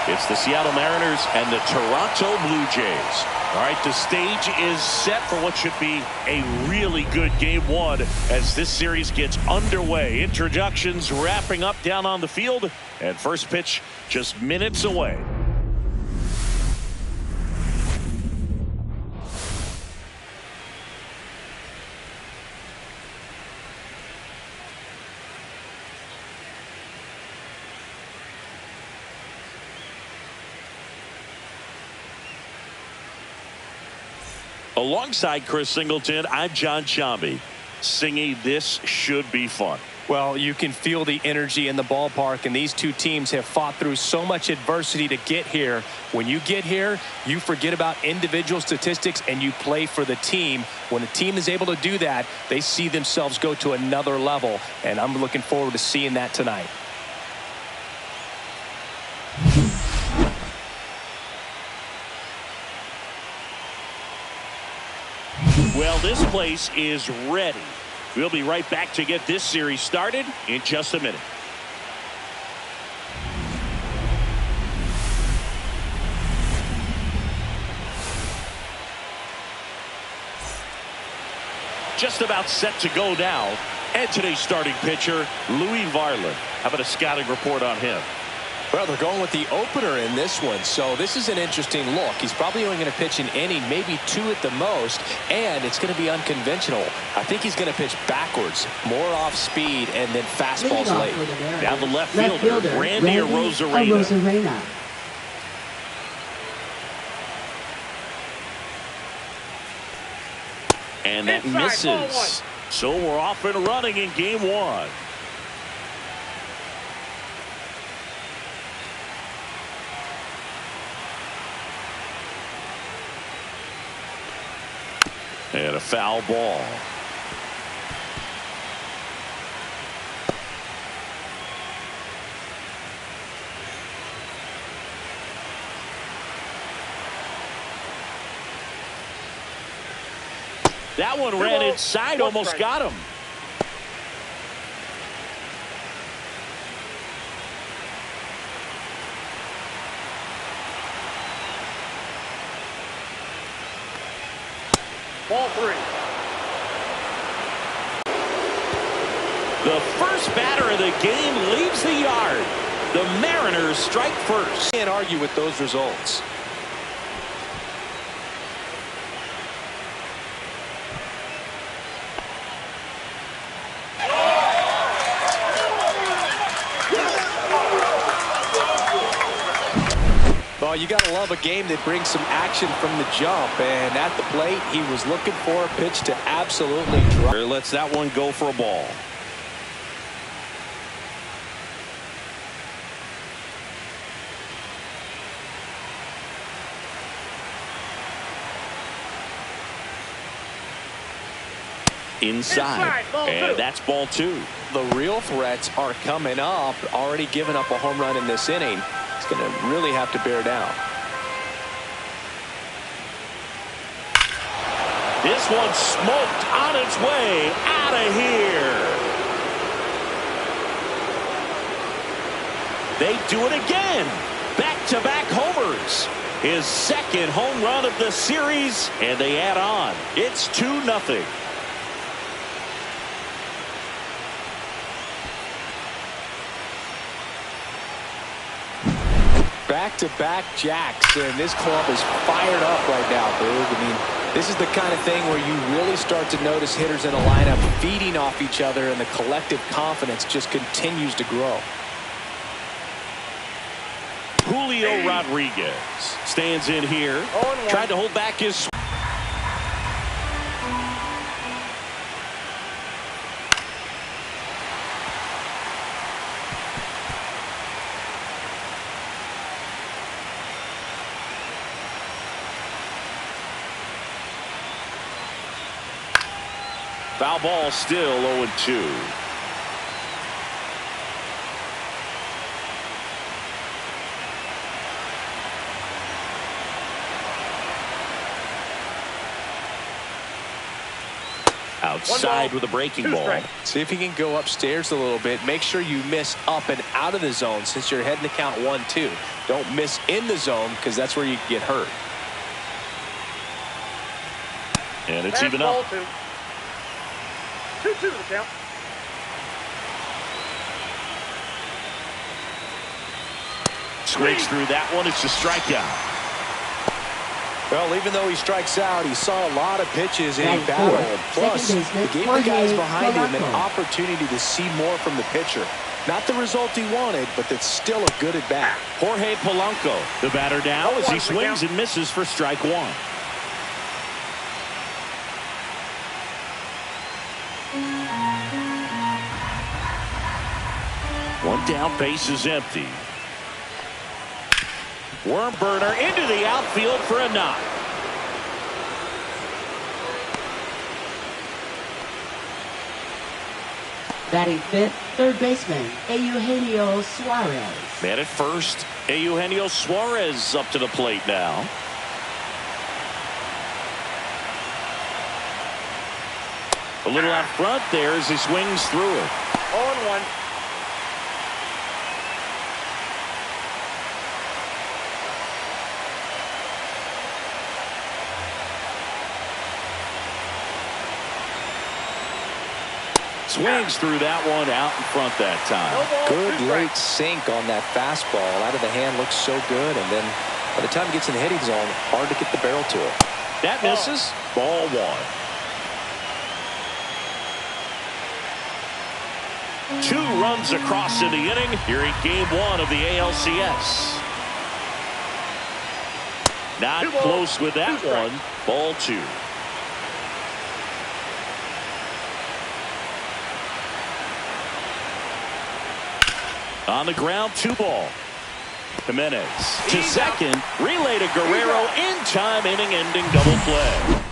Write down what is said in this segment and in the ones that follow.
It's the Seattle Mariners and the Toronto Blue Jays. All right, the stage is set for what should be a really good game one as this series gets underway. Introductions wrapping up down on the field, and first pitch just minutes away. Alongside Chris Singleton, I'm John Shambi. Singy, this should be fun. Well, you can feel the energy in the ballpark, and these two teams have fought through so much adversity to get here. When you get here, you forget about individual statistics and you play for the team. When a team is able to do that, they see themselves go to another level, and I'm looking forward to seeing that tonight. Well, this place is ready. We'll be right back to get this series started in just a minute. Just about set to go now. And today's starting pitcher, Louis Varland. How about a scouting report on him? Well, they're going with the opener in this one, so this is an interesting look. He's probably only going to pitch an inning, maybe two at the most, and it's going to be unconventional. I think he's going to pitch backwards, more off speed, and then fastballs late. Down the left fielder, Randy Arozarena. And that misses. So we're off and running in game one. And a foul ball. That one ran inside, almost got him. Ball three. The first batter of the game leaves the yard. The Mariners strike first. Can't argue with those results. Well, you got to love a game that brings some action from the jump, and at the plate he was looking for a pitch to absolutely drop. Lets that one go for a ball. Inside, and that's ball two. The real threats are coming up. Already given up a home run in this inning. He's going to really have to bear down. This one smoked on its way out of here. They do it again. Back-to-back homers. His second home run of the series, and they add on. It's 2-0. Back-to-back jacks, and this club is fired up right now, Boog. I mean, this is the kind of thing where you really start to notice hitters in a lineup feeding off each other, and the collective confidence just continues to grow. Julio Rodriguez stands in here, tried to hold back his. Foul ball, still 0-2. outside with a breaking ball. See if he can go upstairs a little bit. Make sure you miss up and out of the zone since you're heading to count 1-2. Don't miss in the zone because that's where you get hurt. And it's even up. 2-2 to the count. Swings through that one. It's a strikeout. Well, even though he strikes out, he saw a lot of pitches and he battled. Plus, he gave the guys behind him an opportunity to see more from the pitcher. Not the result he wanted, but that's still a good at bat. Jorge Polanco, the batter now, as he swings and misses for strike one. One down, base is empty. Worm burner into the outfield for a knock. Batting fifth, third baseman, Eugenio Suarez. Man at first, Eugenio Suarez up to the plate now. A little out front there as he swings through it. 0-1. Swings through that one out in front that time. Good late sink on that fastball. Out of the hand looks so good, and then by the time it gets in the hitting zone, hard to get the barrel to it. That misses. Ball one. 2 runs across in the inning here in game 1 of the ALCS. Not close with that one. Ball 2. On the ground, 2 ball. Jimenez to second. Relay to Guerrero in time, inning-ending double play.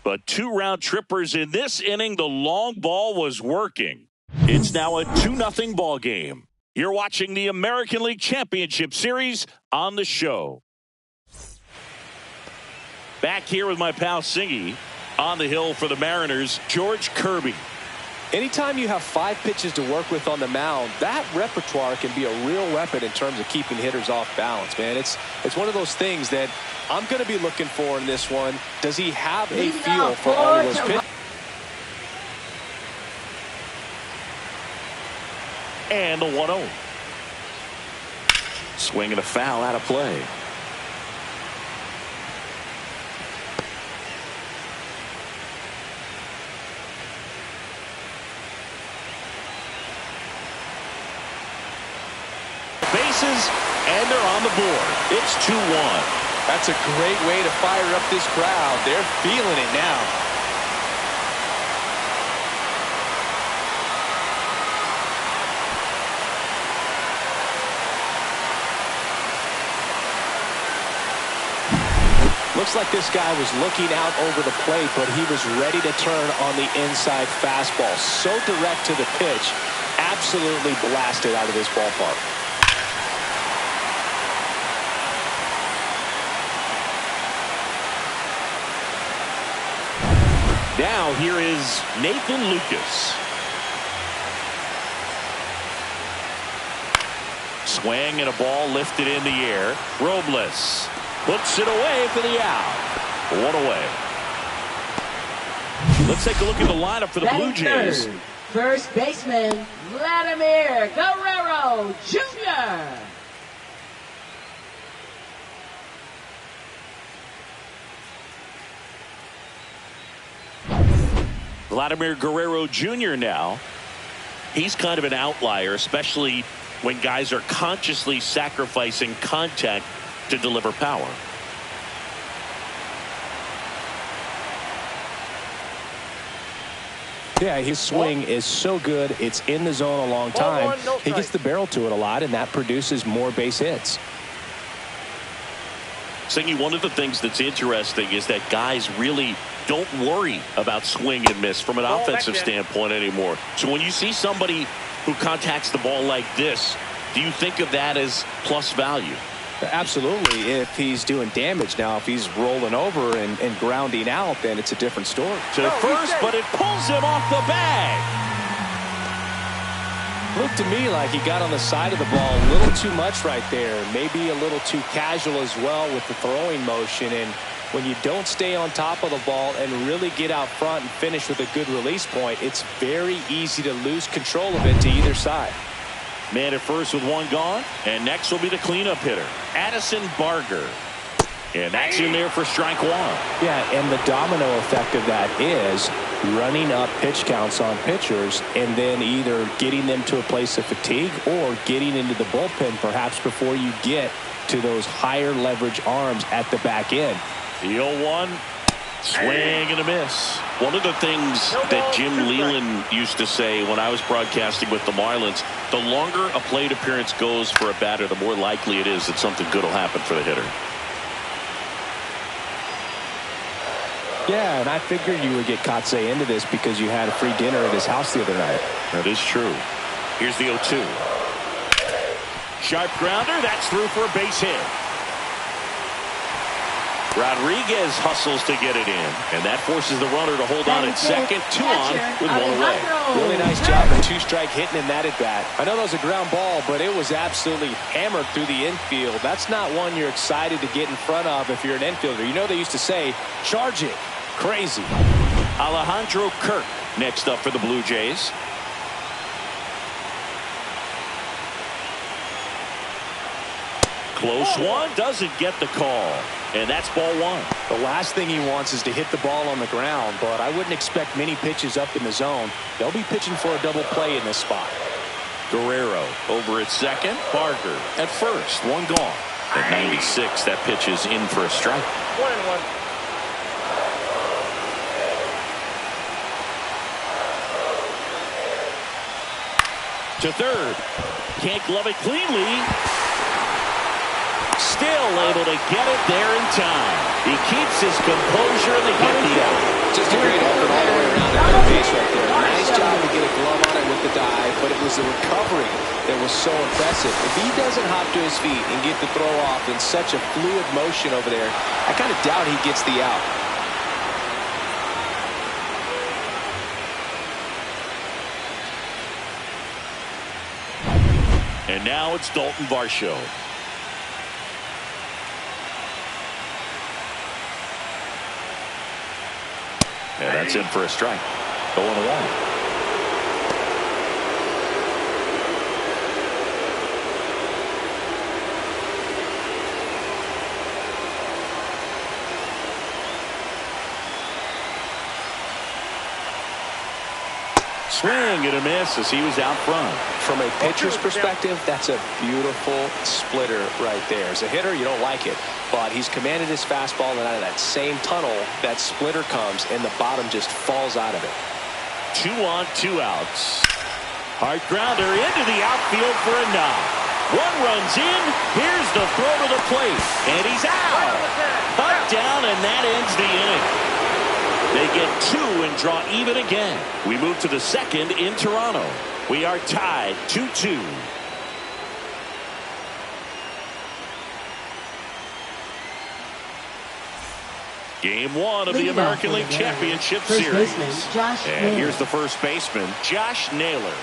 But 2 round trippers in this inning. The long ball was working. It's now a 2-0 ball game. You're watching the American League Championship Series on the show. Back here with my pal Singy on the hill for the Mariners, George Kirby. Anytime you have 5 pitches to work with on the mound, that repertoire can be a real weapon in terms of keeping hitters off balance, man. It's one of those things that I'm going to be looking for in this one. Does he have a feel for all of those pitches? And the 1-0. Swing and a foul out of play. Bases, and they're on the board. It's 2-1. That's a great way to fire up this crowd. They're feeling it now. Looks like this guy was looking out over the plate, but he was ready to turn on the inside fastball. So direct to the pitch. Absolutely blasted out of this ballpark. Now here is Nathan Lucas. Swing and a ball lifted in the air. Robles puts it away for the out. 1 away. Let's take a look at the lineup for the Blue Jays. Third, first baseman, Vladimir Guerrero Jr. Vladimir Guerrero Jr. now. He's kind of an outlier, especially when guys are consciously sacrificing contact to deliver power. Yeah, his swing is so good. It's in the zone a long time. He gets the barrel to it a lot, and that produces more base hits. Singy, one of the things that's interesting is that guys really don't worry about swing and miss from an offensive standpoint anymore. So when you see somebody who contacts the ball like this, do you think of that as plus value? Absolutely, if he's doing damage. Now, if he's rolling over and grounding out, then it's a different story. To first, but it pulls him off the bag. Looked to me like he got on the side of the ball a little too much right there. Maybe a little too casual as well with the throwing motion. And when you don't stay on top of the ball and really get out front and finish with a good release point, it's very easy to lose control of it to either side. Man at first with one gone, and next will be the cleanup hitter, Addison Barger. And that's in there for strike one. Yeah, and the domino effect of that is running up pitch counts on pitchers and then either getting them to a place of fatigue or getting into the bullpen perhaps before you get to those higher leverage arms at the back end. The 0-1, swing and a miss. One of the things that Jim Leland used to say when I was broadcasting with the Marlins, the longer a plate appearance goes for a batter, the more likely it is that something good will happen for the hitter. Yeah, and I figured you would get Kotsay into this because you had a free dinner at his house the other night. That is true. Here's the 0-2. Sharp grounder. That's through for a base hit. Rodriguez hustles to get it in, and that forces the runner to hold on at second. 2 on with 1 away. Really nice job of 2-strike hitting in that at bat. I know that was a ground ball, but it was absolutely hammered through the infield. That's not one you're excited to get in front of if you're an infielder. You know they used to say, charge it. Crazy. Alejandro Kirk next up for the Blue Jays. Close one, doesn't get the call, and that's ball 1. The last thing he wants is to hit the ball on the ground, but I wouldn't expect many pitches up in the zone. They'll be pitching for a double play in this spot. Guerrero over at second, Barker at first, 1 gone. At 96, that pitch is in for a strike. 1-1. To third. Can't glove it cleanly. Still able to get it there in time. He keeps his composure and they get the out. Just a great effort all the way around that base right there. Nice job to get a glove on it with the dive, but it was the recovery that was so impressive. If he doesn't hop to his feet and get the throw off in such a fluid motion over there, I kind of doubt he gets the out. And now it's Dalton Varsho. Yeah, that's in for a strike. 0-1. Swing and a miss as he was out front. From a pitcher's perspective, that's a beautiful splitter right there. As a hitter, you don't like it, but he's commanded his fastball, and out of that same tunnel, that splitter comes, and the bottom just falls out of it. 2 on, 2 outs. Hard grounder into the outfield for a knock. 1 runs in. Here's the throw to the plate, and he's out. Butt down, and that ends the inning. They get 2 and draw even again. We move to the second in Toronto. We are tied 2-2. Game 1 of the American League Championship Series. And here's the first baseman, Josh Naylor.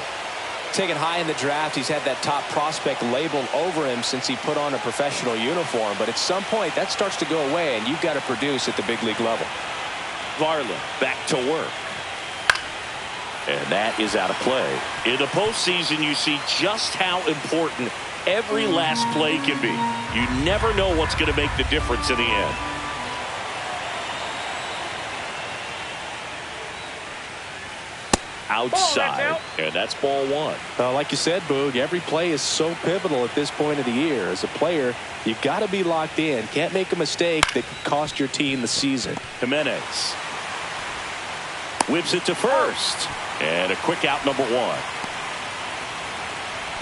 Taken high in the draft, he's had that top prospect labeled over him since he put on a professional uniform. But at some point, that starts to go away, and you've got to produce at the big league level. Varland back to work. And that is out of play. In the postseason, you see just how important every last play can be. You never know what's going to make the difference in the end. Outside, and that's ball 1. Like you said, Boog, every play is so pivotal at this point of the year. As a player, you've got to be locked in. Can't make a mistake that could cost your team the season. Jimenez whips it to first, and a quick out, number 1.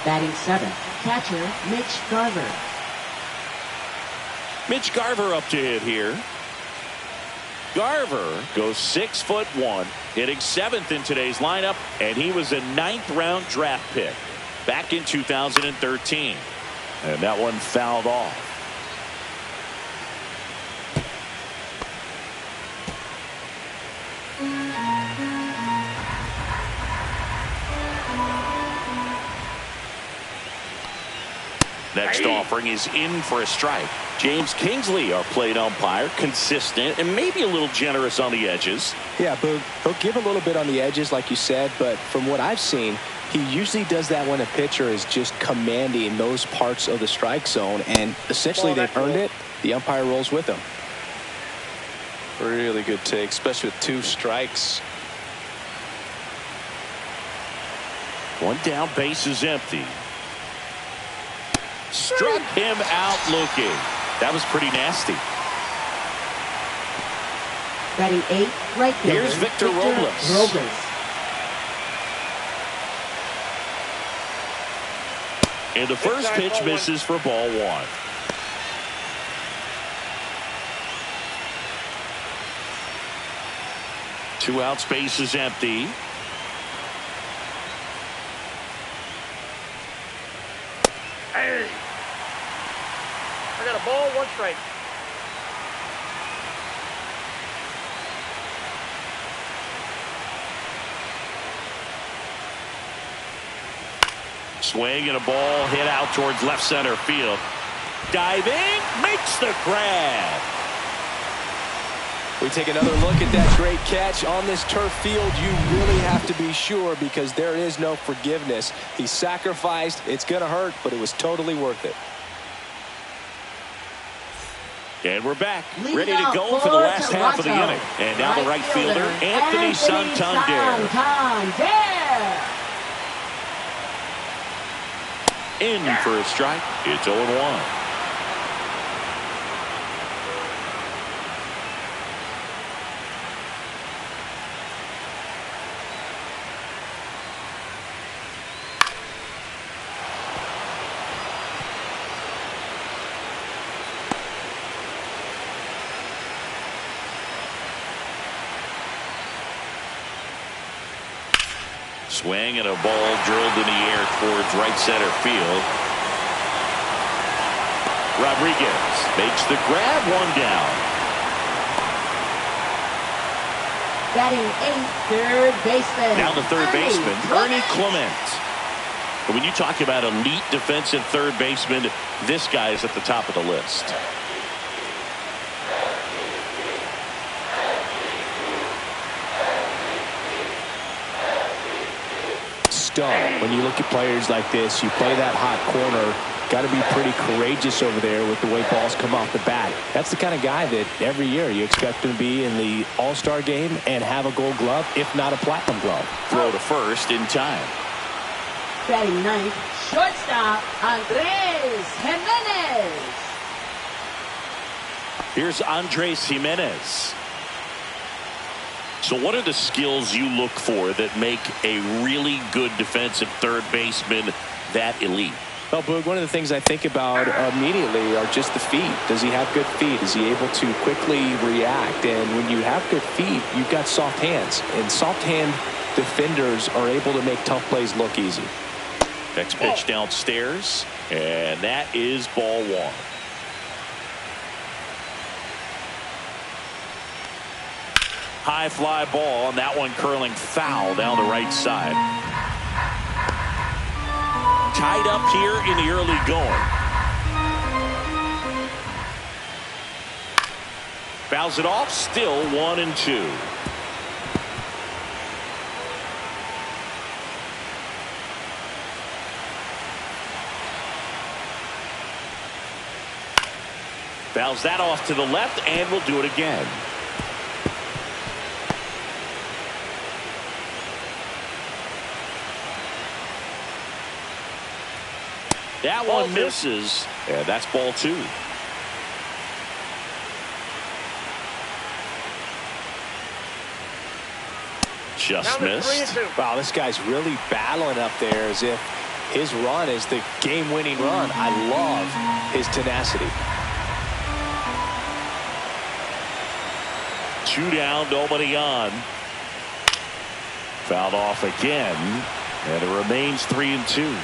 Batting 7th, catcher Mitch Garver. Mitch Garver up to hit here. Garver goes 6'1", hitting 7th in today's lineup, and he was a 9th round draft pick back in 2013. And that one fouled off. Next offering is in for a strike. James Kingsley, our plate umpire, consistent and maybe a little generous on the edges. Yeah, but he'll give a little bit on the edges, like you said, but from what I've seen, he usually does that when a pitcher is just commanding those parts of the strike zone, and essentially they've earned it. The umpire rolls with them. Really good take, especially with 2 strikes. One down, base is empty. Struck him out looking. That was pretty nasty. Batting 8, right fielder. Here's Victor Robles. And the first pitch misses for ball 1. Two outs, base is empty. Hey. I got a ball, 1 strike. Swing and a ball hit out towards left center field. Diving, makes the grab. We take another look at that great catch. On this turf field, you really have to be sure, because there is no forgiveness. He sacrificed. It's going to hurt, but it was totally worth it. And we're back, ready to go for the last half of the inning. And now the right fielder, Anthony Santander. In for a strike. It's 0-1. Swing and a ball drilled in the air towards right center field. Rodriguez makes the grab, 1 down. Batting 8, third baseman. Down to third baseman, Ernie Clement. And when you talk about elite defensive third baseman, this guy is at the top of the list. When you look at players like this, you play that hot corner, got to be pretty courageous over there with the way balls come off the bat. That's the kind of guy that every year you expect him to be in the All-Star game and have a Gold Glove, if not a Platinum Glove. Throw to first in time. Batting 9th, shortstop, Andres Jimenez. Here's Andres Jimenez. So what are the skills you look for that make a really good defensive third baseman that elite? Well, Boog, one of the things I think about immediately are just the feet. Does he have good feet? Is he able to quickly react? And when you have good feet, you've got soft hands. And soft hand defenders are able to make tough plays look easy. Next pitch downstairs, and that is ball 1. High fly ball, and that one curling foul down the right side. Tied up here in the early going. Fouls it off, still 1-2. Fouls that off to the left, and we'll do it again. That one misses, and that's ball 2. Just missed. Wow, this guy's really battling up there as if his run is the game-winning run. I love his tenacity. 2 down, nobody on. Fouled off again, and it remains 3-2.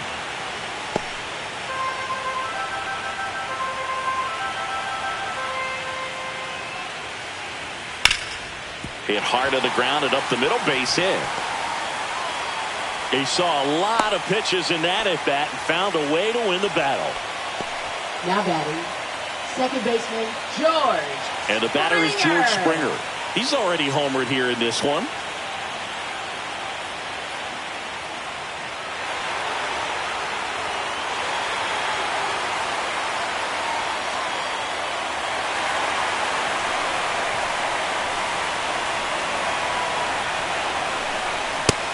Hit hard to the ground and up the middle, base hit. He saw a lot of pitches in that at bat and found a way to win the battle. Now batting, second baseman, George. And the batter is George Springer. He's already homered here in this one.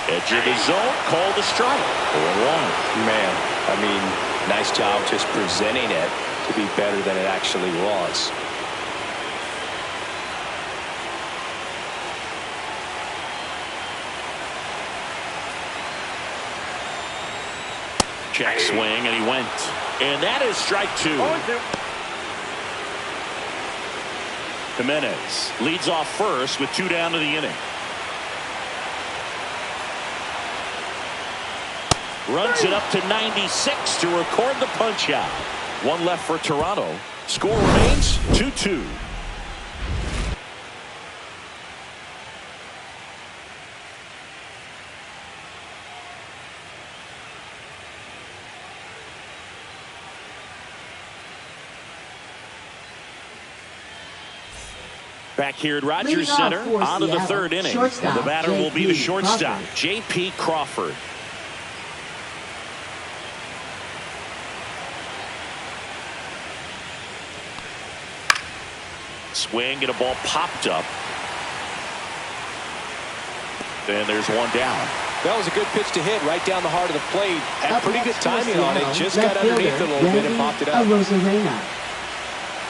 Edge of the zone, called a strike. 0-1. Man, I mean, nice job just presenting it to be better than it actually was. Check swing, and he went. And that is strike 2. Jimenez leads off first with 2 down to the inning. Runs it up to 96 to record the punch out. 1 left for Toronto. Score remains 2-2. Back here at Rogers Center, on to the 3rd inning. The batter will be the shortstop, J.P. Crawford. Swing and a ball popped up. And there's 1 down. That was a good pitch to hit right down the heart of the plate. Had pretty good timing on it. Just got underneath it a little bit and popped it up.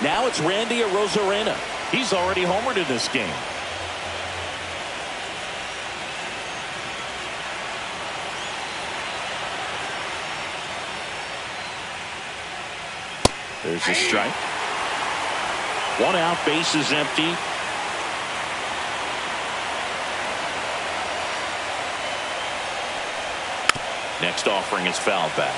Now it's Randy Arozarena. He's already homered in this game. There's a strike. 1 out, base is empty. Next offering is fouled back.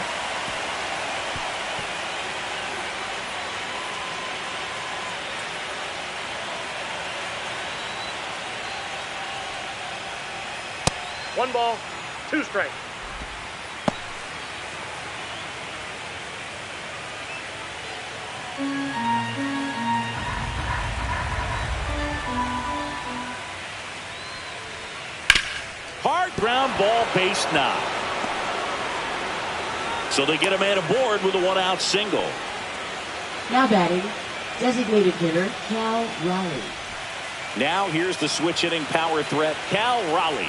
One ball, 2 strikes. Hard ground ball, base knock. So they get a man aboard with a 1-out single. Now batting, designated hitter, Cal Raleigh. Now here's the switch hitting power threat, Cal Raleigh.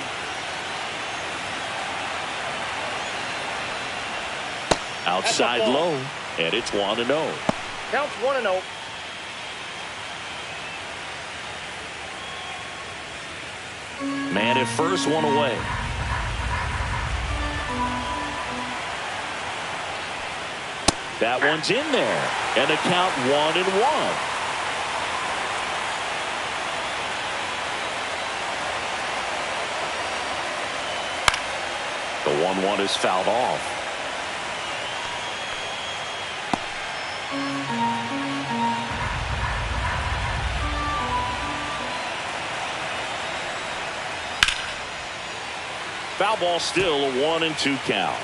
Outside low, and it's 1-0. Counts 1-0. Man at first, 1 away. That one's in there, and the count 1-1. The 1-1 is fouled off. Foul ball, still a 1-2 count.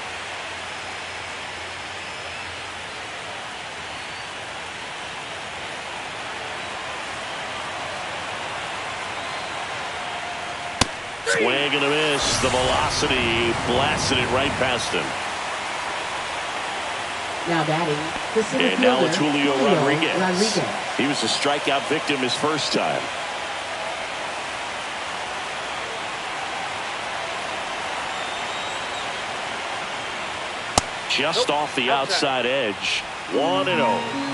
Swing and a miss. The velocity blasted it right past him. Now batting, the center and now fielder, it's Julio Rodriguez. He was a strikeout victim his first time. Just off the outside edge. 1-0.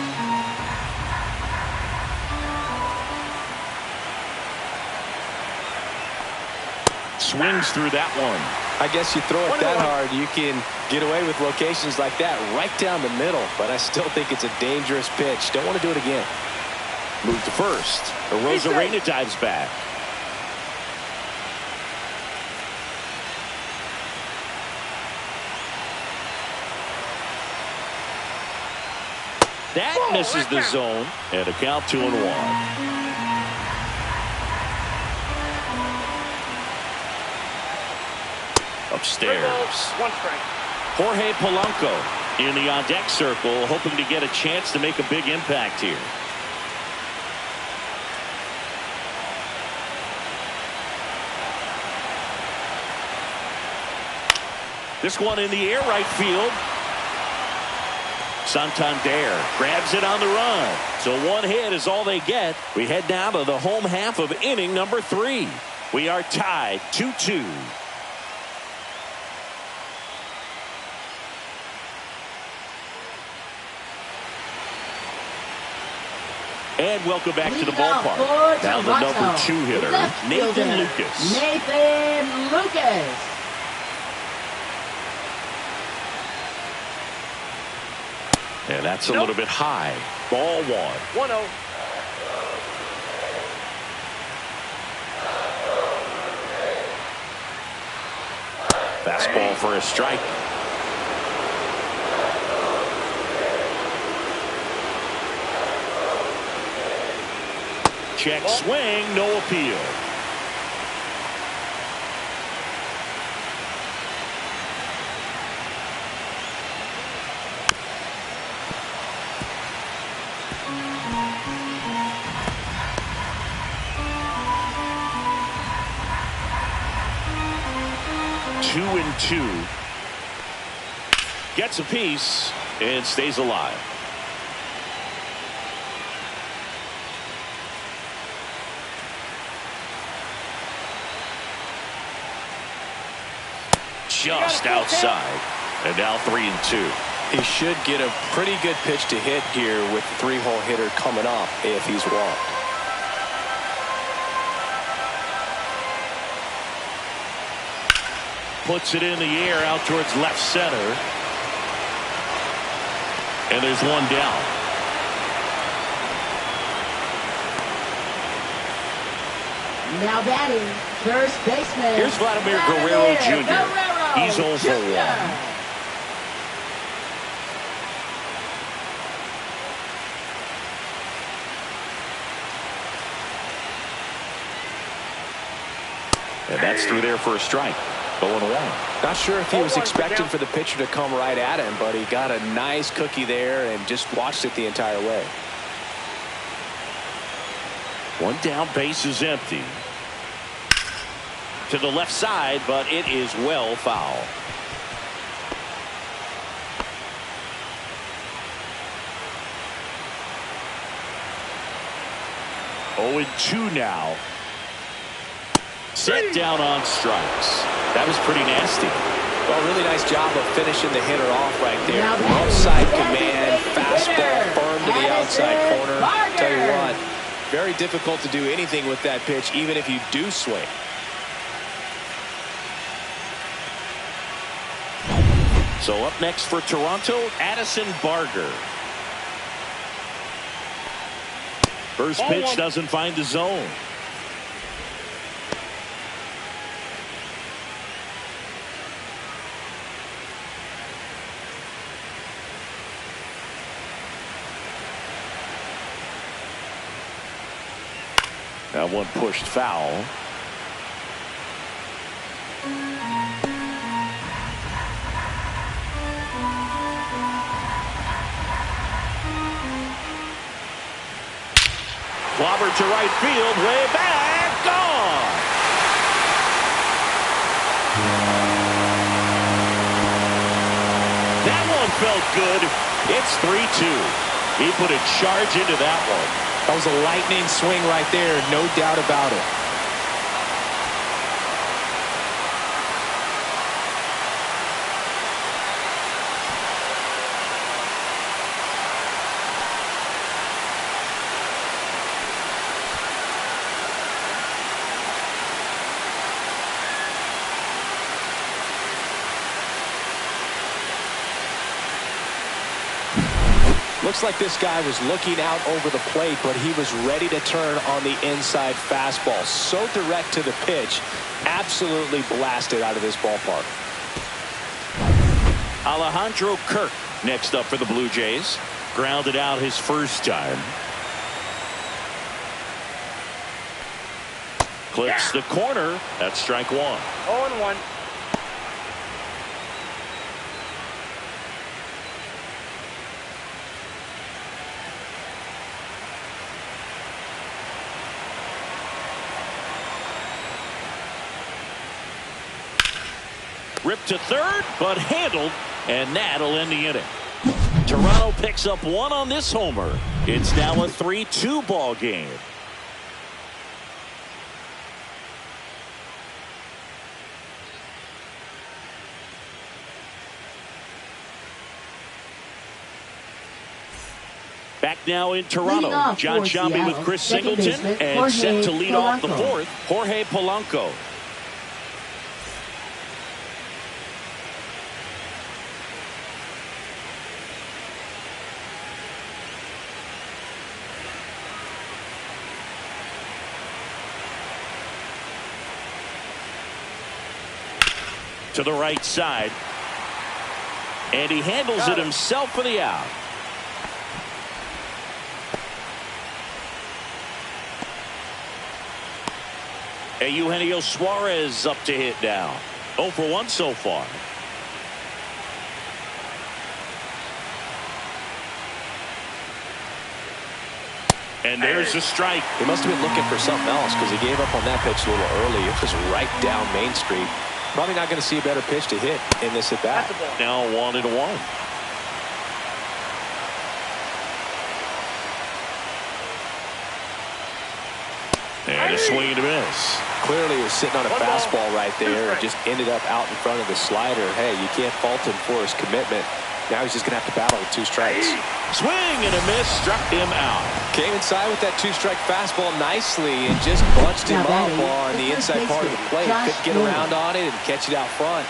Swings through that one. I guess you throw it that hard, you can get away with locations like that right down the middle. But I still think it's a dangerous pitch. Don't want to do it again. Move to first. Arozarena dives back. That misses the zone, and a count 2-1. Upstairs. 1 strike. Jorge Polanco in the on-deck circle, hoping to get a chance to make a big impact here. This one in the air, right field. Santander grabs it on the run. So one hit is all they get. We head down to the home half of inning number 3. We are tied 2-2. And welcome back to the ballpark. Now the number 2 hitter, Nathan Lucas. Nathan Lucas. And that's a little bit high. Ball 1. 1-0. Fastball for a strike. Check swing, no appeal. Two and 2. Gets a piece and stays alive. Just outside. And now 3 and 2. He should get a pretty good pitch to hit here with the 3-hole hitter coming up if he's walked. Puts it in the air out towards left center. And there's one down. Now batting, first baseman. Here's Vladimir Guerrero Jr. He's 0 for 1. And that's through there for a strike. 0-1. Not sure if he was expecting for the pitcher to come right at him, but he got a nice cookie there and just watched it the entire way. One down, base is empty. To the left side, but it is well foul. Oh, and 2 now. Set down on strikes. That was pretty nasty. Well, really nice job of finishing the hitter off right there. Outside command, fastball firm to the outside corner. Tell you what, very difficult to do anything with that pitch, even if you do swing. So up next for Toronto, Addison Barger. First pitch doesn't find the zone. That one pushed foul. Clobbered to right field, way back, gone. That one felt good. It's 3-2. He put a charge into that one. That was a lightning swing right there, no doubt about it. Looks like this guy was looking out over the plate, but he was ready to turn on the inside fastball. So direct to the pitch, absolutely blasted out of this ballpark. Alejandro Kirk next up for the Blue Jays. Grounded out his first time. Clips the corner. That's strike 1. 0-1. 0 Ripped to third, but handled, and that'll end the inning. Toronto picks up one on this homer. It's now a 3-2 ball game. Back now in Toronto, John Shambi with Chris Singleton, and set to lead off the fourth, Jorge Polanco. To the right side, and he handles it himself for the out. Eugenio Suarez up to hit now. 0 for 1 so far. And there's a strike. He must have been looking for something else because he gave up on that pitch a little early. It was right down Main Street. Probably not going to see a better pitch to hit in this at bat. Now 1-1. And a swing and a miss. Clearly he was sitting on a fastball right there. Just ended up out in front of the slider. Hey, you can't fault him for his commitment. Now he's just going to have to battle with 2 strikes. Swing and a miss, struck him out. Came inside with that 2-strike fastball nicely and just bunched him up on the inside part of the plate. Couldn't get around on it and catch it out front.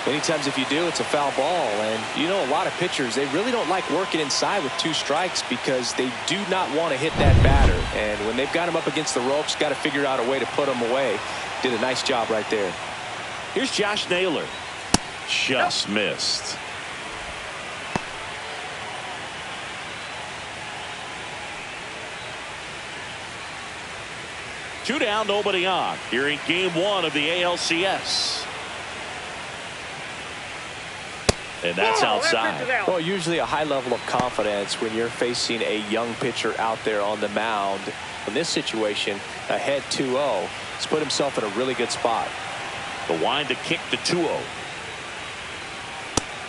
Many times if you do, it's a foul ball. And you know, a lot of pitchers, they really don't like working inside with 2 strikes because they do not want to hit that batter. And when they've got him up against the ropes, got to figure out a way to put him away. Did a nice job right there. Here's Josh Naylor. Just missed. Two down, nobody on. Here in game 1 of the ALCS. And that's outside. Well, usually a high level of confidence when you're facing a young pitcher out there on the mound. In this situation, ahead 2-0, he's put himself in a really good spot. The wind to kick the 2-0.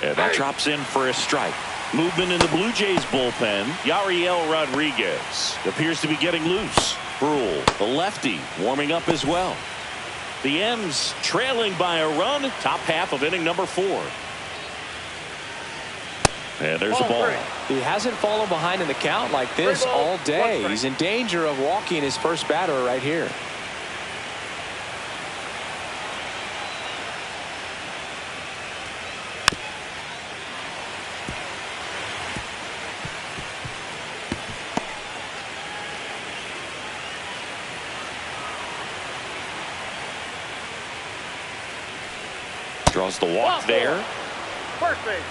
And that drops in for a strike. Movement in the Blue Jays bullpen. Yariel Rodriguez appears to be getting loose. Brule, the lefty, warming up as well. The M's trailing by a run. Top half of inning number 4. And there's a ball. He hasn't fallen behind in the count like this all day. He's in danger of walking his first batter right here. Draws the walk there. First base.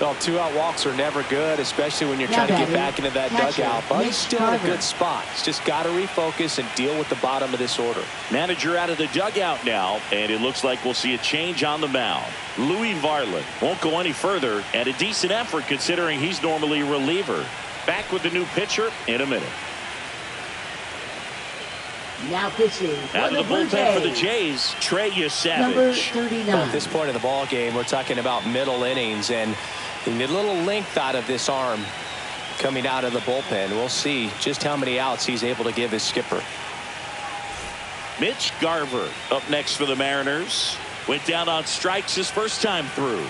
Well, 2-out walks are never good, especially when you're trying to get back into that dugout. But he's still in a good spot. He's just got to refocus and deal with the bottom of this order. Manager out of the dugout now, and it looks like we'll see a change on the mound. Louis Varland won't go any further, and a decent effort considering he's normally a reliever. Back with the new pitcher in a minute. Now pitching out of the bullpen for the Jays, Trey Yesavage. Number 39. At this point in the ball game, we're talking about middle innings, and you get a little length out of this arm coming out of the bullpen. We'll see just how many outs he's able to give his skipper. Mitch Garver up next for the Mariners. Went down on strikes his first time through.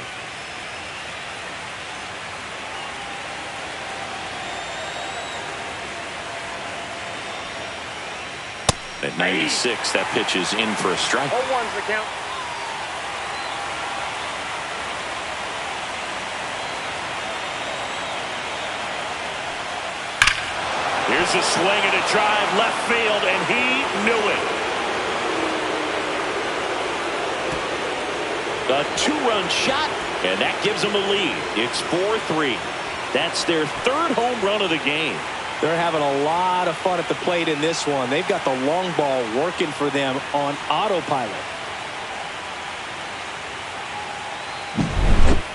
At 96, that pitch is in for a strike. 0-1's the count. Here's a swing and a drive left field, and he knew it. A 2-run shot, and that gives them a lead. It's 4-3. That's their 3rd home run of the game. They're having a lot of fun at the plate in this one. They've got the long ball working for them on autopilot.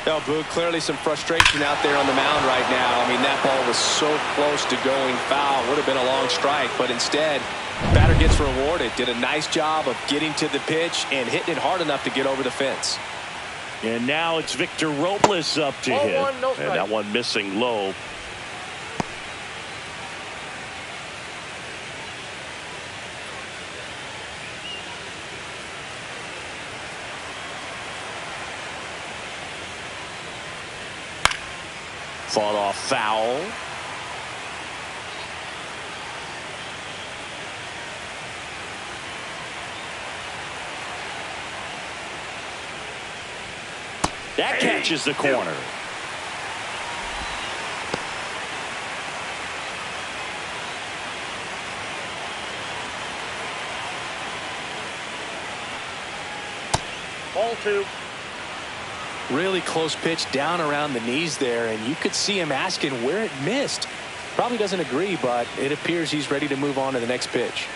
No, Boog, clearly some frustration out there on the mound right now. I mean, that ball was so close to going foul. Would have been a long strike, but instead, batter gets rewarded. Did a nice job of getting to the pitch and hitting it hard enough to get over the fence. And now it's Victor Robles up to hit. And that one missing low. Fought off foul. That catches the corner. Ball 2. Really close pitch down around the knees there, and you could see him asking where it missed. Probably doesn't agree, but it appears he's ready to move on to the next pitch.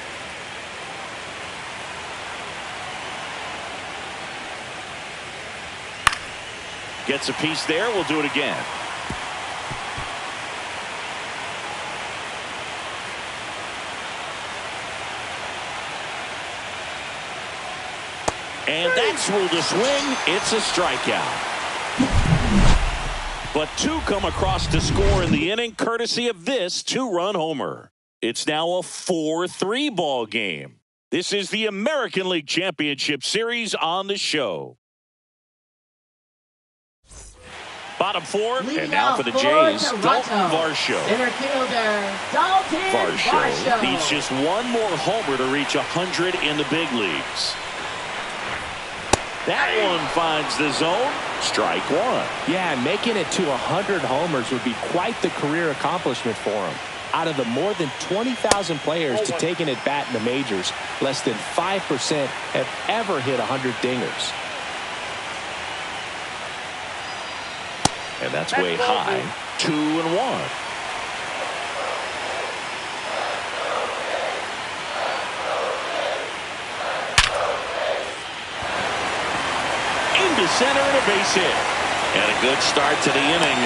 Gets a piece there. We'll do it again. And that's ruled a swing. It's a strikeout. But 2 come across to score in the inning, courtesy of this 2-run homer. It's now a 4-3 ball game. This is the American League Championship Series on the show. Bottom 4, and now for the Jays, Dalton Varsho. Center fielder, Dalton Varsho needs just one more homer to reach 100 in the big leagues. That one finds the zone. Strike 1. Yeah, making it to 100 homers would be quite the career accomplishment for him. Out of the more than 20,000 players to take an at-bat in the majors, less than 5% have ever hit 100 dingers. And that's way high. 2-1. Into center and a base hit. And a good start to the inning.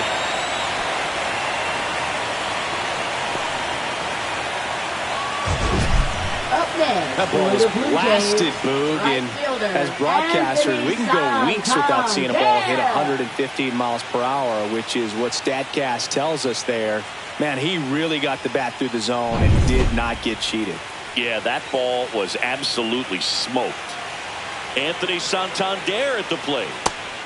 Up next, that ball was blasted, Boog, and as broadcasters, we can go weeks without seeing a ball hit 115 miles per hour, which is what StatCast tells us there. Man, he really got the bat through the zone and did not get cheated. Yeah, that ball was absolutely smoked. Anthony Santander at the plate.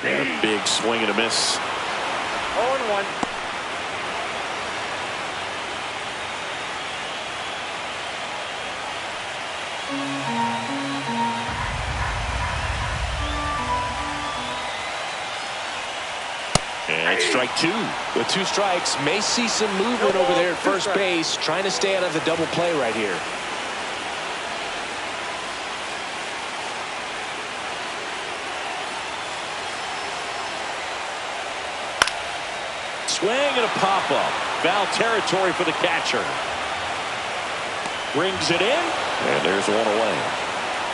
And a big swing and a miss. 0-1. And strike 2. With 2 strikes, may see some movement over there at first base, trying to stay out of the double play right here. Swing and a pop-up. Foul territory for the catcher. Brings it in, and there's one away.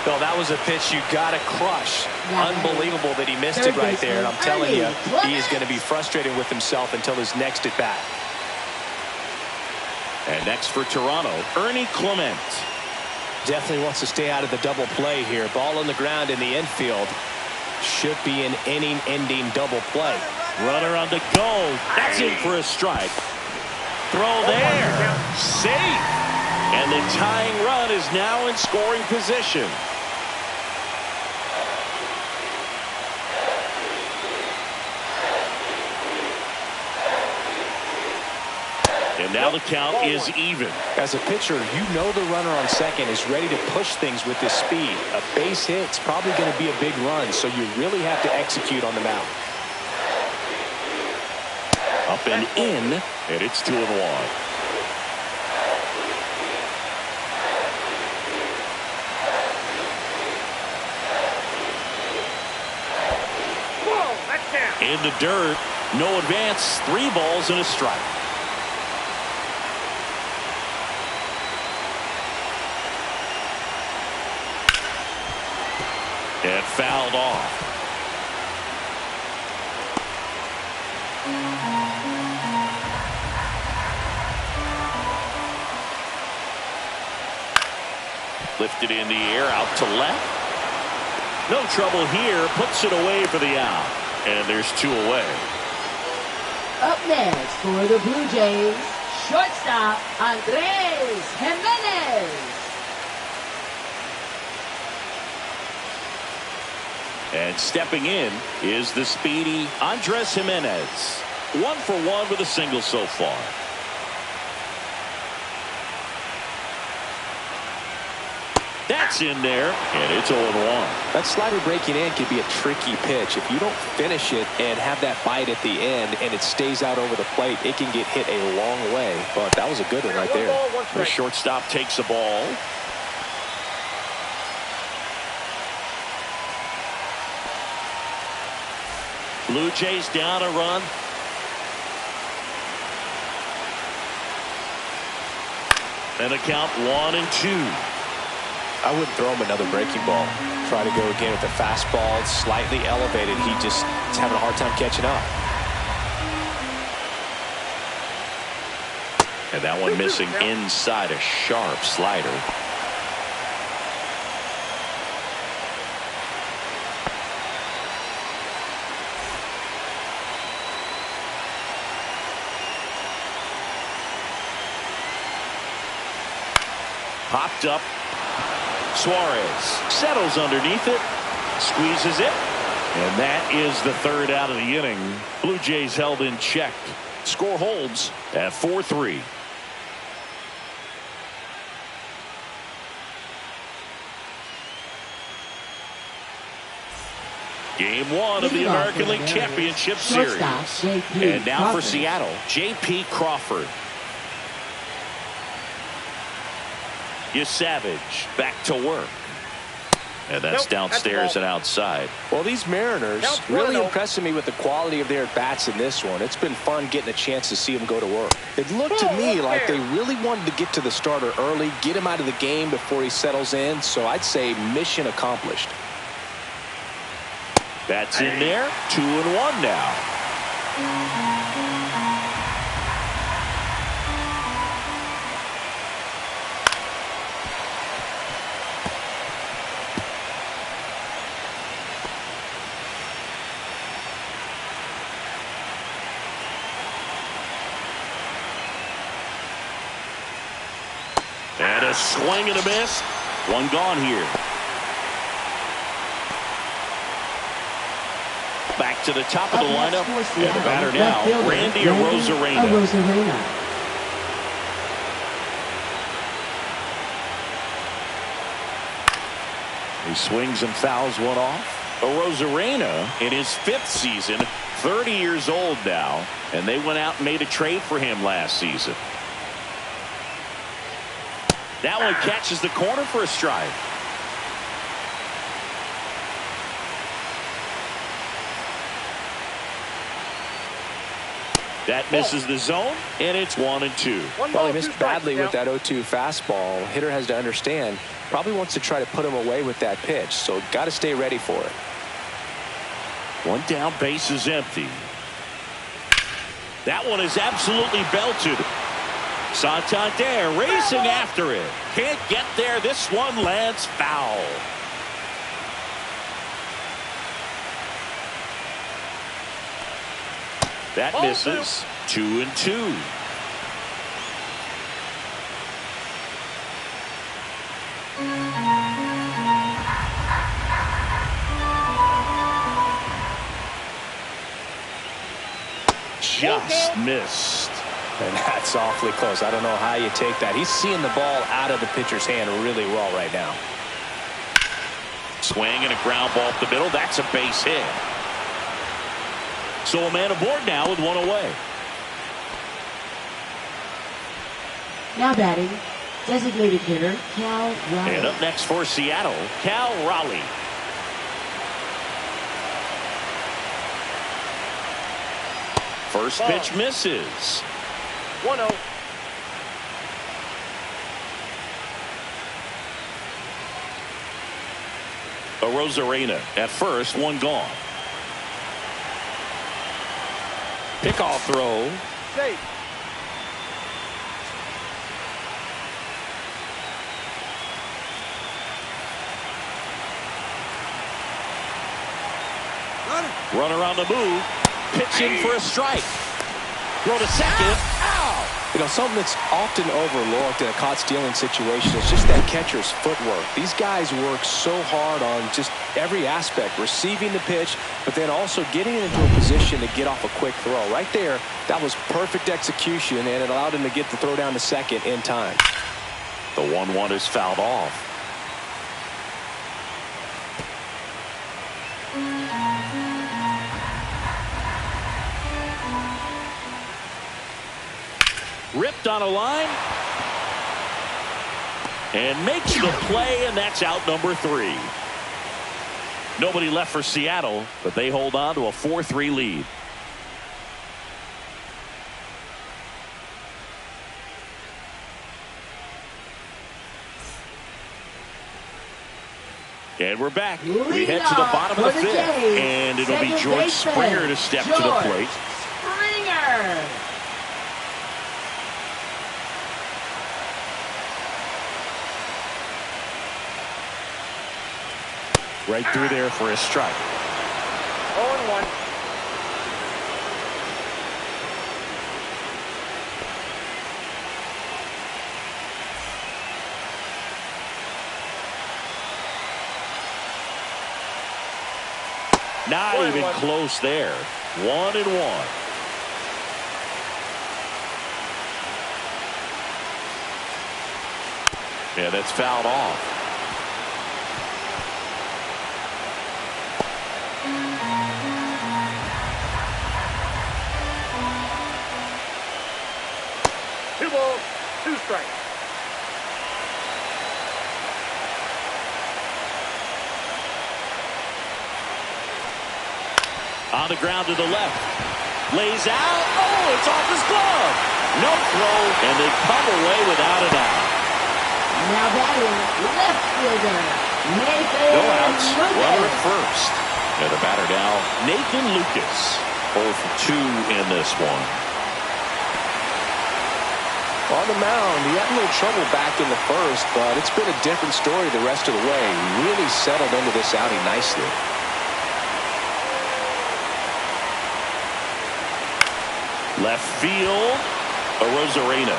Well, that was a pitch you got to crush. Unbelievable that he missed it right there. And I'm telling you, he is going to be frustrated with himself until his next at bat. And next for Toronto, Ernie Clement. Definitely wants to stay out of the double play here. Ball on the ground in the infield. Should be an inning-ending double play. Runner on the go. That's in for a strike. Throw there. Safe. And the tying run is now in scoring position. And now the count is even. As a pitcher, you know the runner on second is ready to push things with his speed. A base hit's probably going to be a big run, so you really have to execute on the mound. Up and in, and it's 2-1. In the dirt, no advance, 3 balls and a strike. And fouled off. Lifted in the air, out to left. No trouble here. Puts it away for the out. And there's 2 away. Up next for the Blue Jays, shortstop Andres Jimenez. And stepping in is the speedy Andres Jimenez. 1 for 1 with a single so far. That's in there, and it's 0-1. That slider breaking in can be a tricky pitch. If you don't finish it and have that bite at the end and it stays out over the plate, it can get hit a long way. But that was a good one right there. The shortstop takes the ball. Blue Jays down a run. And a count 1-2. I wouldn't throw him another breaking ball. Try to go again with the fastball. It's slightly elevated. He just is having a hard time catching up. And that one missing inside a sharp slider. Popped up. Suarez settles underneath it, squeezes it, and that is the 3rd out of the inning. Blue Jays held in check. Score holds at 4-3. Game 1 of the American League Championship Series. And now for Seattle, J.P. Crawford. Savage back to work. And that's downstairs and outside. Well, these Mariners really impressing me with the quality of their at-bats in this one. It's been fun getting a chance to see them go to work. It looked to me like they really wanted to get to the starter early, get him out of the game before he settles in. So I'd say mission accomplished. That's in there. 2-1 now. And a swing and a miss. 1 gone here. Back to the top of the lineup. And the batter now, Randy Arozarena. He swings and fouls one off. Arozarena in his 5th season, 30 years old now, and they went out and made a trade for him last season. That one catches the corner for a strike. That misses the zone, and it's 1-2. Well, he missed badly with that 0-2 fastball. Hitter has to understand, probably wants to try to put him away with that pitch, so got to stay ready for it. 1 down, base is empty. That one is absolutely belted. Santander racing after it. Can't get there. This one lands foul. That misses. 2-2. Just missed. And that's awfully close. I don't know how you take that. He's seeing the ball out of the pitcher's hand really well right now. Swing and a ground ball up the middle. That's a base hit. So a man aboard now with 1 away. Now batting, designated hitter Cal Raleigh. And up next for Seattle, Cal Raleigh. First pitch misses. 1-0. Arozarena at first, 1 gone. Pickoff throw. Safe. Runner on the move. Pitch in for a strike. Throw to second. Ow! You know, something that's often overlooked in a caught stealing situation is just that catcher's footwork. These guys work so hard on just every aspect, receiving the pitch, but then also getting into a position to get off a quick throw. Right there, that was perfect execution, and it allowed him to get the throw down to second in time. The 1-1 is fouled off. Ripped on a line. And makes the play, and that's out number 3. Nobody left for Seattle, but they hold on to a 4-3 lead. And we're back. We head to the bottom of the 5th, and it'll be George Springer to step to the plate. Springer. Right through there for a strike. 0-1. Not even close there. 1-1. Yeah, that's fouled off. Two balls, 2 strikes. On the ground to the left. Lays out. Oh, it's off his glove. No throw, and they come away without an out. Now batting left fielder Nathan No outs. Lucas. Runner at first. And the batter now, Nathan Lucas. 0 for 2 in this one. On the mound, he had a little trouble back in the first, but it's been a different story the rest of the way. He really settled into this outing nicely. Left field, Arozarena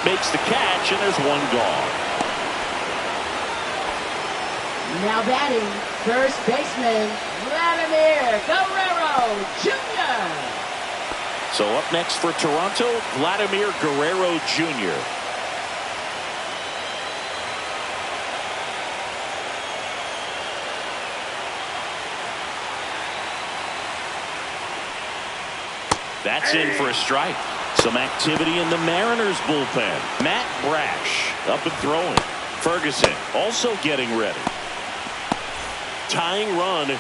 makes the catch, and there's one gone. Now batting first baseman Vladimir Guerrero Jr. So up next for Toronto, Vladimir Guerrero Jr. That's in for a strike. Some activity in the Mariners bullpen. Matt Brash up and throwing. Ferguson also getting ready. Tying run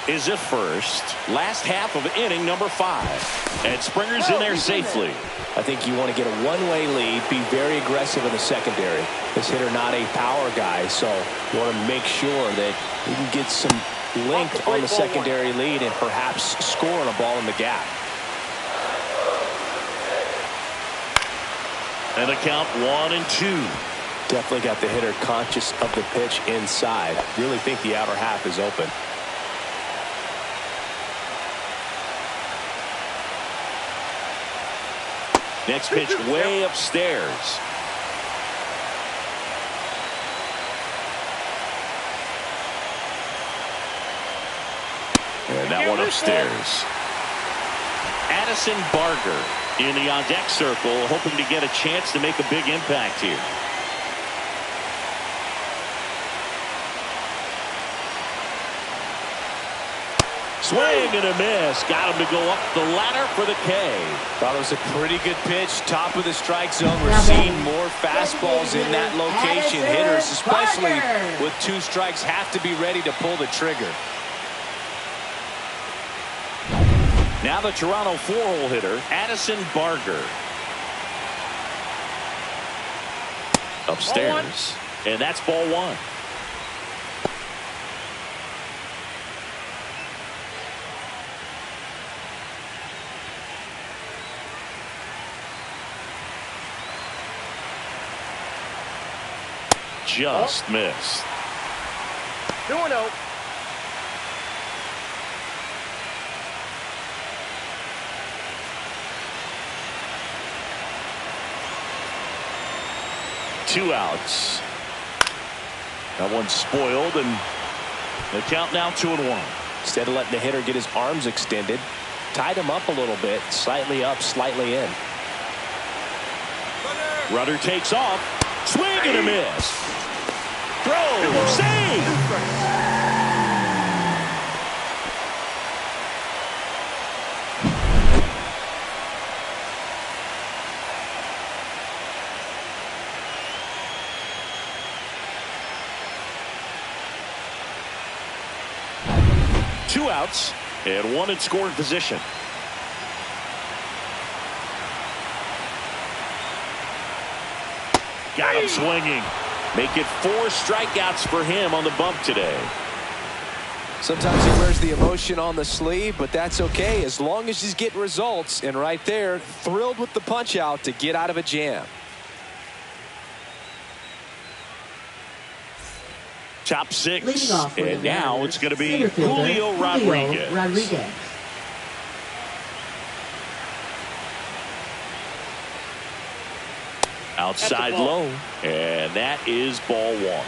is at first. Last half of inning number 5. And Springer's in there safely. I think you want to get a one-way lead, be very aggressive in the secondary. This hitter not a power guy, so you want to make sure that you can get some length on the secondary lead and perhaps score on a ball in the gap. And a count 1-2. Definitely got the hitter conscious of the pitch inside. Really think the outer half is open. Next pitch way upstairs. And that one upstairs. Addison Barger in the on-deck circle, hoping to get a chance to make a big impact here. Swing and a miss. Got him to go up the ladder for the K. Thought it was a pretty good pitch. Top of the strike zone. We're seeing more fastballs in that location. Hitters, especially with 2 strikes, have to be ready to pull the trigger. Now the Toronto 4-hole hitter, Addison Barger. Upstairs. And that's ball 1. Just missed. 2-0. 2 outs. That one's spoiled, and the count now 2-1. Instead of letting the hitter get his arms extended, tied him up a little bit, slightly up, slightly in. Runner takes off. Swing and a miss. Throw. Save. Two outs and one in scoring position. Got him swinging. Make it 4 strikeouts for him on the bump today. Sometimes he wears the emotion on the sleeve, but that's okay as long as he's getting results. And right there, thrilled with the punch out to get out of a jam. Top 6, and now it's going to be Julio Rodriguez. Outside low, and that is ball 1.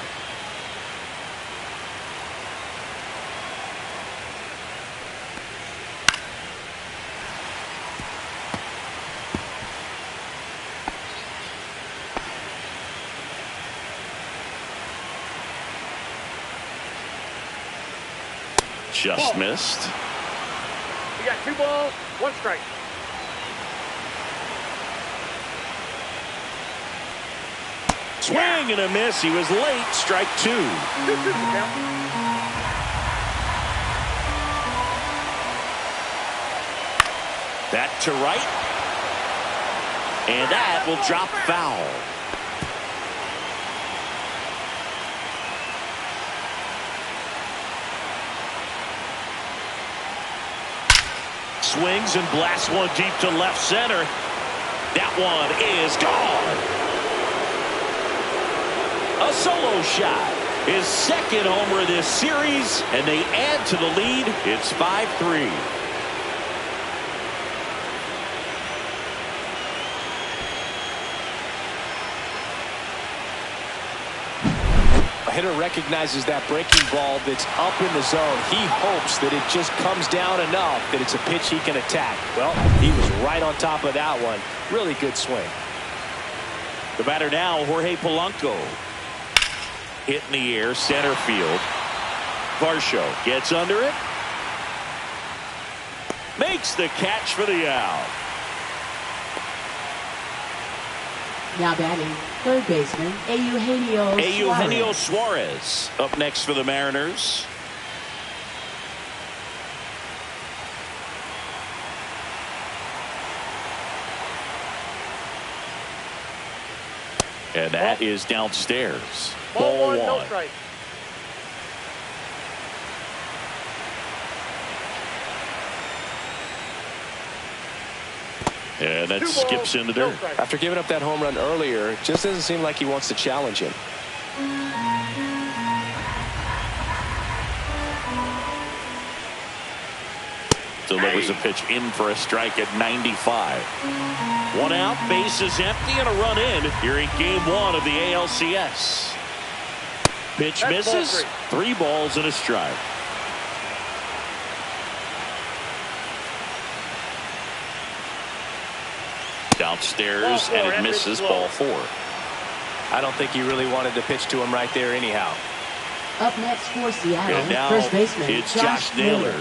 Just missed. You got 2 balls, 1 strike. Swing and a miss. He was late. Strike 2. That to right. And that will drop foul. Swings and blasts one deep to left center. That one is gone. A solo shot. His 2nd homer of this series, and they add to the lead. It's 5-3. A hitter recognizes that breaking ball that's up in the zone. He hopes that it just comes down enough that it's a pitch he can attack. Well, he was right on top of that one. Really good swing. The batter now, Jorge Polanco. Hit in the air, center field. Varsho gets under it. Makes the catch for the out. Now batting, 3rd baseman, Eugenio Suarez up next for the Mariners. And that is downstairs. Ball 1, no strike. And that skips in the dirt. After giving up that home run earlier, it just doesn't seem like he wants to challenge him. Delivers a pitch in for a strike at 95. 1 out, base is empty, and a run in here in game 1 of the ALCS. Pitch misses. 3 balls and a strike. Downstairs, and it misses. Ball 4. I don't think he really wanted to pitch to him right there anyhow. Up next for Seattle, and now 1st baseman, it's Josh Naylor.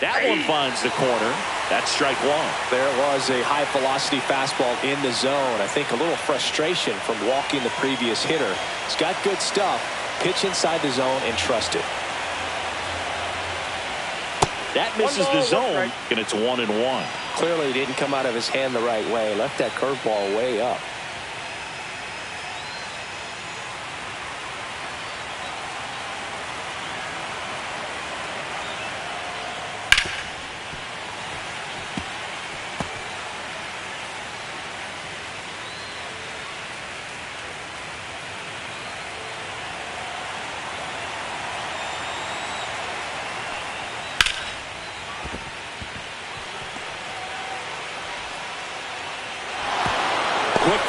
That one finds the corner. That's strike 1. There was a high velocity fastball in the zone. I think a little frustration from walking the previous hitter. He's got good stuff. Pitch inside the zone and trust it. That misses the zone, and it's 1-1. Clearly didn't come out of his hand the right way. Left that curveball way up.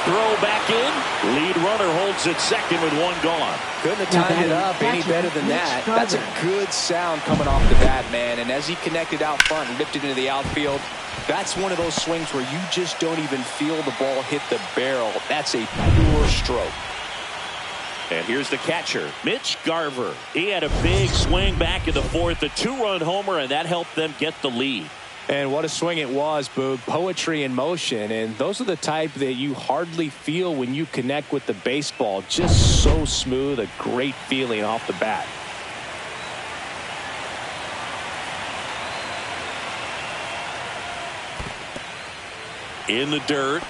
throw back in. Lead runner holds at second with one gone. Couldn't have timed it up any better than that. That's a good sound coming off the bat, man. And as he connected out front and ripped it into the outfield, that's one of those swings where you just don't even feel the ball hit the barrel. That's a pure stroke. And here's the catcher, Mitch Garver. He had a big swing back in the fourth, a two-run homer, and that helped them get the lead. And what a swing it was, Boog. Poetry in motion. And those are the type that you hardly feel when you connect with the baseball. Just so smooth, a great feeling off the bat. In the dirt.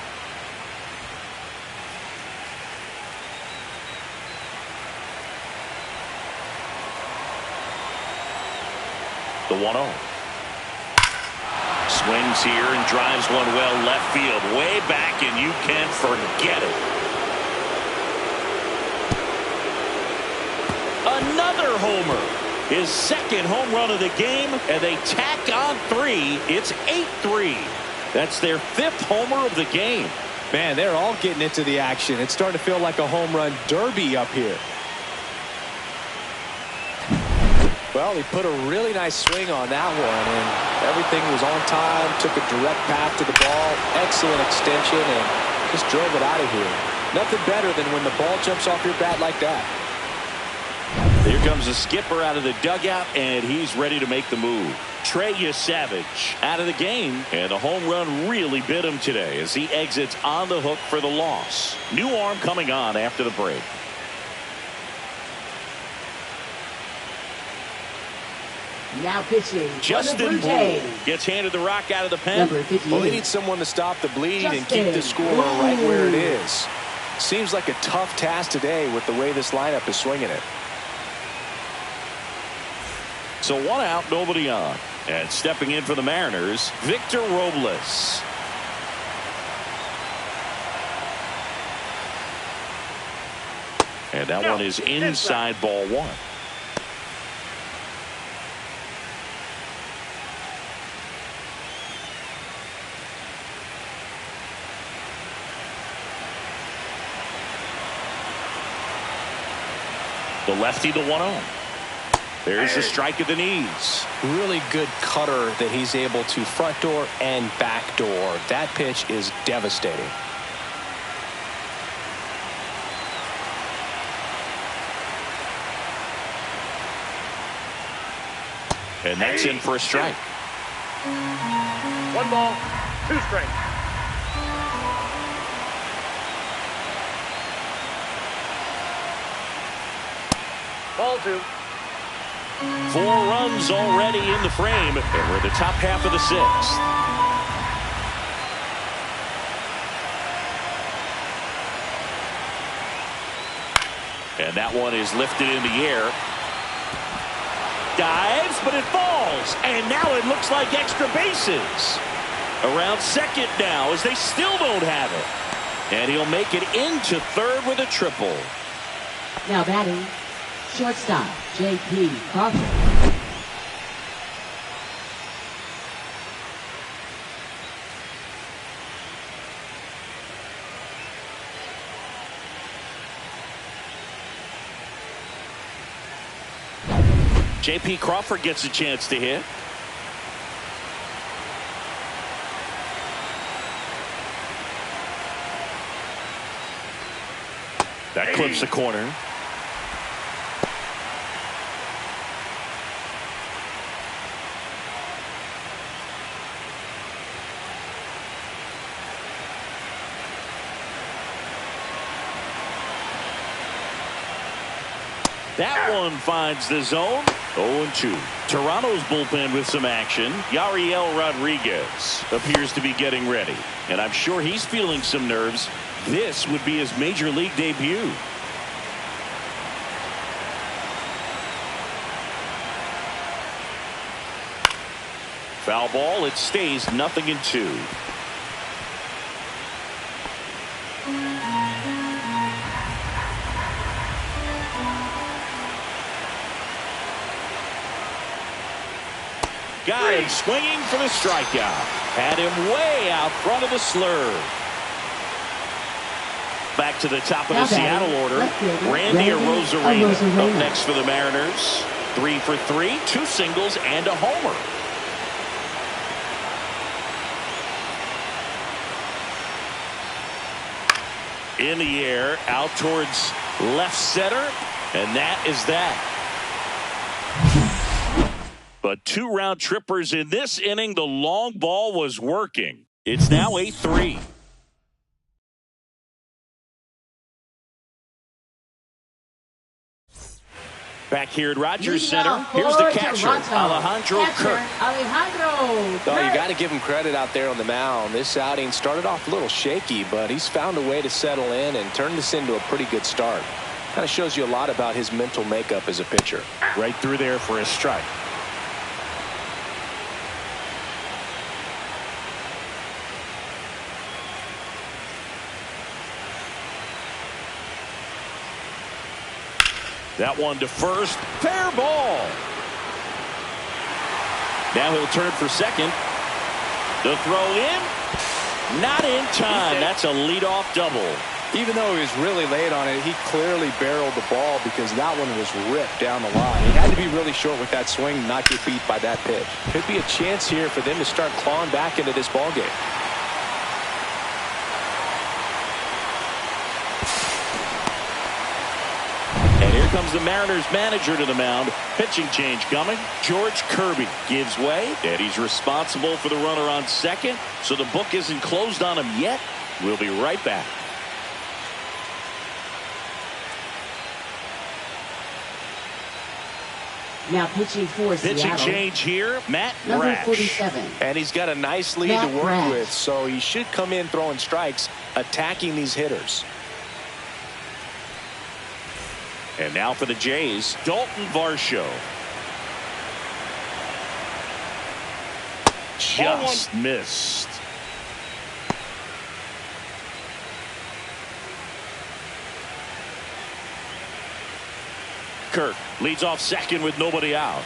The 1-0. Swings here and drives one well left field. Way back, and you can forget it. Another homer. His second home run of the game, and they tack on 3. It's 8-3. That's their 5th homer of the game. Man, they're all getting into the action. It's starting to feel like a home run derby up here. Well, he put a really nice swing on that one, and everything was on time, took a direct path to the ball, excellent extension, and just drove it out of here. Nothing better than when the ball jumps off your bat like that. Here comes the skipper out of the dugout, and he's ready to make the move. Trey Savage out of the game, and the home run really bit him today as he exits on the hook for the loss. New arm coming on after the break. Now pitching. Justin Blue gets handed the rock out of the pen. Well, they need someone to stop the bleeding and keep the score right where it is. Seems like a tough task today with the way this lineup is swinging it. So 1 out, nobody on. And stepping in for the Mariners, Victor Robles. And that one is inside ball 1. The lefty, the 1-0. There's the strike at the knees. Really good cutter that he's able to front door and back door. That pitch is devastating. And that's in for a strike. 1 ball, 2 strikes. Ball 2. 4 runs already in the frame, and we're in the top half of the 6th. And that one is lifted in the air. Dives, but it falls. And now it looks like extra bases. Around second now as they still don't have it. And he'll make it into third with a triple. Now batting, shortstop, J.P. Crawford. J.P. Crawford gets a chance to hit. That clips the corner. That one finds the zone. 0-2. Toronto's bullpen with some action. Yariel Rodriguez appears to be getting ready. And I'm sure he's feeling some nerves. This would be his major league debut. Foul ball. It stays 0-2. Got him swinging for the strikeout. Had him way out front of the slurve. back to the top of the Now Seattle batting, order. left fielder, Randy Arozarena Arozarena. up next for the Mariners. 3 for 3, 2 singles and a homer. In the air, out towards left center, and that is that. But 2 round trippers in this inning. The long ball was working. It's now 8-3. Back here at Rogers Center, here's the catcher, Alejandro Kirk. Alejandro Kirk. Oh, you got to give him credit out there on the mound. This outing started off a little shaky, but he's found a way to settle in and turn this into a pretty good start. Kind of shows you a lot about his mental makeup as a pitcher. Right through there for a strike. That one to first. Fair ball. Now he'll turn for second. The throw in. Not in time. That's a leadoff double. Even though he was really late on it, he clearly barreled the ball because that one was ripped down the line. He had to be really short with that swing, not get beat by that pitch. Could be a chance here for them to start clawing back into this ball game. And here comes the Mariners manager to the mound. Pitching change coming. George Kirby gives way, and he's responsible for the runner on second. So the book isn't closed on him yet. We'll be right back. Now pitching for Pitching Seattle. change here, Matt Number Brash. 47. And he's got a nice lead Matt to work Brash. with, so he should come in throwing strikes, attacking these hitters. And now for the Jays, Dalton Varsho. Just missed. Kirk leads off second with nobody out.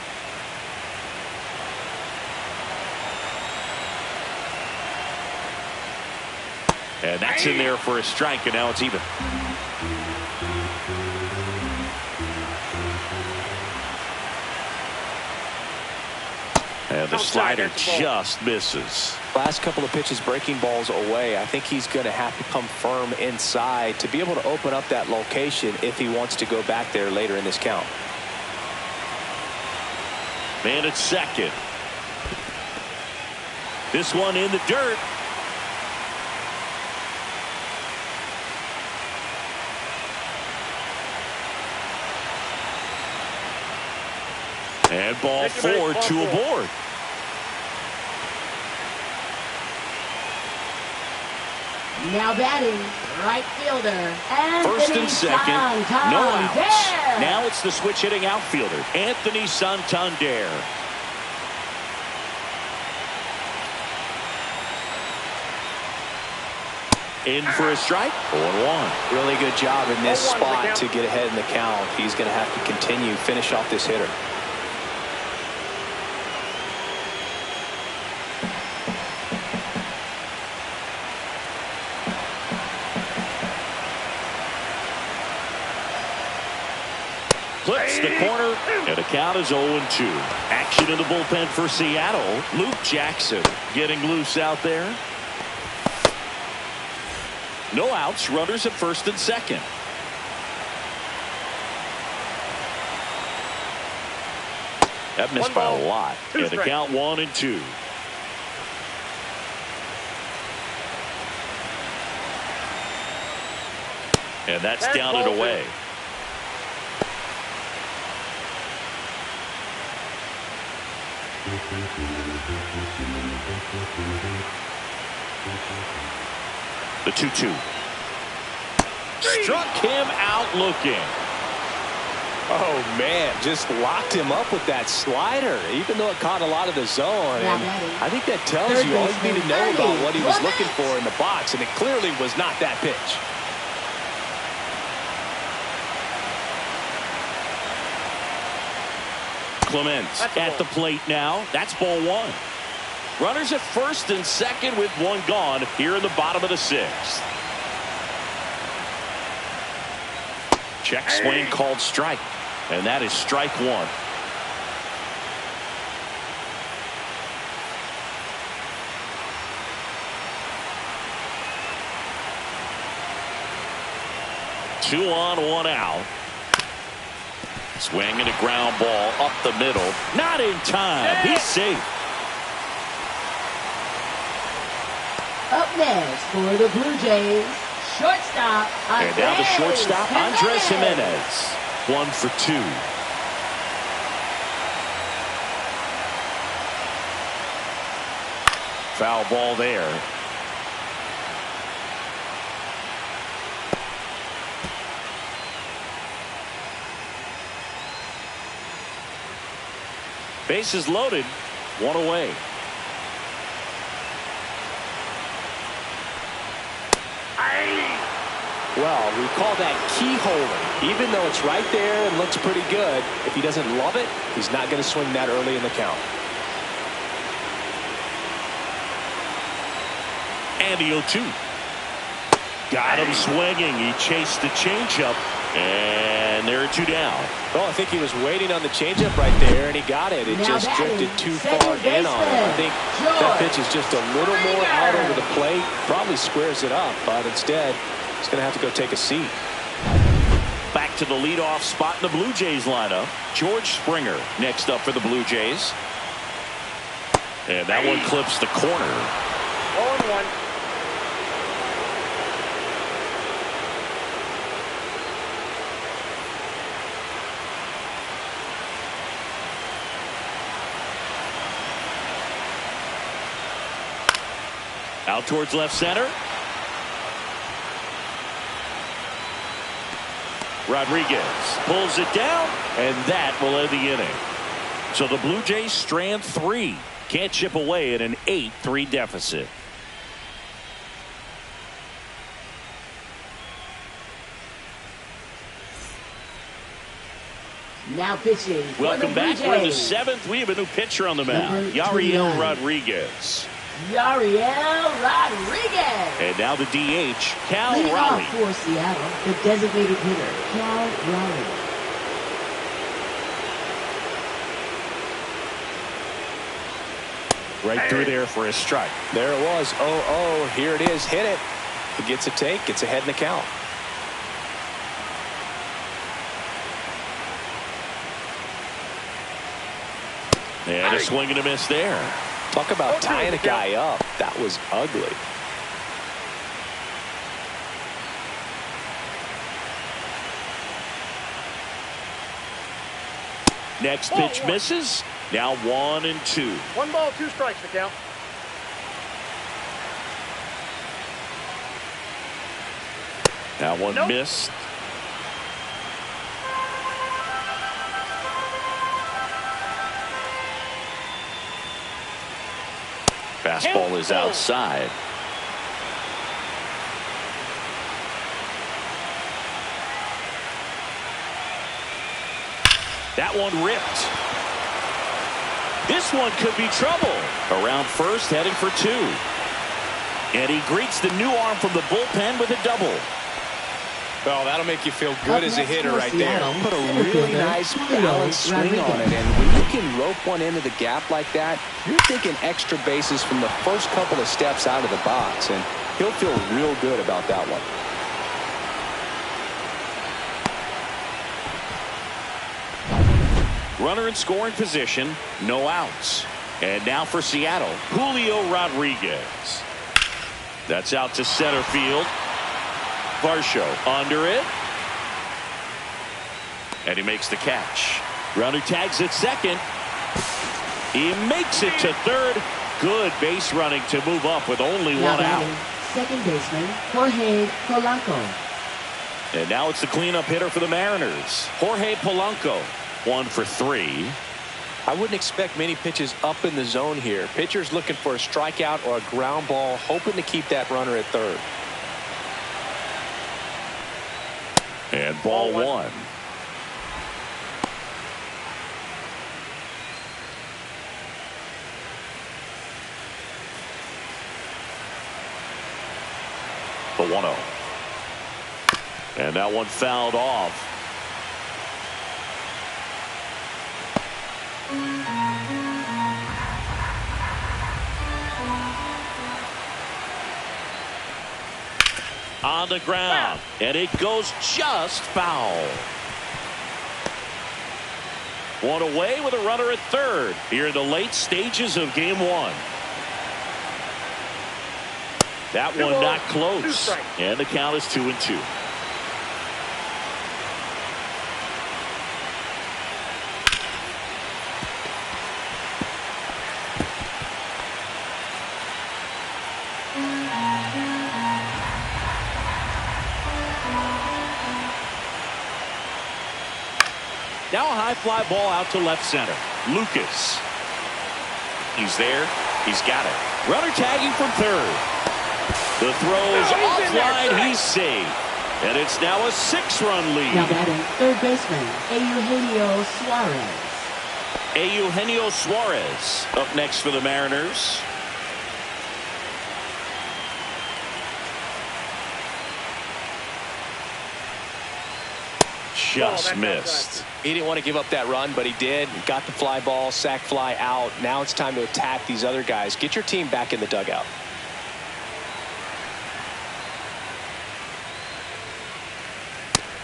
And that's in there for a strike, and now it's even. And the slider just misses. Last couple of pitches breaking balls away. I think he's going to have to come firm inside to be able to open up that location if he wants to go back there later in this count. Man at second. This one in the dirt. And ball 4, 2 aboard. Now batting, right fielder. First and second, no outs. Santander. Now it's the switch hitting outfielder, Anthony Santander. In for a strike, 0-1. Really good job in this spot to get ahead in the count. He's going to have to continue, finish off this hitter. Clips the corner, and the count is 0-2. Action in the bullpen for Seattle. Luke Jackson getting loose out there. No outs, runners at first and second. That missed by a lot. And the count 1-2. And that's down and away. The 2-2. Struck him out looking. Oh, man, just locked him up with that slider, even though it caught a lot of the zone. And I think that tells you all you need to know about what he was looking for in the box, and it clearly was not that pitch. Clements at the plate now. That's ball 1. Runners at first and second with 1 gone here in the bottom of the 6th. Check swing called strike. And that is strike one. Two on, one out. Swing and a ground ball up the middle. Not in time. He's safe. Up next for the Blue Jays, shortstop. And now the shortstop, Andres Jimenez. 1 for 2. Foul ball there. Bases loaded, 1 away. Well, we call that keyholing. Even though it's right there and looks pretty good, if he doesn't love it, he's not going to swing that early in the count. And the 0-2. Got him swinging. He chased the changeup. And there are 2 down. Well, I think he was waiting on the changeup right there, and he got it. It just drifted too far in on him. I think that pitch is just a little more out over the plate. Probably squares it up, but instead, he's going to have to go take a seat. Back to the leadoff spot in the Blue Jays lineup. George Springer next up for the Blue Jays. And that one clips the corner. 0-1. Out towards left center. Rodriguez pulls it down, and that will end the inning. So the Blue Jays strand 3. Can't chip away at an 8-3 deficit. Now pitching. Welcome back. We're in the 7th. We have a new pitcher on the mound. Yariel Rodriguez. Yariel Rodriguez. And now the DH, Cal Leading Raleigh. off for Seattle, the designated hitter, Cal Raleigh. Right through there for a strike. There it was. 0-0. Here it is. Hit it. He gets a take. Gets ahead in the count. And a swing and a miss there. Talk about tying a guy up. That was ugly. Next pitch misses. Now 1-2. 1 ball, 2 strikes to count. That one missed. Fastball is outside. That one ripped. This one could be trouble. Around first, heading for 2. And he greets the new arm from the bullpen with a double. Well, that'll make you feel good as a hitter right there. Put a really nice balanced swing on it. And when you can rope one into the gap like that, you're thinking extra bases from the first couple of steps out of the box. And he'll feel real good about that one. Runner in scoring position, no outs. And now for Seattle, Julio Rodriguez. That's out to center field. Varsho under it. And he makes the catch. Runner tags at second. He makes it to third. Good base running to move up with only one out. Second baseman, Jorge Polanco. And now it's the cleanup hitter for the Mariners, Jorge Polanco. 1 for 3. I wouldn't expect many pitches up in the zone here. Pitcher's looking for a strikeout or a ground ball, hoping to keep that runner at third. And ball 1. The 1-0. And that one fouled off. On the ground, and it goes just foul. One away with a runner at third here in the late stages of game one. That one not close, and the count is 2-2. Now a high fly ball out to left center. Lucas. He's there. He's got it. Runner tagging from third. The throw's offline. He's safe. And it's now a 6-run lead. Now batting third baseman, Eugenio Suarez. Eugenio Suarez up next for the Mariners. Just missed. He didn't want to give up that run, but he did. He got the fly ball, sac fly out. Now it's time to attack these other guys. Get your team back in the dugout.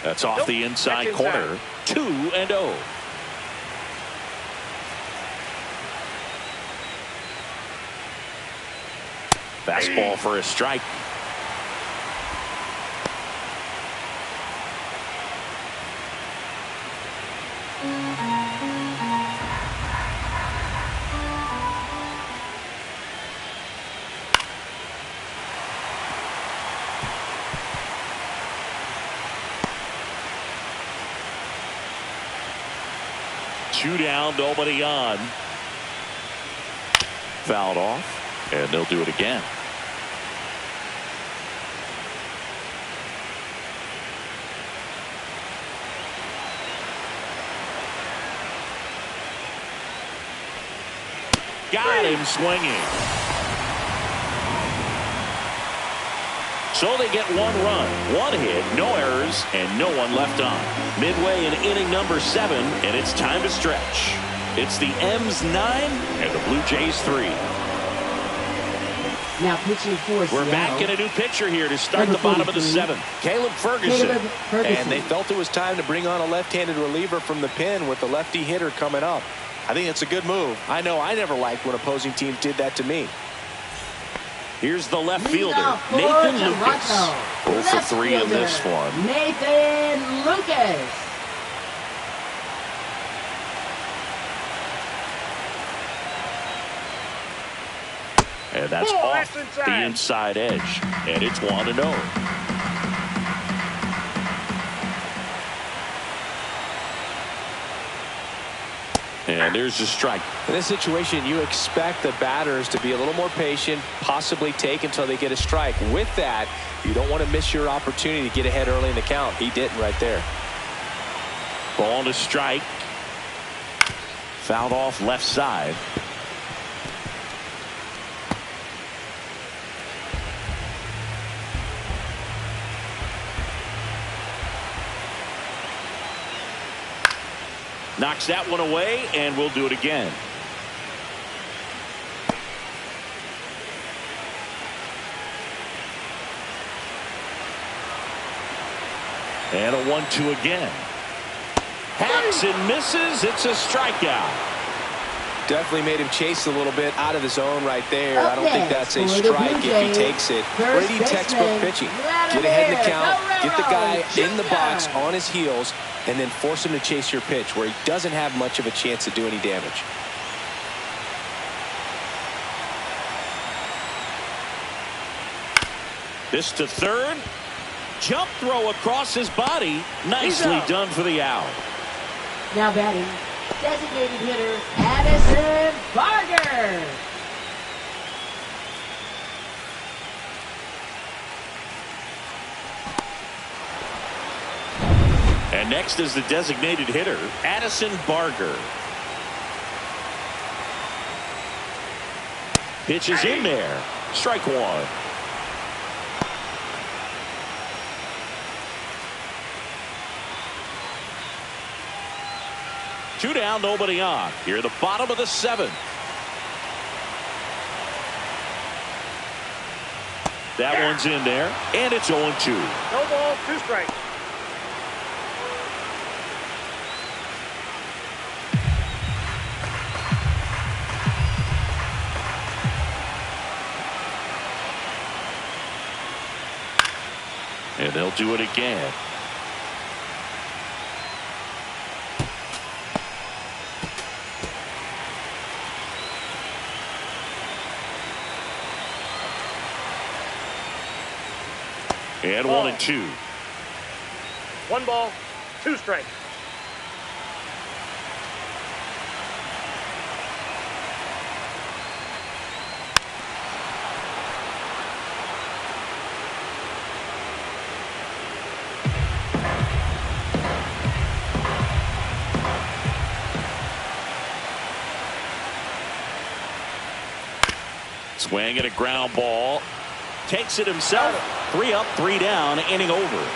That's off the inside corner. 2-0. Fastball for a strike. Two down, nobody on. Fouled off, and they'll do it again. Got him swinging. So they get one run, one hit, no errors, and no one left on. Midway in inning number 7, and it's time to stretch. It's the M's 9 and the Blue Jays 3. Now pitching for Seattle. We're back in a new pitcher here to start the bottom of the 7th. Caleb Ferguson. And they felt it was time to bring on a left-handed reliever from the pen with the lefty hitter coming up. I think it's a good move. I know I never liked when opposing teams did that to me. Here's the left fielder, Nathan Lucas. 0 for 3 in this one. Nathan Lucas. And that's off the inside edge. And it's 1-0. And there's a strike. In this situation, you expect the batters to be a little more patient, possibly take until they get a strike. With that, you don't want to miss your opportunity to get ahead early in the count. He didn't right there. Ball to strike. Fouled off left side. Knocks that one away, and we'll do it again. And a 1-2 again. Hacks and misses. It's a strikeout. Definitely made him chase a little bit out of the zone right there. I don't think that's a strike if he takes it. Brady textbook pitching. Get ahead in the count. Get the guy in the box on his heels, and then force him to chase your pitch where he doesn't have much of a chance to do any damage. This to third. Jump throw across his body. Nicely done for the out. Now batting, designated hitter, Addison Barger. And next is the designated hitter, Addison Barger. Pitch is in there. Strike one. Two down, nobody on. Here at the bottom of the seventh. That one's in there, and it's 0-2. No ball, 2 strikes. And they'll do it again. And 1-2. 1 ball, 2 strikes. Swing at a ground ball. Takes it himself. 3 up, 3 down, inning over.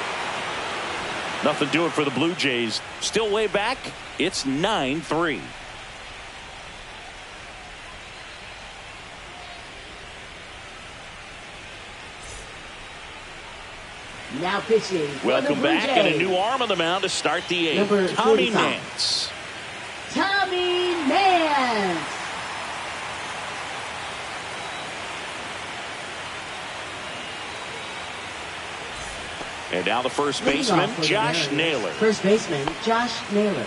Nothing doing for the Blue Jays. Still way back. It's 9-3. Now pitching. Welcome back, and a new arm on the mound to start the 8th. Number Tommy 45. Nance. Tommy Nance. And now the first Leading baseman, off for the Josh Mariners. Naylor. First baseman, Josh Naylor.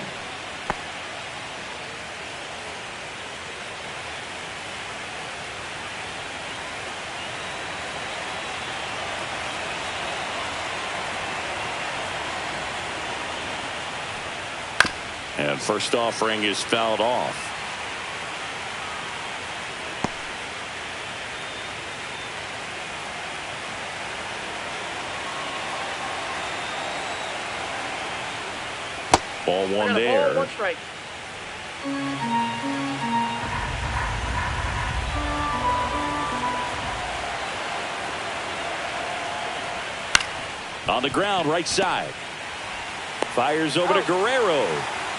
And first offering is fouled off. Ball one there. Ball, 1 strike. On the ground, right side. Fires over to Guerrero.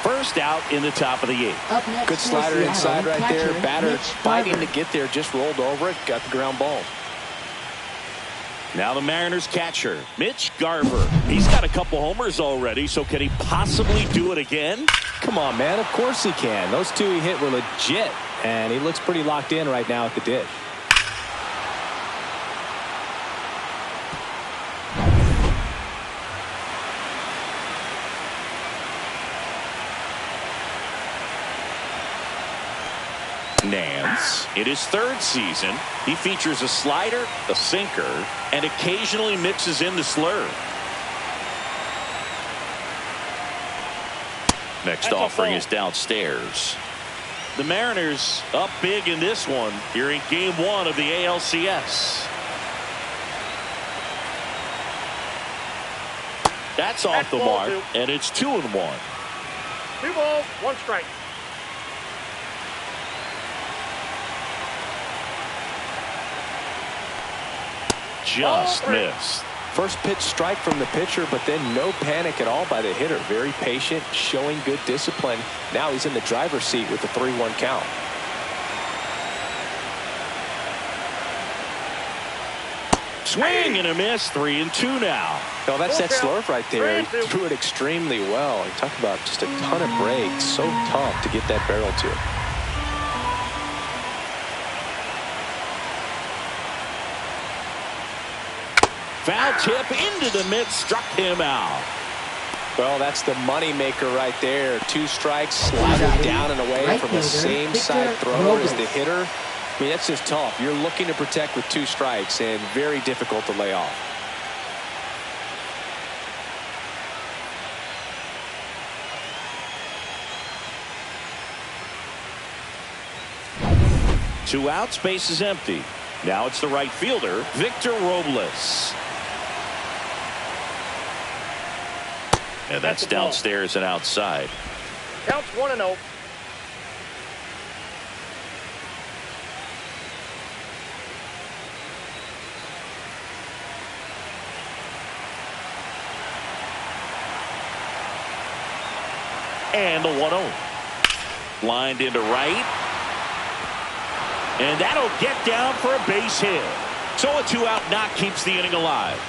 First out in the top of the 8th. Up next Good for slider Seattle, inside right catcher, there. Batter Mitch fighting Garver. to get there. Just rolled over it. Got the ground ball. Now the Mariners catcher, Mitch Garver. He's got a couple homers already, so can he possibly do it again? Come on, man. Of course he can. Those 2 he hit were legit. And he looks pretty locked in right now at the dish. Nance, in his 3rd season, he features a slider, a sinker, and occasionally mixes in the slurve. Next offering is downstairs. The Mariners up big in this one here in game 1 of the ALCS. That's off the mark, and it's 2-1. 2 balls, 1 strike. Just missed. First pitch strike from the pitcher, but then no panic at all by the hitter. Very patient, showing good discipline. Now he's in the driver's seat with the 3-1 count. Swing and a miss. 3-2 now. No, that's that Full count. slurve right there. He 3-2. threw it extremely well. You talk about just a ton of breaks. So tough to get that barrel to. Foul tip into the mid, struck him out. Well, that's the money maker right there. 2 strikes, sliding down and away Right from the fielder, same Victor side thrower as the Robles. hitter. I mean, that's just tough. You're looking to protect with 2 strikes and very difficult to lay off. Two outs, base is empty. Now it's the right fielder, Victor Robles. And that's the ball. downstairs and outside. Counts 1-0. And the 1-0. Lined into right. And that'll get down for a base hit. So a 2-out knock keeps the inning alive.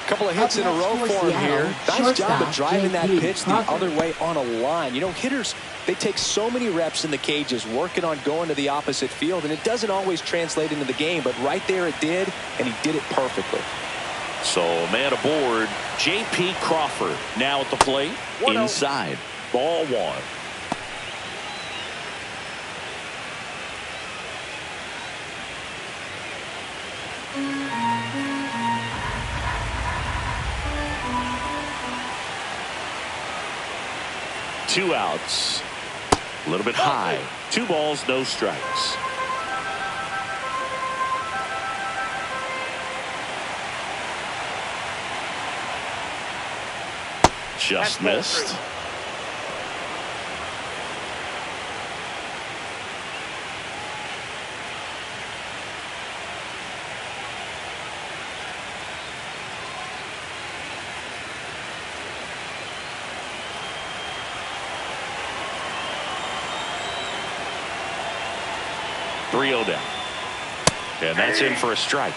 A couple of hits in a row for him here. Nice job of driving that pitch the other way on a line. You know, hitters, they take so many reps in the cages working on going to the opposite field, and it doesn't always translate into the game, but right there it did, and he did it perfectly. So man aboard, J.P. Crawford now at the plate. Inside. Ball one. Two outs. A little bit high. 2 balls, no strikes. Just missed. Three-0 down. And that's in for a strike.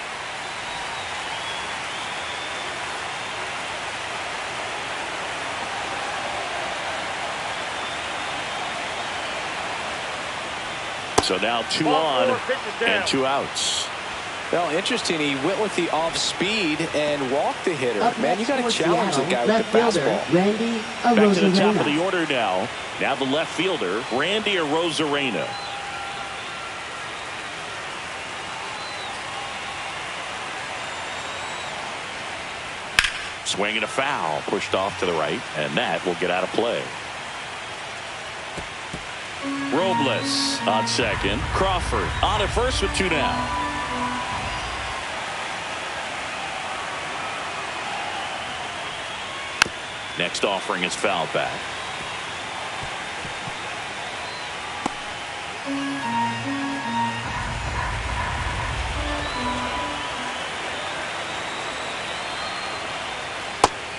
So now 2 on and 2 outs. Well, interesting. He went with the off speed and walked the hitter. Man, you got to challenge the guy with the fastball. Randy Back to the top of the order now. Now the left fielder, Randy Arozarena. Swing and a foul, pushed off to the right, and that will get out of play. Robles on second. Crawford on at first with 2 down. Next offering is fouled back.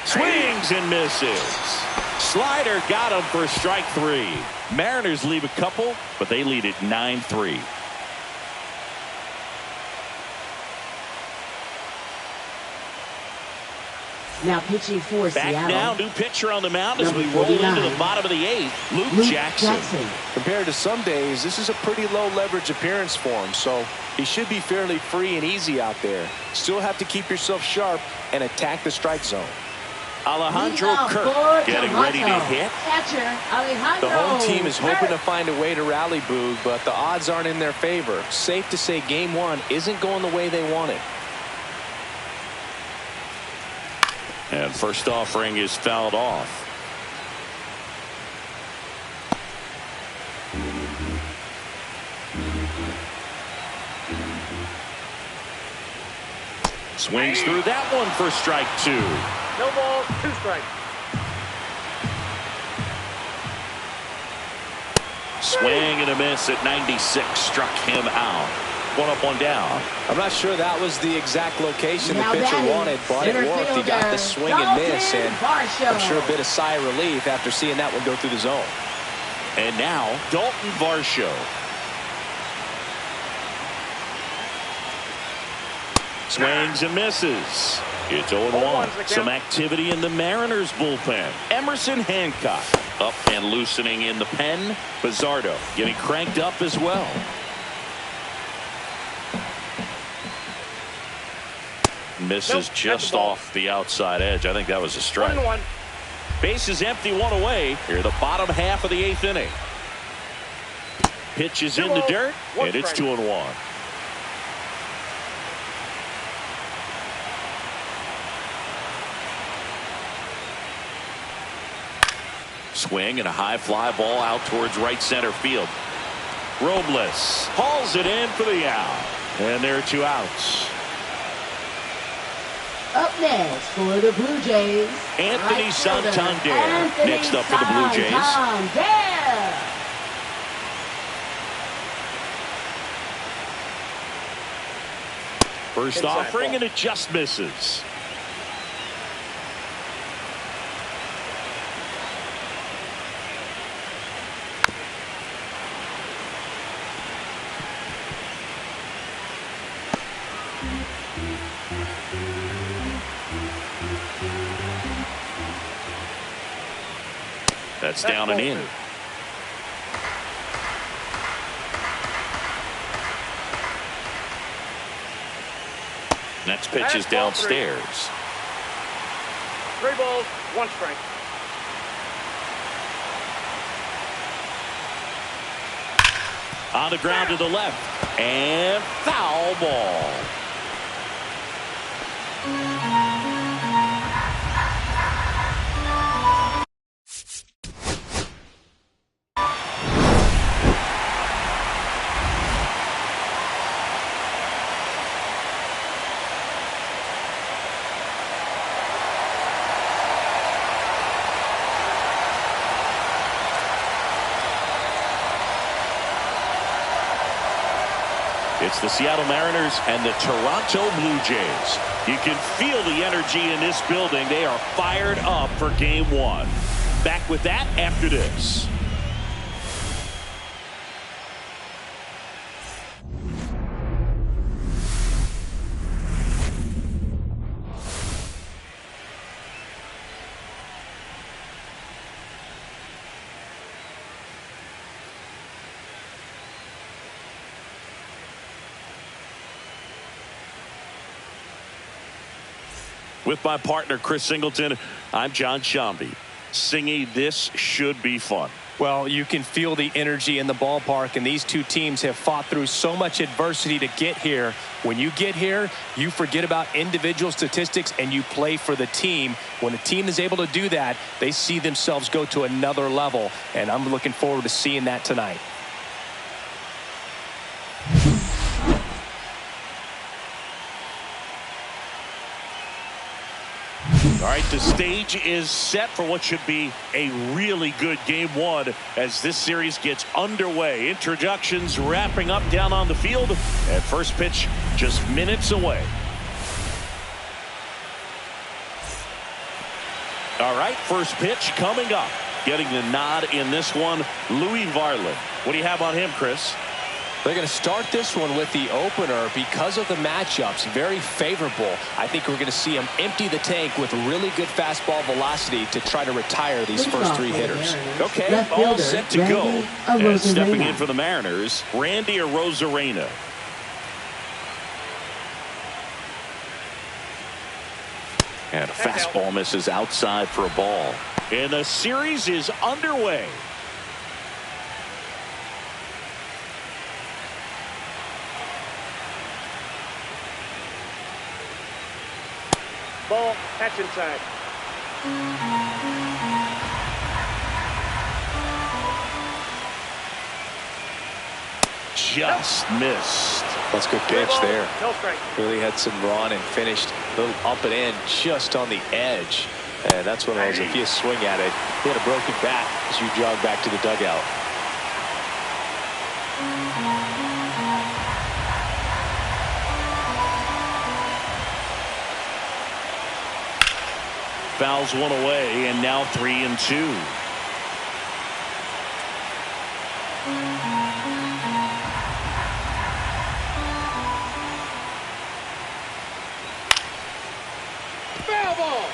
Swings and misses. Slider got him for strike 3. Mariners leave a couple, but they lead it 9-3. Now pitching for Back Seattle. now, new pitcher on the mound as we Number roll 49. into the bottom of the 8th. Luke Jackson. Compared to some days, this is a pretty low leverage appearance for him, so he should be fairly free and easy out there. Still have to keep yourself sharp and attack the strike zone. Alejandro Kirk getting ready to hit. Catcher Alejandro The home team is hoping to Kirk. find a way to rally Boog, but the odds aren't in their favor. Safe to say game 1 isn't going the way they wanted. And first offering is fouled off. Swings through that one for strike 2. No balls, 2 strikes. Swing and a miss at 96. Struck him out. 1 up, 1 down. I'm not sure that was the exact location Now the pitcher batting, wanted, but it center worked. He got the fielder, swing and miss, Dalton and Varsho. I'm sure a bit of sigh of relief after seeing that one go through the zone. And now Dalton Varsho. Swings and misses. It's 0-1. Some activity in the Mariners bullpen. Emerson Hancock up and loosening in the pen. Bizzardo getting cranked up as well. Misses just off the outside edge. I think that was a strike. 1-1. Base is empty, 1 away. Here the bottom half of the 8th inning. Pitch is in the dirt, and it's 2-1. Swing and a high fly ball out towards right center field. Robles hauls it in for the out. And there are 2 outs. Up next for the Blue Jays, Anthony right fielder, Santander. Anthony Next up for the Blue Jays. Santander. First offering, and it just misses. That's down and in. Next pitch is downstairs. 3 balls, 1 strike. On the ground to the left. And foul ball. It's the Seattle Mariners and the Toronto Blue Jays. You can feel the energy in this building. They are fired up for game 1. Back with that after this. With my partner, Chris Singleton, I'm John Shambi. Singy, this should be fun. Well, you can feel the energy in the ballpark, and these two teams have fought through so much adversity to get here. When you get here, you forget about individual statistics and you play for the team. When a team is able to do that, they see themselves go to another level, and I'm looking forward to seeing that tonight. All right, the stage is set for what should be a really good game 1 as this series gets underway. Introductions wrapping up down on the field, and first pitch just minutes away. All right, first pitch coming up. Getting the nod in this one, Louis Varland. What do you have on him, Chris? They're going to start this one with the opener because of the matchups. Very favorable. I think we're going to see him empty the tank with really good fastball velocity to try to retire these first 3 hitters. Okay, all set to go. And stepping in for the Mariners, Randy Arozarena. And a fastball misses outside for a ball. And the series is underway. Ball, catch inside. Just missed. That's a good pitch there. No strike. Really had some run and finished a little up and in just on the edge. And that's one of those, if you swing at it, he had a broken back as you jog back to the dugout. Fouls one away, and now 3-2. Foul ball.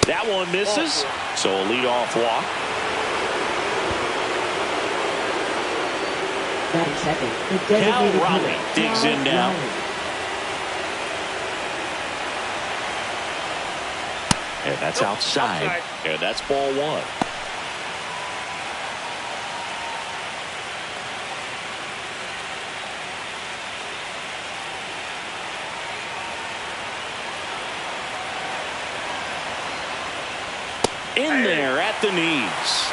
That one misses, so a leadoff walk. Cal Raleigh digs in now. And that's outside. And that's ball 1. In there at the knees.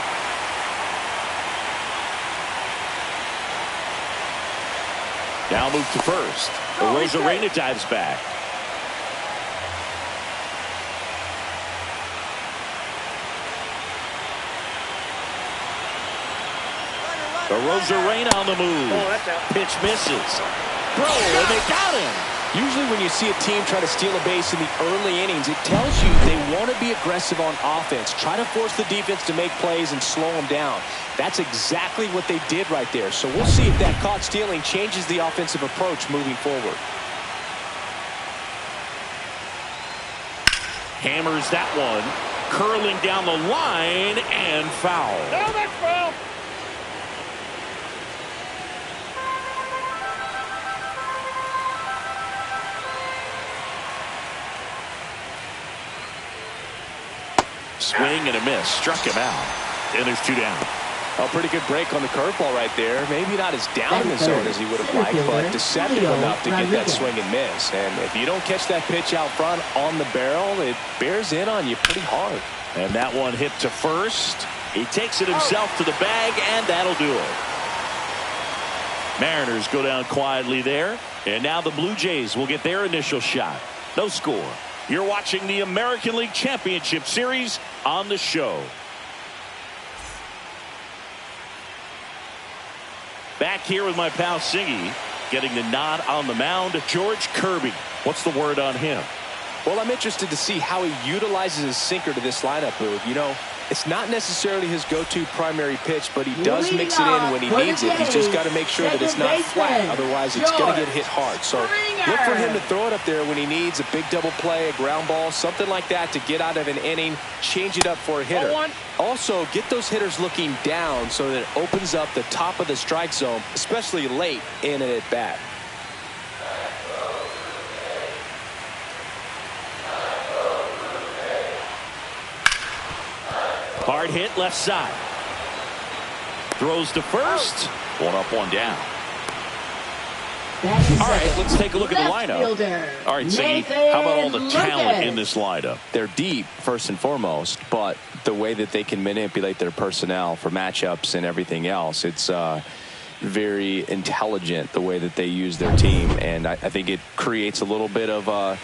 Now move to first. Arozarena dives back. Arozarena on the move. Pitch misses. Throw, and they got him. Usually when you see a team try to steal a base in the early innings, it tells you they want to be aggressive on offense. Try to force the defense to make plays and slow them down. That's exactly what they did right there. So we'll see if that caught stealing changes the offensive approach moving forward. Hammers that one. Curling down the line and foul. No, that's foul. Swing and a miss. Struck him out. And there's 2 down. A pretty good break on the curveball right there. Maybe not as down in the zone as he would have liked, but deceptive enough to get that swing and miss. And if you don't catch that pitch out front on the barrel, it bears in on you pretty hard. And that one hit to first. He takes it himself to the bag, and that'll do it. Mariners go down quietly there. And now the Blue Jays will get their initial shot. No score. You're watching the American League Championship Series on the show. Back here with my pal Siggy, getting the nod on the mound. George Kirby. What's the word on him? Well, I'm interested to see how he utilizes his sinker to this lineup, Boog. You know, it's not necessarily his go-to primary pitch, but he does mix it in when he needs it. He's just got to make sure that it's not flat. Otherwise, it's going to get hit hard. So look for him to throw it up there when he needs a big double play, a ground ball, something like that to get out of an inning, change it up for a hitter. Also, get those hitters looking down so that it opens up the top of the strike zone, especially late in an at-bat. Hard hit left side. Throws to first. 1 up, 1 down. All right, let's take a look at the lineup. All right, Siggy, how about all the talent in this lineup? They're deep, first and foremost, but the way that they can manipulate their personnel for matchups and everything else, it's very intelligent the way that they use their team, and I think it creates a little bit of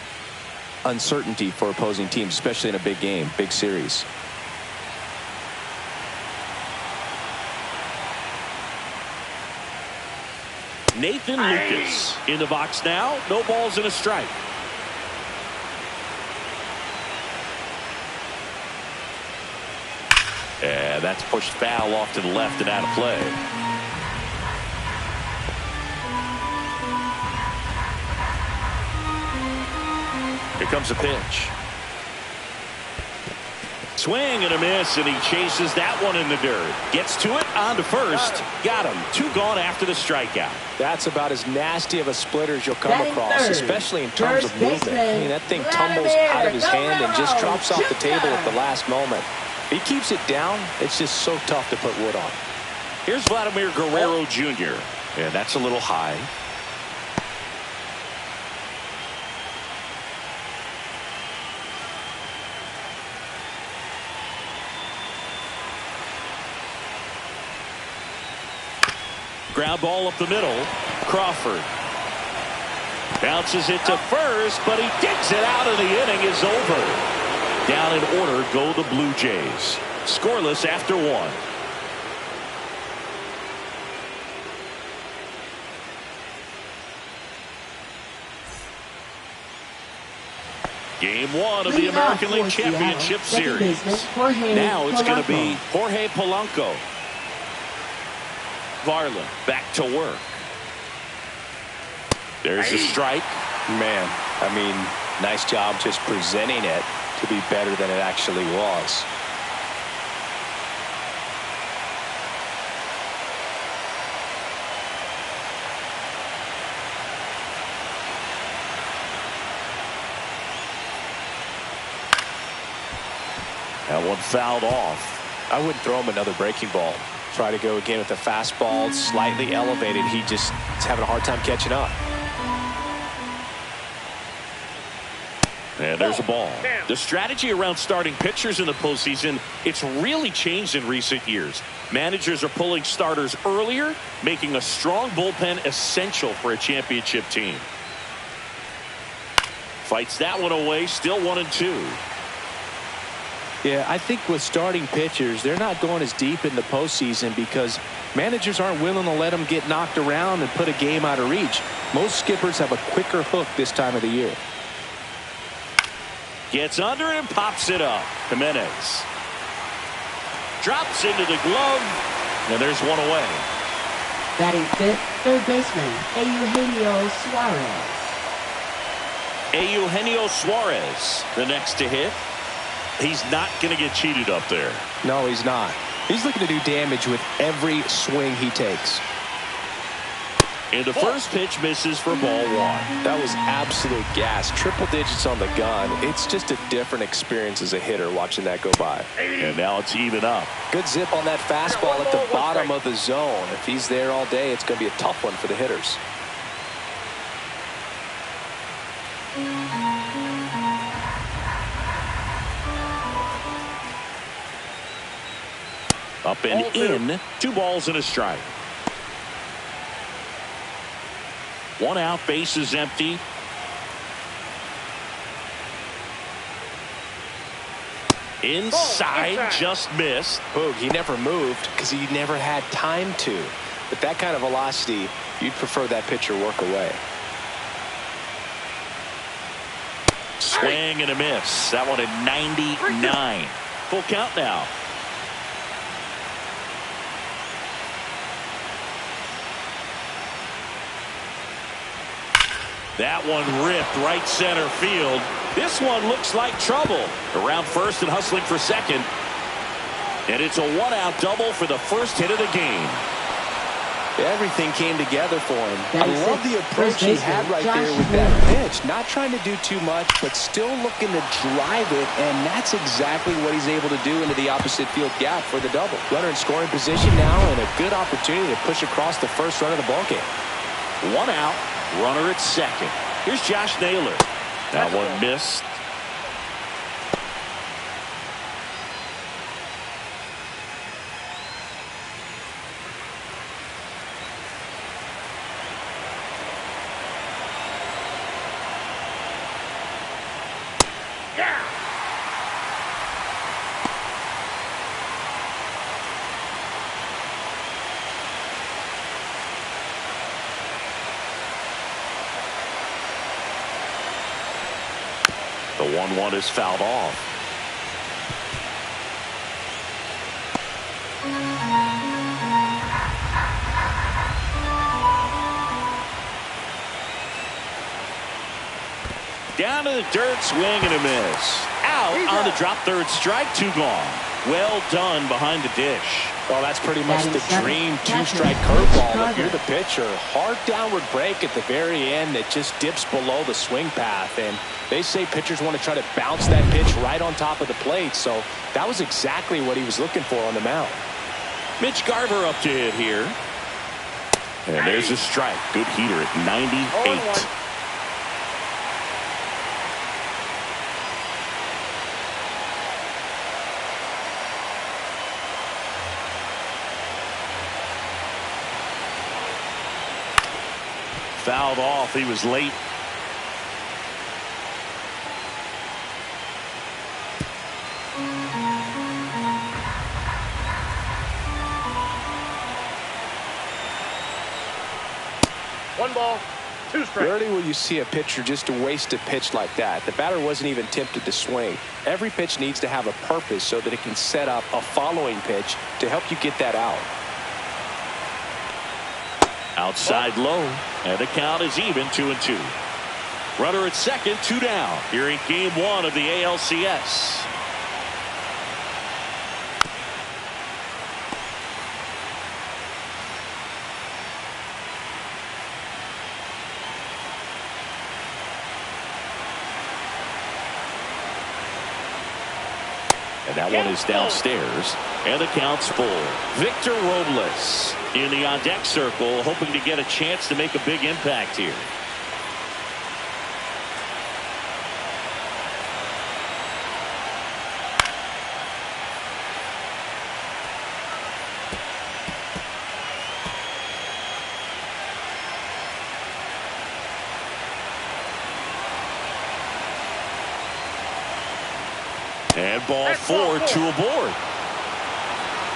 uncertainty for opposing teams, especially in a big game, big series. Nathan Lucas in the box now. No balls and a strike. And that's pushed foul off to the left and out of play. Here comes a pitch. Swing and a miss, and he chases that one in the dirt. Gets to it, on to first. Got him. 2 gone after the strikeout. That's about as nasty of a splitter as you'll come across, especially in terms of movement. I mean, that thing tumbles out of his hand and just drops off the table at the last moment. If he keeps it down, it's just so tough to put wood on. Here's Vladimir Guerrero Jr., and that's a little high. Ground ball up the middle. Crawford bounces it to first, but he digs it out, and the inning is over. Down in order go the Blue Jays. Scoreless after 1. Game 1 of the American League Championship Series. Now it's going to be Jorge Polanco. Varland back to work. There's a strike. Man, I mean, nice job just presenting it to be better than it actually was. That one fouled off. I wouldn't throw him another breaking ball. Try to go again with the fastball, slightly elevated. He just is having a hard time catching up. And there's a ball. The strategy around starting pitchers in the postseason, it's really changed in recent years. Managers are pulling starters earlier, making a strong bullpen essential for a championship team. Fights that one away, still 1-2. Yeah, I think with starting pitchers, they're not going as deep in the postseason because Managers aren't willing to let them get knocked around and put a game out of reach. Most skippers have a quicker hook this time of the year. Gets under it and pops it up. Jimenez drops into the glove, and there's one away. Batting fifth, third baseman, Eugenio Suarez. Eugenio Suarez, the next to hit. He's not going to get cheated up there. No, he's not. He's looking to do damage with every swing he takes. And the first pitch misses for ball one. That was absolute gas. Triple digits on the gun. It's just a different experience as a hitter watching that go by. And now it's even up. Good zip on that fastball at the bottom of the zone. If he's there all day, it's going to be a tough one for the hitters. Up and in. 2 balls and a strike. 1 out, base is empty. Inside, just missed. Boog, he never moved because he never had time to. But that kind of velocity, you'd prefer that pitcher work away. Swing and a miss. That one at 99. Full count now. That one ripped right center field. This one looks like trouble. Around first and hustling for second. And it's a 1-out double for the first hit of the game. Everything came together for him. I love the approach he had right there with that pitch. Not trying to do too much, but still looking to drive it, and that's exactly what he's able to do into the opposite field gap for the double. Runner in scoring position now, and a good opportunity to push across the first run of the ballgame. 1 out, runner at second. Here's Josh Naylor. That one missed. The 1-1 is fouled off. Down to the dirt, swing and a miss. Out on the drop, third strike, 2 gone. Well done behind the dish. Well, that's pretty much the dream 2-strike curveball. If you're the pitcher, hard downward break at the very end that just dips below the swing path. And they say pitchers want to try to bounce that pitch right on top of the plate. So that was exactly what he was looking for on the mound. Mitch Garver up to hit here. And there's a strike. Good heater at 98. Fouled off. He was late. One ball, 2 strikes. Rarely will you see a pitcher just waste a pitch like that. The batter wasn't even tempted to swing. Every pitch needs to have a purpose so that it can set up a following pitch to help you get that out. Outside low, and the count is even, 2-2. Runner at second, 2 down. Here in game 1 of the ALCS. And that one is downstairs, and the count's full. Victor Robles in the on-deck circle, hoping to get a chance to make a big impact here. And ball 4, 2 aboard.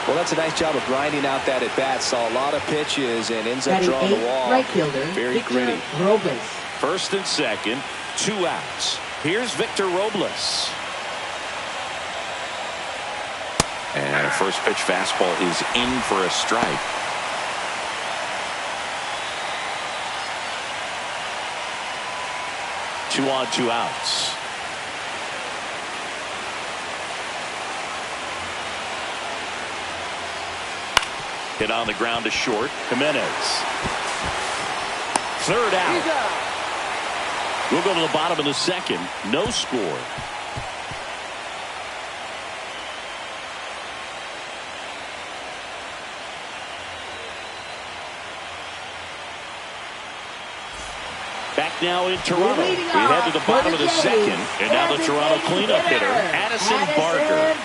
Well, that's a nice job of grinding out that at bat. Saw a lot of pitches and ends up drawing the wall. Right fielder, very gritty. Robles. First and second, 2 outs. Here's Victor Robles. And a first pitch fastball is in for a strike. Two on, 2 outs. Hit on the ground to short. Jimenez. Third out. We'll go to the bottom of the second. No score. Back now in Toronto. We head to the bottom of the second. And now the Toronto cleanup hitter, Addison Barger.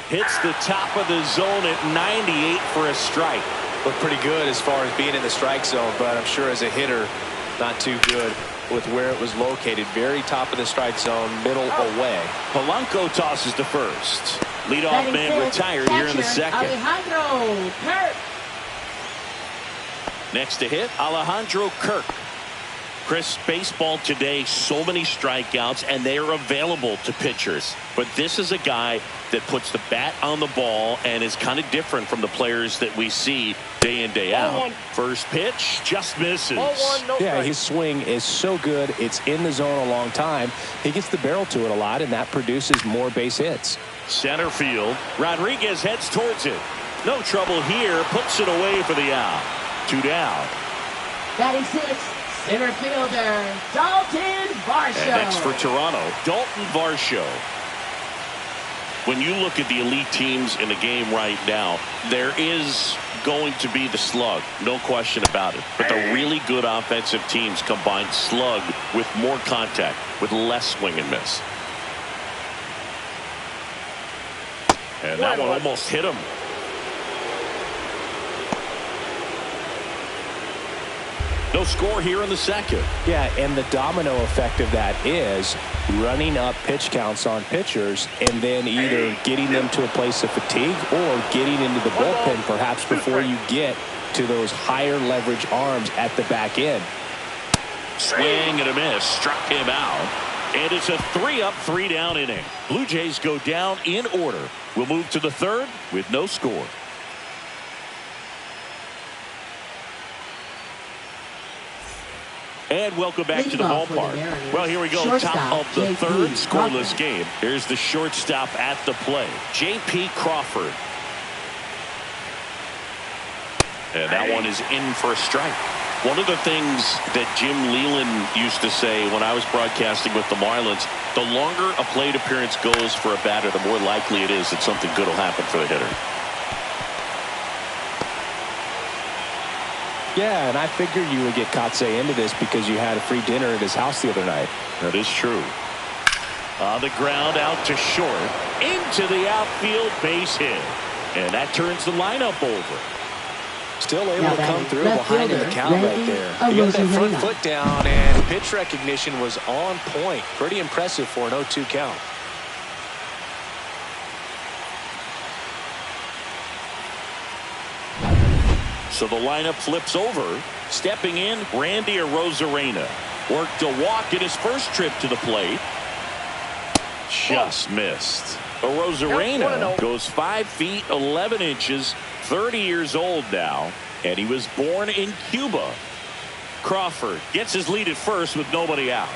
Hits the top of the zone at 98 for a strike. Looked pretty good as far as being in the strike zone, but I'm sure as a hitter, not too good with where it was located. Very top of the strike zone, middle away. Polanco tosses to first. Leadoff man retired here in the second. Alejandro Kirk. Next to hit, Alejandro Kirk. Chris, baseball today, so many strikeouts, and they are available to pitchers. But this is a guy that puts the bat on the ball and is kind of different from the players that we see day in, day out. First pitch just misses. Yeah, his swing is so good. It's in the zone a long time. He gets the barrel to it a lot, and that produces more base hits. Center field. Rodriguez heads towards it. No trouble here. Puts it away for the out. 2 down. Batting 6th. Center fielder, Dalton Varsho. And next for Toronto, Dalton Varsho. When you look at the elite teams in the game right now, there is going to be the slug, no question about it. But the really good offensive teams combine slug with more contact, with less swing and miss. And that one almost hit him. No score here in the second. Yeah, and the domino effect of that is running up pitch counts on pitchers and then either getting them to a place of fatigue or getting into the bullpen perhaps before you get to those higher leverage arms at the back end. Swing and a miss. Struck him out. And it's a 3-up, 3-down inning. Blue Jays go down in order. We'll move to the third with no score. And welcome back to the ballpark. Well, here we go. Top of the third, scoreless game. Here's the shortstop at the plate, J.P. Crawford. And that one is in for a strike. One of the things that Jim Leland used to say when I was broadcasting with the Marlins, the longer a plate appearance goes for a batter, the more likely it is that something good will happen for the hitter. Yeah, and I figured you would get Kotze into this because you had a free dinner at his house the other night. That is true. On the ground, out to short. Into the outfield, base hit. And that turns the lineup over. Still able to come through behind in the count right there. He got that front foot down, and pitch recognition was on point. Pretty impressive for an 0-2 count. So the lineup flips over. Stepping in, Randy Arozarena. Worked a walk in his first trip to the plate. Just missed. Arozarena goes 5 feet 11 inches, 30 years old now, and he was born in Cuba. Crawford gets his lead at first with nobody out.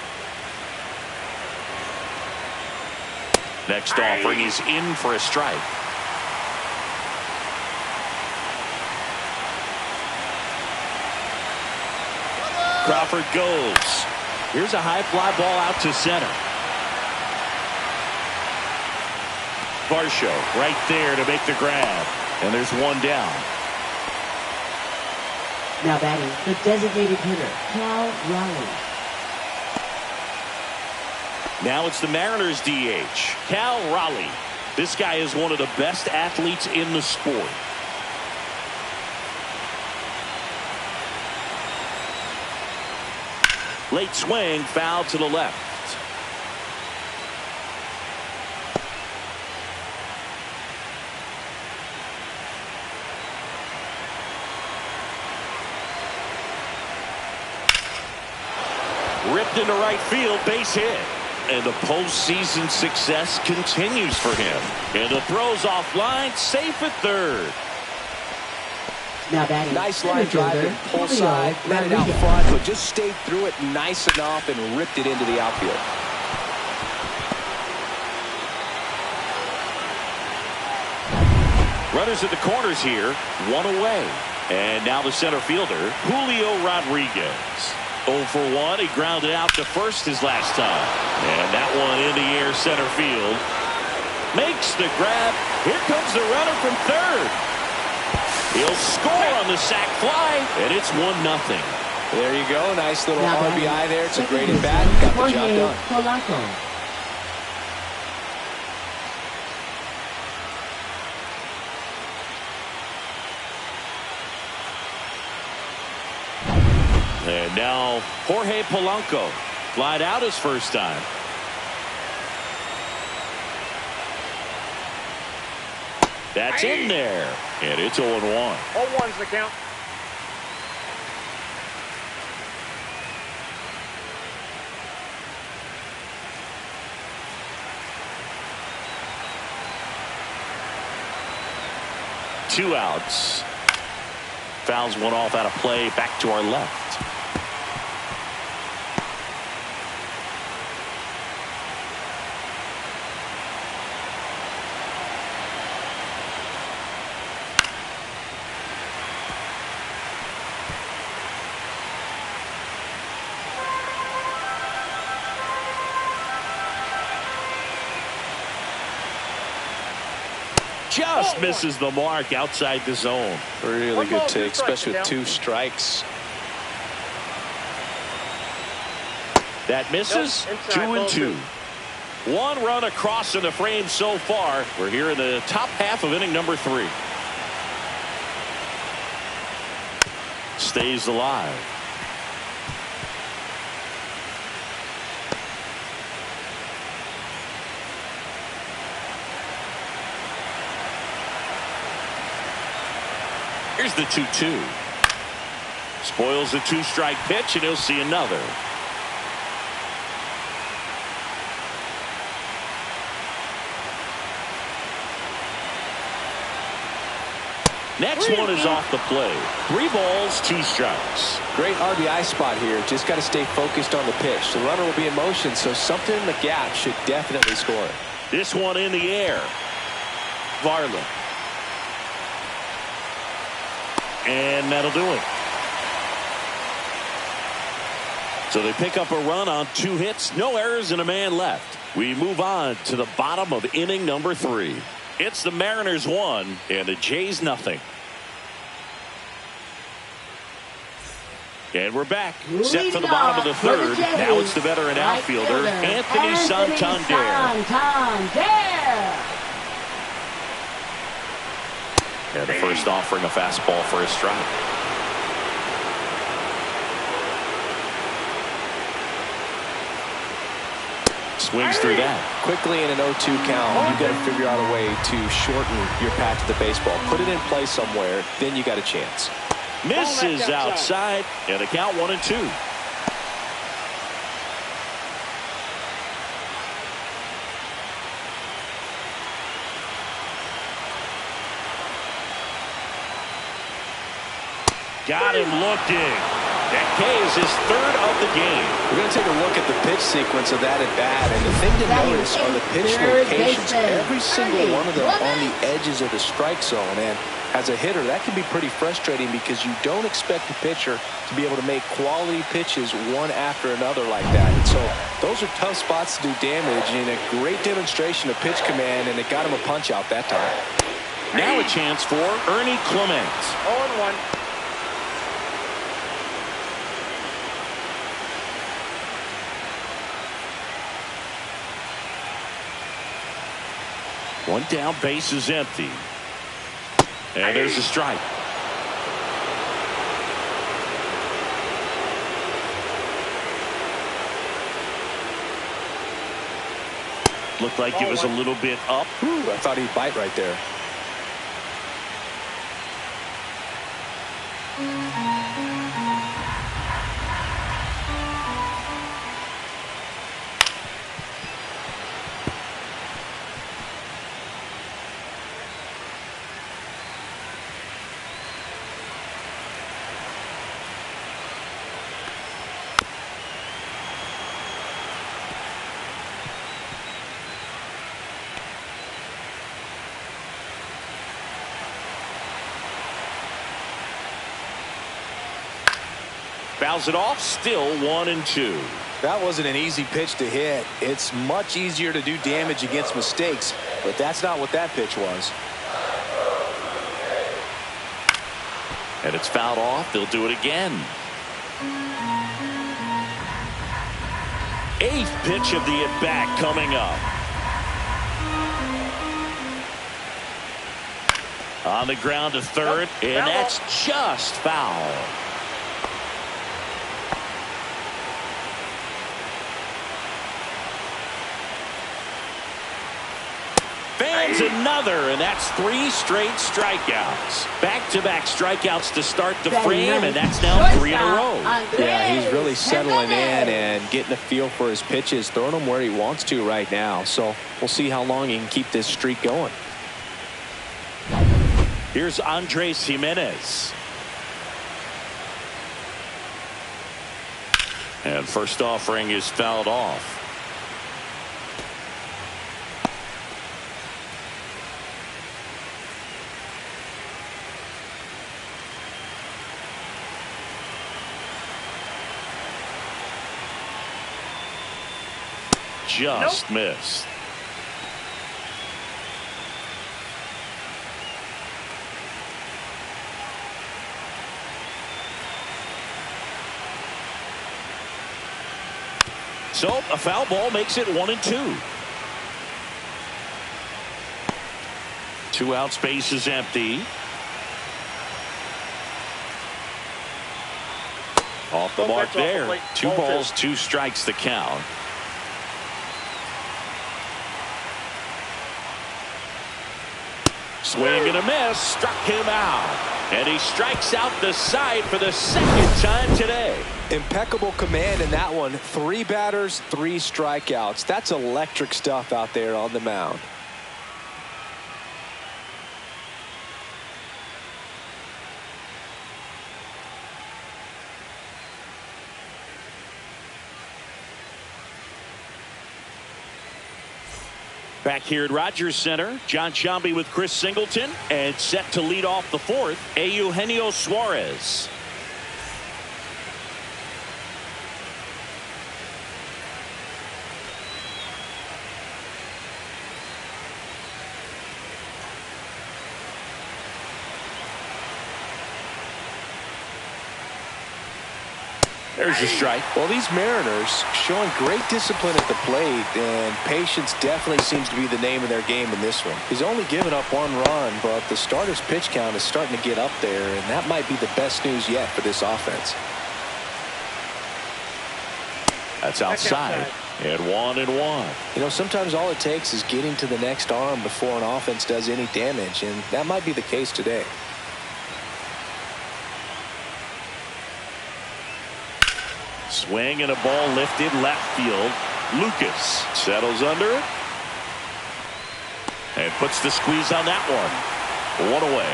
Next offering is in for a strike. Crawford goes. Here's a high fly ball out to center. Varsho right there to make the grab. And there's one down. Now batting, the designated hitter, Cal Raleigh. Now it's the Mariners DH, Cal Raleigh. This guy is one of the best athletes in the sport. Late swing, foul to the left. Ripped into right field, base hit. And the postseason success continues for him. And the throw's offline, safe at third. Now batting. Nice line drive and pull side, let it out front, but just stayed through it nice enough and ripped it into the outfield. Runners at the corners here, one away. And now the center fielder, Julio Rodriguez. 0 for 1. He grounded out to first his last time. And that one in the air center field. Makes the grab. Here comes the runner from third. He'll score on the sac fly, and it's 1-0. There you go. Nice little RBI there. It's a great at bat. Got the job done. And now Jorge Polanco flied out his first time. That's in there. And it's 0-1. 0-1's the count. Two outs. Fouls one off out of play. Back to our left. Just misses the mark outside the zone. Really good take, especially with 2 strikes. That misses. 2-2. 1 run across in the frame so far. We're here in the top half of inning number 3. Stays alive. Here's the 2-2. Spoils the 2-strike pitch, and he'll see another. Next one is off the plate. 3 balls, 2 strikes. Great RBI spot here. Just got to stay focused on the pitch. The runner will be in motion, so something in the gap should definitely score it. This one in the air. Varland. And that'll do it. So they pick up a run on 2 hits, no errors, and a man left. We move on to the bottom of inning number 3. It's the Mariners 1 and the Jays 0. And we're back. Set for the bottom of the 3rd. Now it's the veteran outfielder, Anthony Santander. And the first offering a fastball for a strike. Swings through that. Quickly in an 0-2 count, you've got to figure out a way to shorten your path to the baseball. Put it in play somewhere, then you got a chance. Misses outside, and a count 1-2. Got him looking. That K is his 3rd of the game. We're going to take a look at the pitch sequence of that at bat, and the thing to notice are the pitch locations. Every single one of them on the edges of the strike zone, and as a hitter, that can be pretty frustrating because you don't expect the pitcher to be able to make quality pitches one after another like that. And so those are tough spots to do damage, and a great demonstration of pitch command, and it got him a punch out that time. Now a chance for Ernie Clement. 0-1. 1 down, base is empty. And there's a strike. 1-1. Looked like it was a little bit up. Ooh, I thought he'd bite right there. Fouls it off, still 1-2. That wasn't an easy pitch to hit. It's much easier to do damage against mistakes, but that's not what that pitch was. And it's fouled off. They'll do it again. 8th pitch of the at-bat coming up. On the ground to third, and that's just foul. Fans another, and that's 3 straight strikeouts. Back-to-back strikeouts to start the frame, and that's now 3 in a row. Yeah, he's really settling in and getting a feel for his pitches, throwing them where he wants to right now. So we'll see how long he can keep this streak going. Here's Andres Jimenez. And first offering is fouled off. Just missed. So a foul ball makes it 1-2. 2 out, space is empty. Off the mark there. 2 balls, 2 strikes the count. Swing and a miss, struck him out. And he strikes out the side for the 2nd time today. Impeccable command in that one. 3 batters, 3 strikeouts. That's electric stuff out there on the mound. Back here at Rogers Center, John Sciambi with Chris Singleton, and set to lead off the 4th, Eugenio Suarez. There's a strike. Well, these Mariners showing great discipline at the plate, and patience definitely seems to be the name of their game in this one. He's only given up 1 run, but the starter's pitch count is starting to get up there, and that might be the best news yet for this offense. That's outside. And 1-1. You know, sometimes all it takes is getting to the next arm before an offense does any damage, and that might be the case today. Swing and a ball lifted left field. Lucas settles under it and puts the squeeze on that one. 1 away.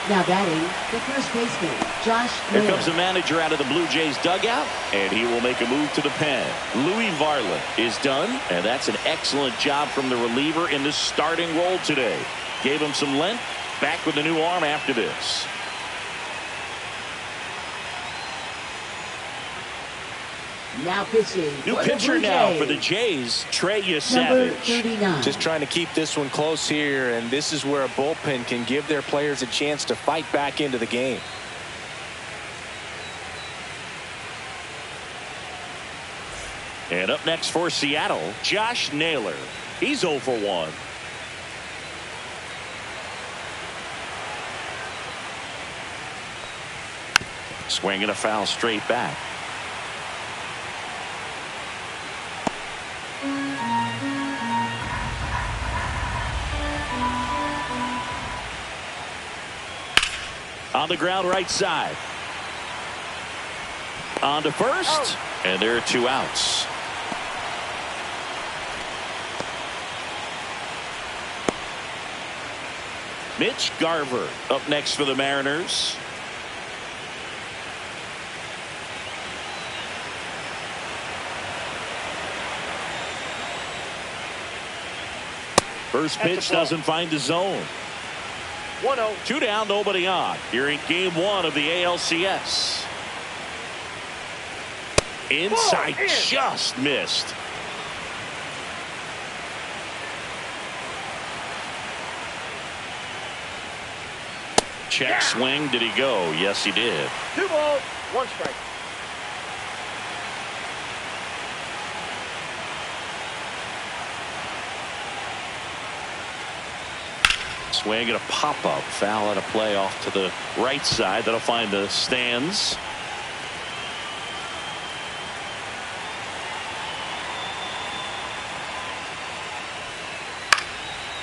Now batting, the first baseman, Josh Miller. Here comes the manager out of the Blue Jays dugout, and he will make a move to the pen. Louis Varland is done, and that's an excellent job from the reliever in the starting role today. Gave him some length. Back with a new arm after this. Now pitching. New pitcher now for the Jays, Trey Number Savage. 39. Just trying to keep this one close here, and this is where a bullpen can give their players a chance to fight back into the game. And up next for Seattle, Josh Naylor. He's 0 for 1. Swinging a foul straight back. On the ground right side. On to first. And there are 2 outs. Mitch Garver up next for the Mariners. First pitch doesn't find the zone. 1-0. 2 down, nobody on. Here in game 1 of the ALCS. Inside, just missed. Check swing. Did he go? Yes, he did. 2 balls, 1 strike. Swing and a pop-up. Foul and a play off to the right side. That'll find the stands.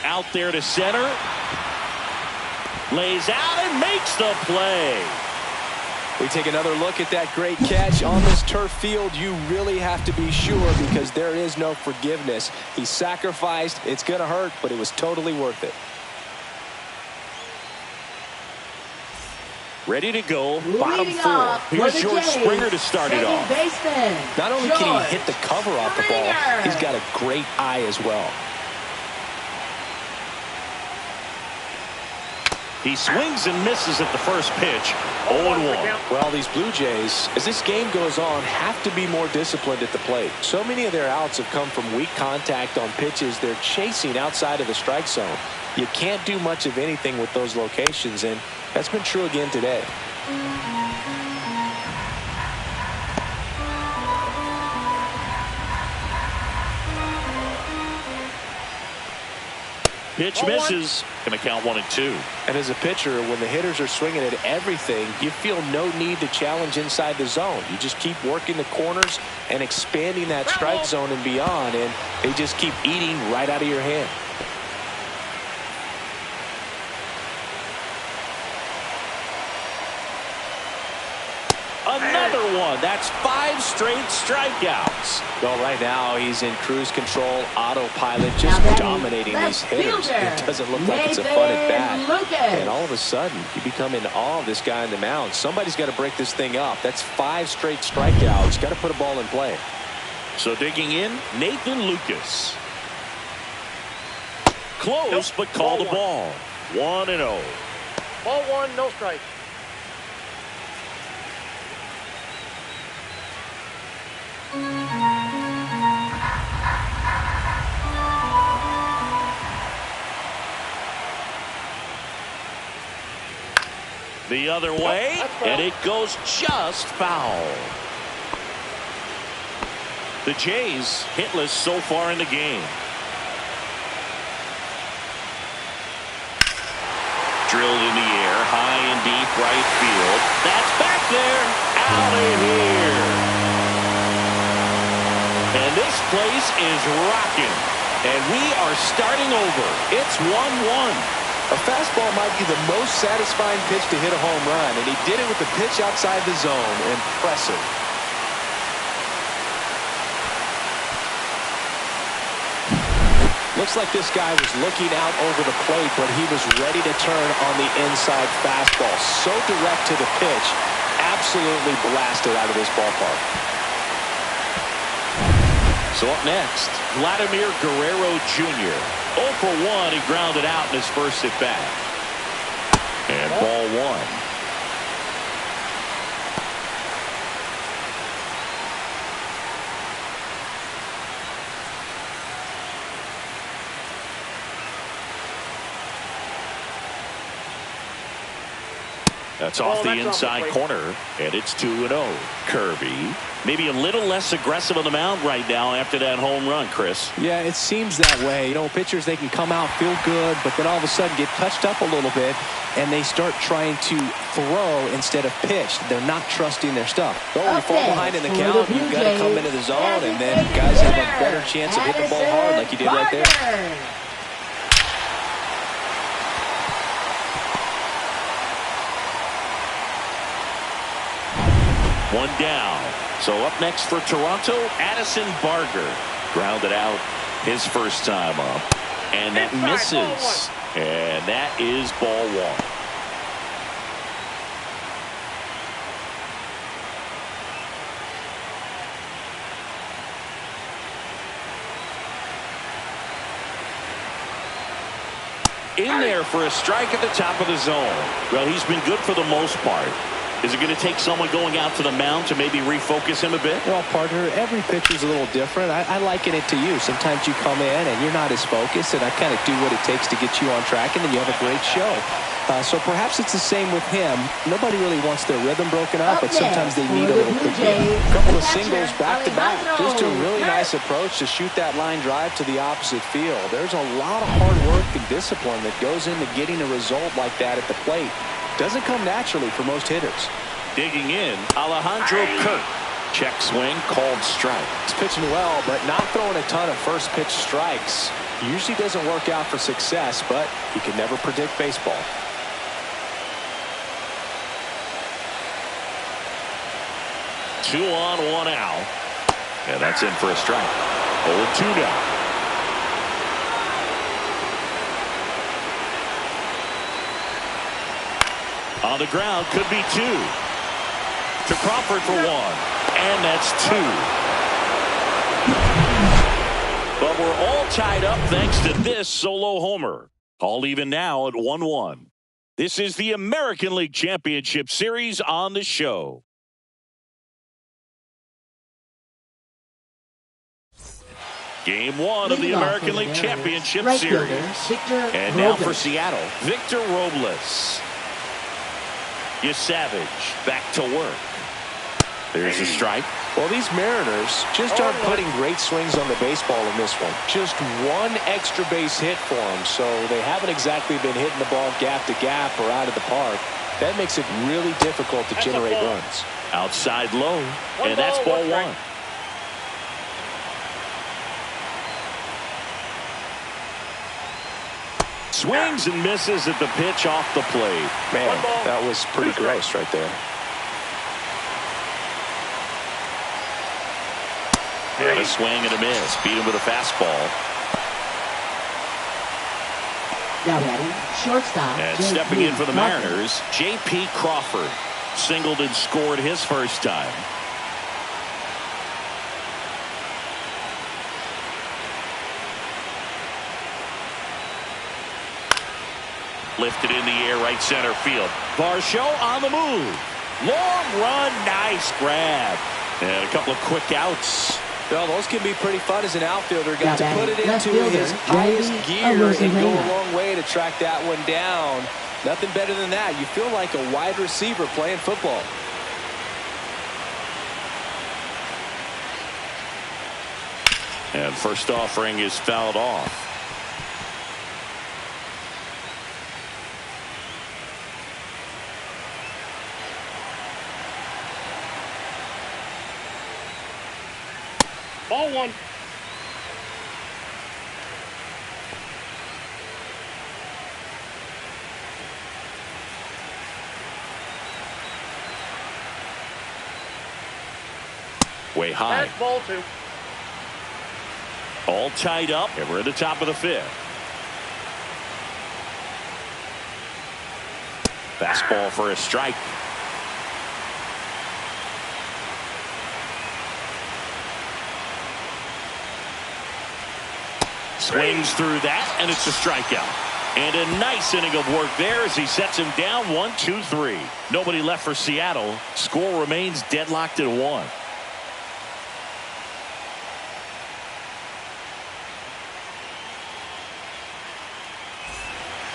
Out there to center. Lays out and makes the play. We take another look at that great catch on this turf field. You really have to be sure because there is no forgiveness. He sacrificed. It's going to hurt, but it was totally worth it. Ready to go. Bottom 4. Here's George Springer to start it off. Not only can he hit the cover off the ball, he's got a great eye as well. He swings and misses at the first pitch. 0-1. Well, these Blue Jays, as this game goes on, have to be more disciplined at the plate. So many of their outs have come from weak contact on pitches they're chasing outside of the strike zone. You can't do much of anything with those locations, and that's been true again today. Pitch misses. Going to count 1-2. And as a pitcher, when the hitters are swinging at everything, you feel no need to challenge inside the zone. You just keep working the corners and expanding that strike zone and beyond, and they just keep eating right out of your hand. Another one. That's 5 straight strikeouts. Well, right now he's in cruise control, autopilot, just dominating these hitters. It doesn't look like it's a fun at bat. And all of a sudden, you become in awe of this guy on the mound. Somebody's got to break this thing up. That's 5 straight strikeouts. Got to put a ball in play. So digging in, Nathan Lucas. Close, but call the ball. 1-0. Ball 1, no strike. The other way, and it goes just foul. The Jays hitless so far in the game. Drilled in the air, high and deep right field. That's back there, out of here. And this place is rocking. And we are starting over. It's 1-1. A fastball might be the most satisfying pitch to hit a home run, and he did it with the pitch outside the zone. Impressive. Looks like this guy was looking out over the plate, but he was ready to turn on the inside fastball. So direct to the pitch, absolutely blasted out of this ballpark. So up next, Vladimir Guerrero Jr. 0 for 1. He grounded out in his first at bat. And ball 1. That's off the inside corner, and it's 2-0. Kirby, maybe a little less aggressive on the mound right now after that home run, Chris. Yeah, it seems that way. You know, pitchers, they can come out, feel good, but then all of a sudden get touched up a little bit, and they start trying to throw instead of pitch. They're not trusting their stuff. But when you fall behind in the count, you've got to come into the zone, and then guys have a better chance of hitting the ball hard like you did right there. One down. So up next for Toronto, Addison Barger. Grounded out his first time up. And that misses. And that is ball one. In there for a strike at the top of the zone. Well, he's been good for the most part. Is it going to take someone going out to the mound to maybe refocus him a bit? Well, partner, every pitcher's a little different. I liken it to you. Sometimes you come in and you're not as focused, and I kind of do what it takes to get you on track, and then you have a great show. So perhaps it's the same with him. Nobody really wants their rhythm broken up, but sometimes they need a little quick game. A couple of singles back-to-back. Just a really nice approach to shoot that line drive to the opposite field. There's a lot of hard work and discipline that goes into getting a result like that at the plate. Doesn't come naturally for most hitters. Digging in, Alejandro Kirk. Check swing, called strike. He's pitching well, but not throwing a ton of first pitch strikes. Usually doesn't work out for success, but you can never predict baseball. Two on, one out. Yeah, that's in for a strike. 0-2 now. On the ground, could be two. To Crawford for one. And that's two. But we're all tied up thanks to this solo homer. All even now at 1-1. This is the American League Championship Series on the show. Game one of the American League Championship Series. And now for Seattle, Victor Robles. Savage back to work. There's a strike. Well, these Mariners just aren't putting great swings on the baseball in this one. Just one extra base hit for them, so they haven't exactly been hitting the ball gap to gap or out of the park. That makes it really difficult to generate runs. Outside low, and that's ball one. Swings and misses at the pitch off the plate. Man, that was pretty gross right there. And a swing and a miss. Beat him with a fastball. Now batting, shortstop. And stepping in for the Mariners, J.P. Crawford. Singled and scored his first time. Lifted in the air, right center field. Varsho on the move. Long run, nice grab. And a couple of quick outs. Well, those can be pretty fun as an outfielder. Got to put it into fielder, his highest gear and go a Lane. long way to track that one down. Nothing better than that. You feel like a wide receiver playing football. And first offering is fouled off. Ball one. Way high. That's ball two. All tied up, and we're at the top of the fifth. Fastball for a strike. Swings through that, and it's a strikeout. And a nice inning of work there as he sets him down 1-2-3. Nobody left for Seattle. Score remains deadlocked at 1.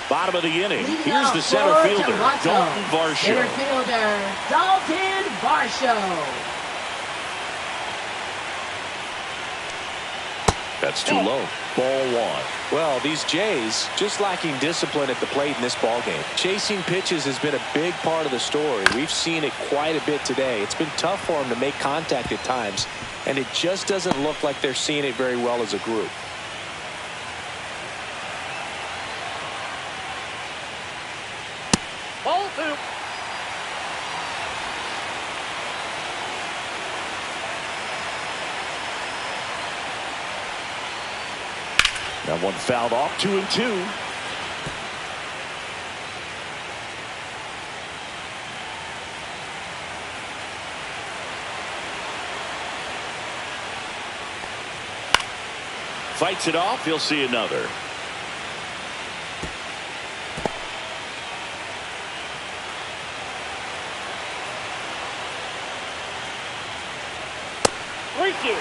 Bottom of the inning. Here's the center fielder, Dalton Varsho. Center fielder, Dalton Varsho. That's too low. Ball one. Well, these Jays just lacking discipline at the plate in this ballgame. Chasing pitches has been a big part of the story. We've seen it quite a bit today. It's been tough for them to make contact at times, and it just doesn't look like they're seeing it very well as a group. Ball two. That one fouled off, 2-2. Fights it off. He'll see another. Freaky.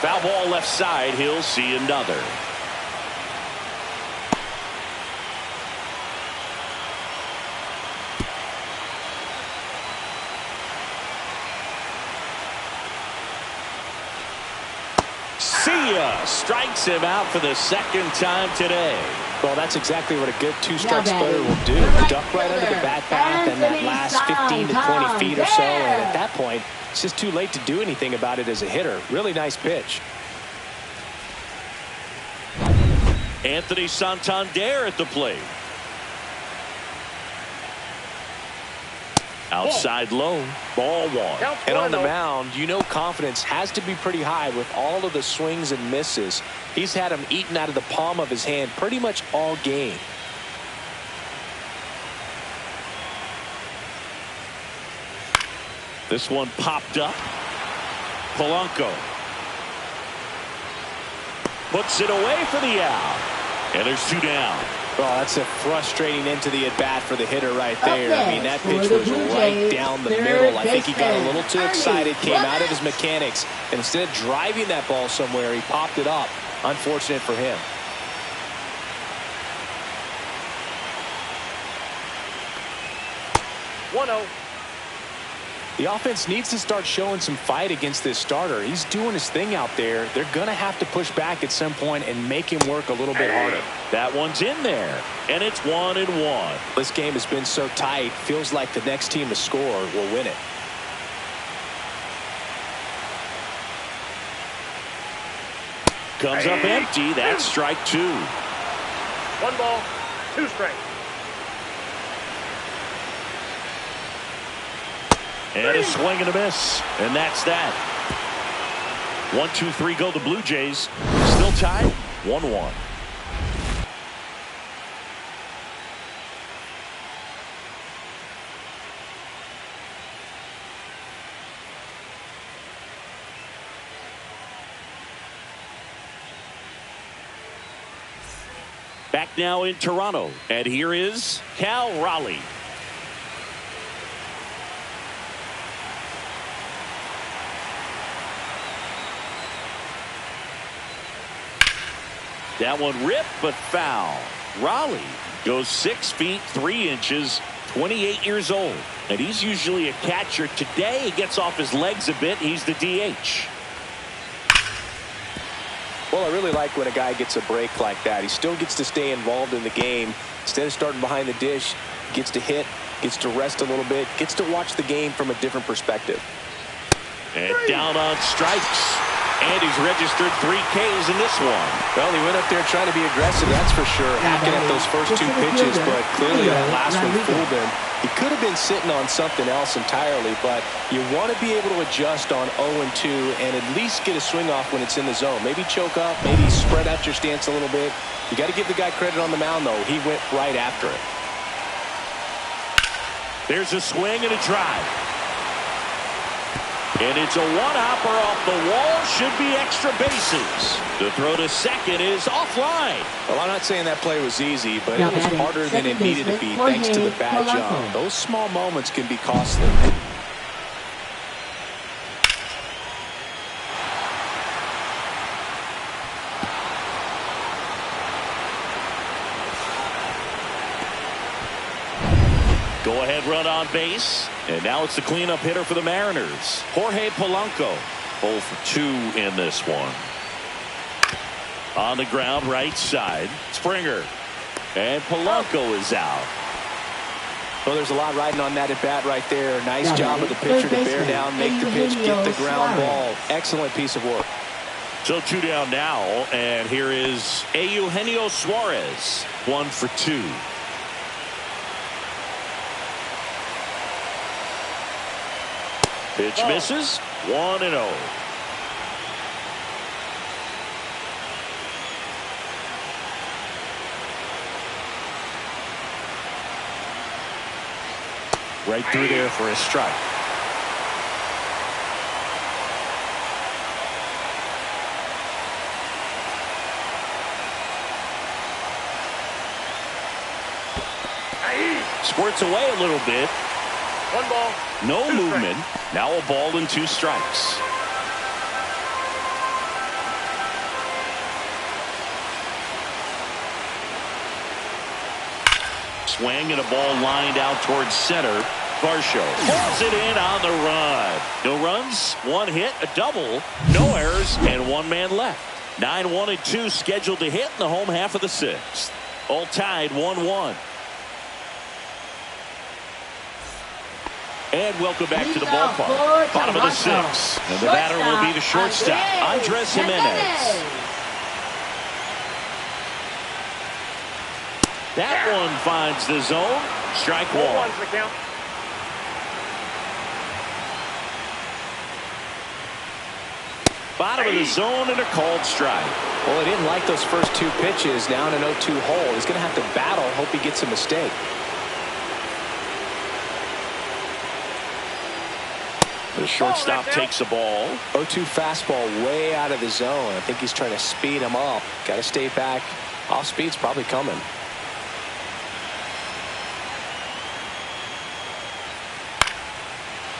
Foul ball left side. He'll see another. See ya. Strikes him out for the second time today. Well, that's exactly what a good two-strike splitter will do. Duck right under the bat path and that last 15 to 20 feet or so. And at that point, it's just too late to do anything about it as a hitter. Really nice pitch. Anthony Santander at the plate. Outside low, ball one. And on the mound, you know confidence has to be pretty high with all of the swings and misses. He's had them eaten out of the palm of his hand pretty much all game. This one popped up. Polanco puts it away for the out. And there's two down. Oh, that's a frustrating end to the at-bat for the hitter right there. I mean, that pitch was right down the middle. I think he got a little too excited, came out of his mechanics, and instead of driving that ball somewhere, he popped it up. Unfortunate for him. The offense needs to start showing some fight against this starter. He's doing his thing out there. They're going to have to push back at some point and make him work a little bit harder. That one's in there, and it's 1-1. This game has been so tight. Feels like the next team to score will win it. Comes up empty. That's strike two. 1 ball, 2 strikes. And a swing and a miss. And that's that. 1-2-3 go the Blue Jays. Still tied 1-1. Back now in Toronto. And here is Cal Raleigh. That one ripped but foul. Raleigh goes 6 feet 3 inches, 28 years old. And he's usually a catcher. Today he gets off his legs a bit. He's the DH. Well, I really like when a guy gets a break like that. He still gets to stay involved in the game. Instead of starting behind the dish, gets to hit, gets to rest a little bit, gets to watch the game from a different perspective. And down on strikes. And he's registered 3 Ks in this one. Well, he went up there trying to be aggressive, that's for sure. Hacking at those first 2 pitches, but clearly that last one fooled him. He could have been sitting on something else entirely, but you want to be able to adjust on 0-2 and at least get a swing off when it's in the zone. Maybe choke up, maybe spread out your stance a little bit. You got to give the guy credit on the mound, though. He went right after it. There's a swing and a drive. And it's a one-hopper off the wall. Should be extra bases. The throw to second is offline. Well, I'm not saying that play was easy, but it was harder than it needed to be thanks to the bad jump. Those small moments can be costly. Go-ahead run on base. And now it's the cleanup hitter for the Mariners. Jorge Polanco. 0 for 2 in this one. On the ground, right side. Springer. And Polanco is out. Well, there's a lot riding on that at bat right there. Nice job of the pitcher to bear down, make the pitch, get the ground ball. Excellent piece of work. So 2 down now. And here is Eugenio Suarez. 1 for 2. Pitch misses. 1-0. Right through there for a strike. Squirts away a little bit. 1 ball. No movement. Now a ball and 2 strikes. Swing and a ball lined out towards center. Varsho pulls it in on the run. No runs, 1 hit, a double, no errors, and 1 man left. 9-1-2 scheduled to hit in the home half of the 6th. All tied 1-1. And welcome back to the ballpark. Bottom of the 6th. And the batter will be the shortstop, Andres Jimenez. That one finds the zone. Strike 1. Bottom of the zone and a called strike. Well, he didn't like those first 2 pitches. Now in an 0-2 hole. He's going to have to battle. Hope he gets a mistake. The shortstop takes a ball. 0-2 fastball way out of the zone. I think he's trying to speed him up. Got to stay back. Off speed's probably coming.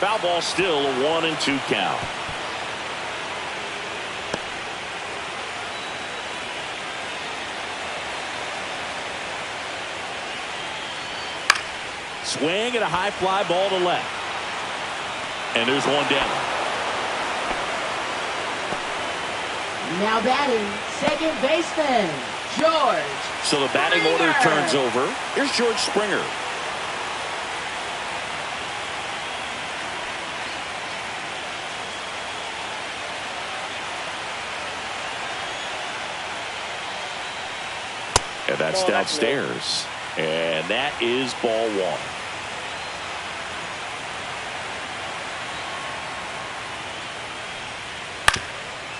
Foul ball still, a 1-2 count. Swing and a high fly ball to left. And there's 1 down. Now batting, second baseman, George. So the batting order turns over. Here's George Springer. And that's downstairs. And that is ball 1.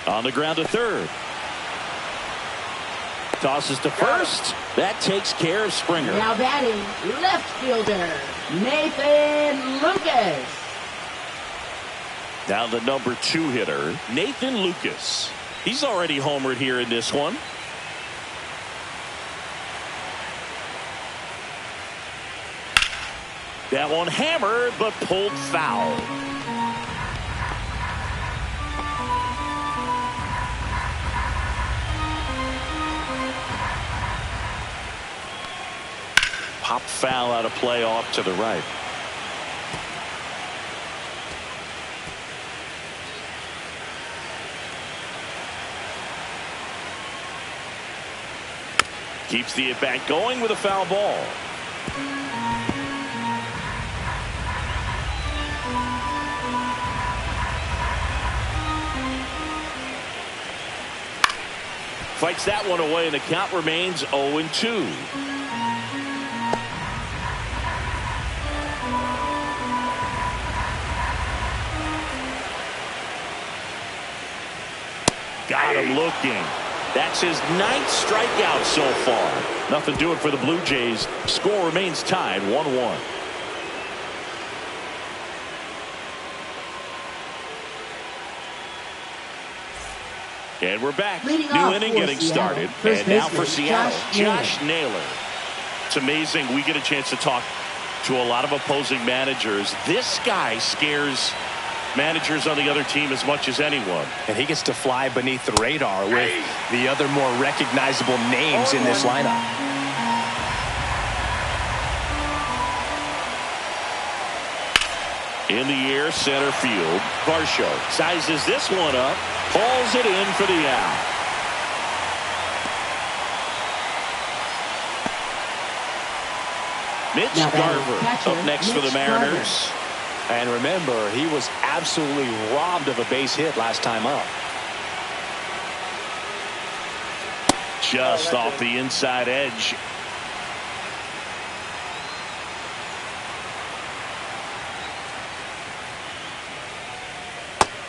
On the ground to third. Tosses to first. That takes care of Springer. Now batting, left fielder, Nathan Lucas. Now the number 2 hitter, Nathan Lucas. He's already homered here in this one. That one hammered, but pulled foul. Pop foul out of play off to the right. Keeps the at-bat going with a foul ball. Fights that one away, and the count remains 0-2. Got him looking. That's his 9th strikeout so far. Nothing doing for the Blue Jays. Score remains tied 1-1. And we're back. New inning getting started. And now for Seattle, Josh Naylor. It's amazing. We get a chance to talk to a lot of opposing managers. This guy scares managers on the other team as much as anyone. And he gets to fly beneath the radar with the other more recognizable names in this lineup. In the air, center field. Varsho sizes this one up. Pulls it in for the out. Mitch Garver up next for the Mariners. And remember, he was absolutely robbed of a base hit last time up. Just off the inside edge.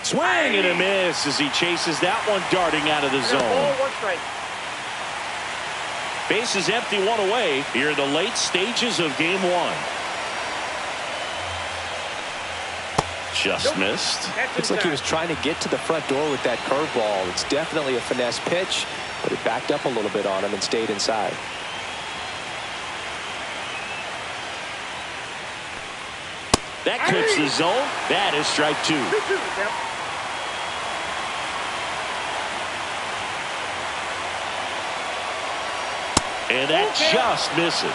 Swing and a miss as he chases that one darting out of the zone. Ball, 1 strike. Base is empty, 1 away here in the late stages of game 1. Just missed. Looks like he was trying to get to the front door with that curveball. It's definitely a finesse pitch, but it backed up a little bit on him and stayed inside. That clips the zone. That is strike 2. 2-2, Tim. And that just misses.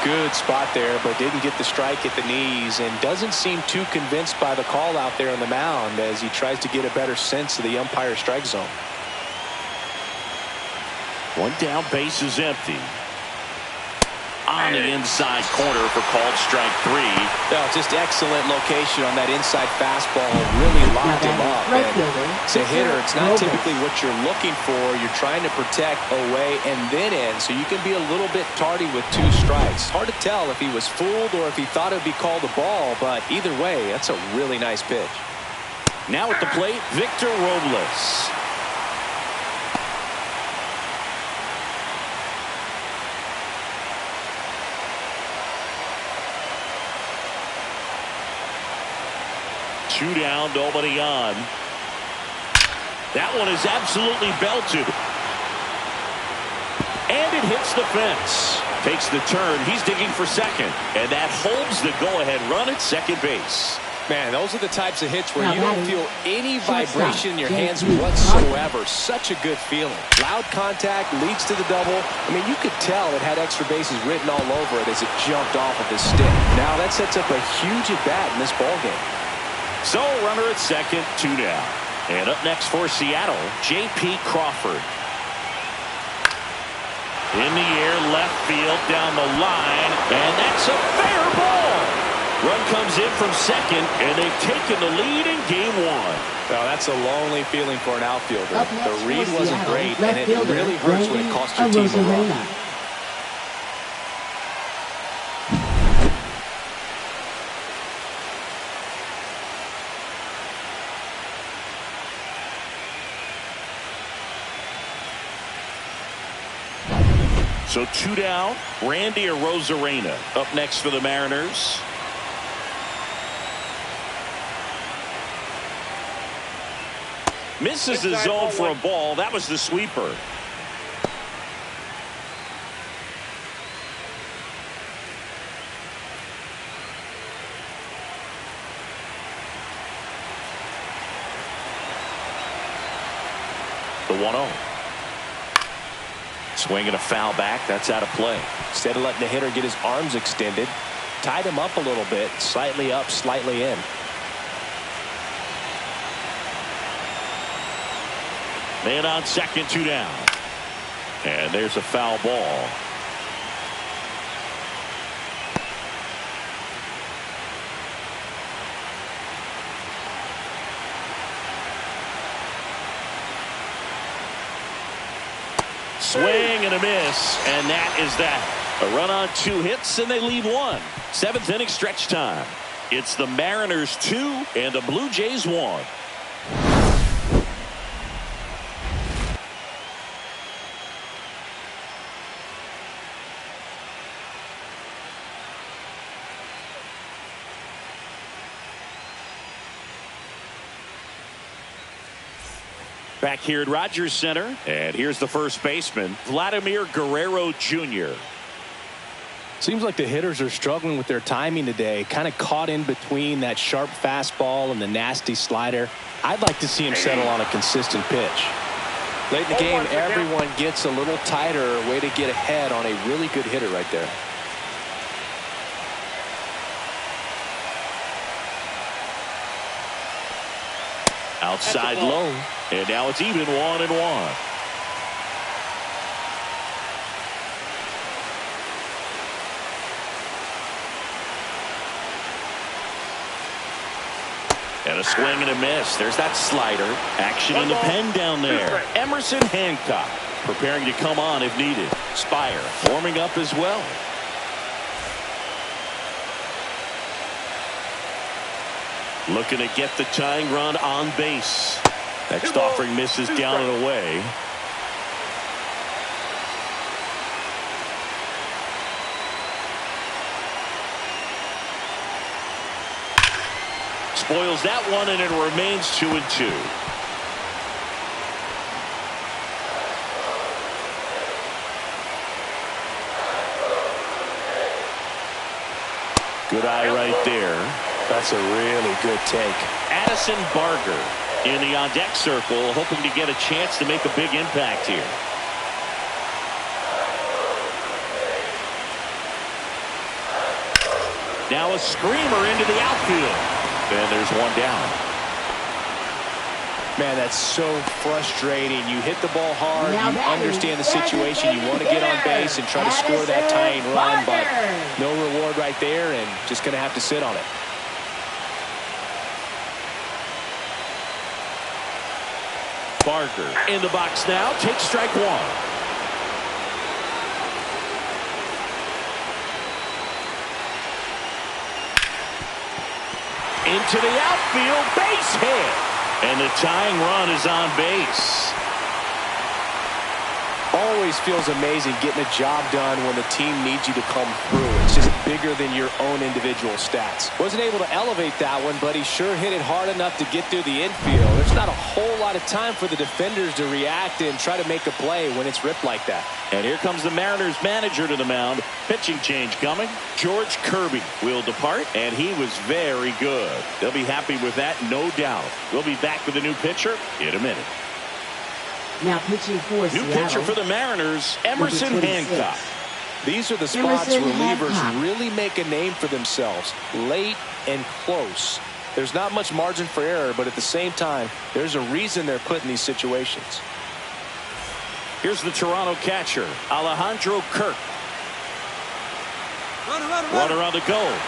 Good spot there, but didn't get the strike at the knees and doesn't seem too convinced by the call out there on the mound as he tries to get a better sense of the umpire's strike zone. 1 down, base is empty. On the inside corner for called strike 3. No, just excellent location on that inside fastball. Really locked him up. And as a hitter, it's not typically what you're looking for. You're trying to protect away and then in, so you can be a little bit tardy with 2 strikes. Hard to tell if he was fooled or if he thought it would be called a ball, but either way, that's a really nice pitch. Now at the plate, Victor Robles. Two down, nobody on. That one is absolutely belted. And it hits the fence. Takes the turn. He's digging for second. And that holds the go-ahead run at second base. Man, those are the types of hits where you don't feel any vibration in your hands whatsoever. Such a good feeling. Loud contact leads to the double. I mean, you could tell it had extra bases written all over it as it jumped off of his stick. Now that sets up a huge at-bat in this ballgame. So, runner at second, 2 down. And up next for Seattle, J.P. Crawford. In the air, left field, down the line, and that's a fair ball. Run comes in from second, and they've taken the lead in game 1. Well, that's a lonely feeling for an outfielder. The read wasn't great, and it really hurts when it costs your team a run. So 2 down, Randy Arozarena up next for the Mariners. Misses the zone for a ball. That was the sweeper. The 1-0. Swinging a foul back. That's out of play. Instead of letting the hitter get his arms extended, tied him up a little bit, slightly up, slightly in. Man on second, 2 down. And there's a foul ball. Swing and a miss, and that is that. A run on 2 hits, and they lead 1. 7th inning stretch time. It's the Mariners 2 and the Blue Jays 1. Back here at Rogers Center, and here's the first baseman, Vladimir Guerrero Jr. Seems like the hitters are struggling with their timing today, kind of caught in between that sharp fastball and the nasty slider. I'd like to see him settle on a consistent pitch. Late in the game, everyone gets a little tighter, way to get ahead on a really good hitter right there. Outside low, and now it's even 1-1. And a swing and a miss. There's that slider. Action in the pen down there. Emerson Hancock preparing to come on if needed. Spire warming up as well. Looking to get the tying run on base. Next offering misses down and away. Spoils that one, and it remains 2-2. Good eye right there. That's a really good take. Addison Barger in the on-deck circle, hoping to get a chance to make a big impact here. Now a screamer into the outfield. And there's one down. Man, that's so frustrating. You hit the ball hard. You understand the situation. You want to get on base and try to score that tying run, but no reward right there, and just going to have to sit on it. Barger in the box now. Takes strike one. Into the outfield, base hit. And the tying run is on base. Always feels amazing getting a job done when the team needs you to come through. It's just bigger than your own individual stats. Wasn't able to elevate that one, but he sure hit it hard enough to get through the infield. There's not a whole lot of time for the defenders to react and try to make a play when it's ripped like that. And here comes the Mariners manager to the mound. Pitching change coming. George Kirby will depart, and he was very good. They'll be happy with that, no doubt. We'll be back with a new pitcher in a minute. Now pitching for New Seattle. pitcher for the Mariners, Emerson Hancock. These are the spots relievers really make a name for themselves. Late and close. There's not much margin for error, but at the same time, there's a reason they're put in these situations. Here's the Toronto catcher, Alejandro Kirk. Runner on the go.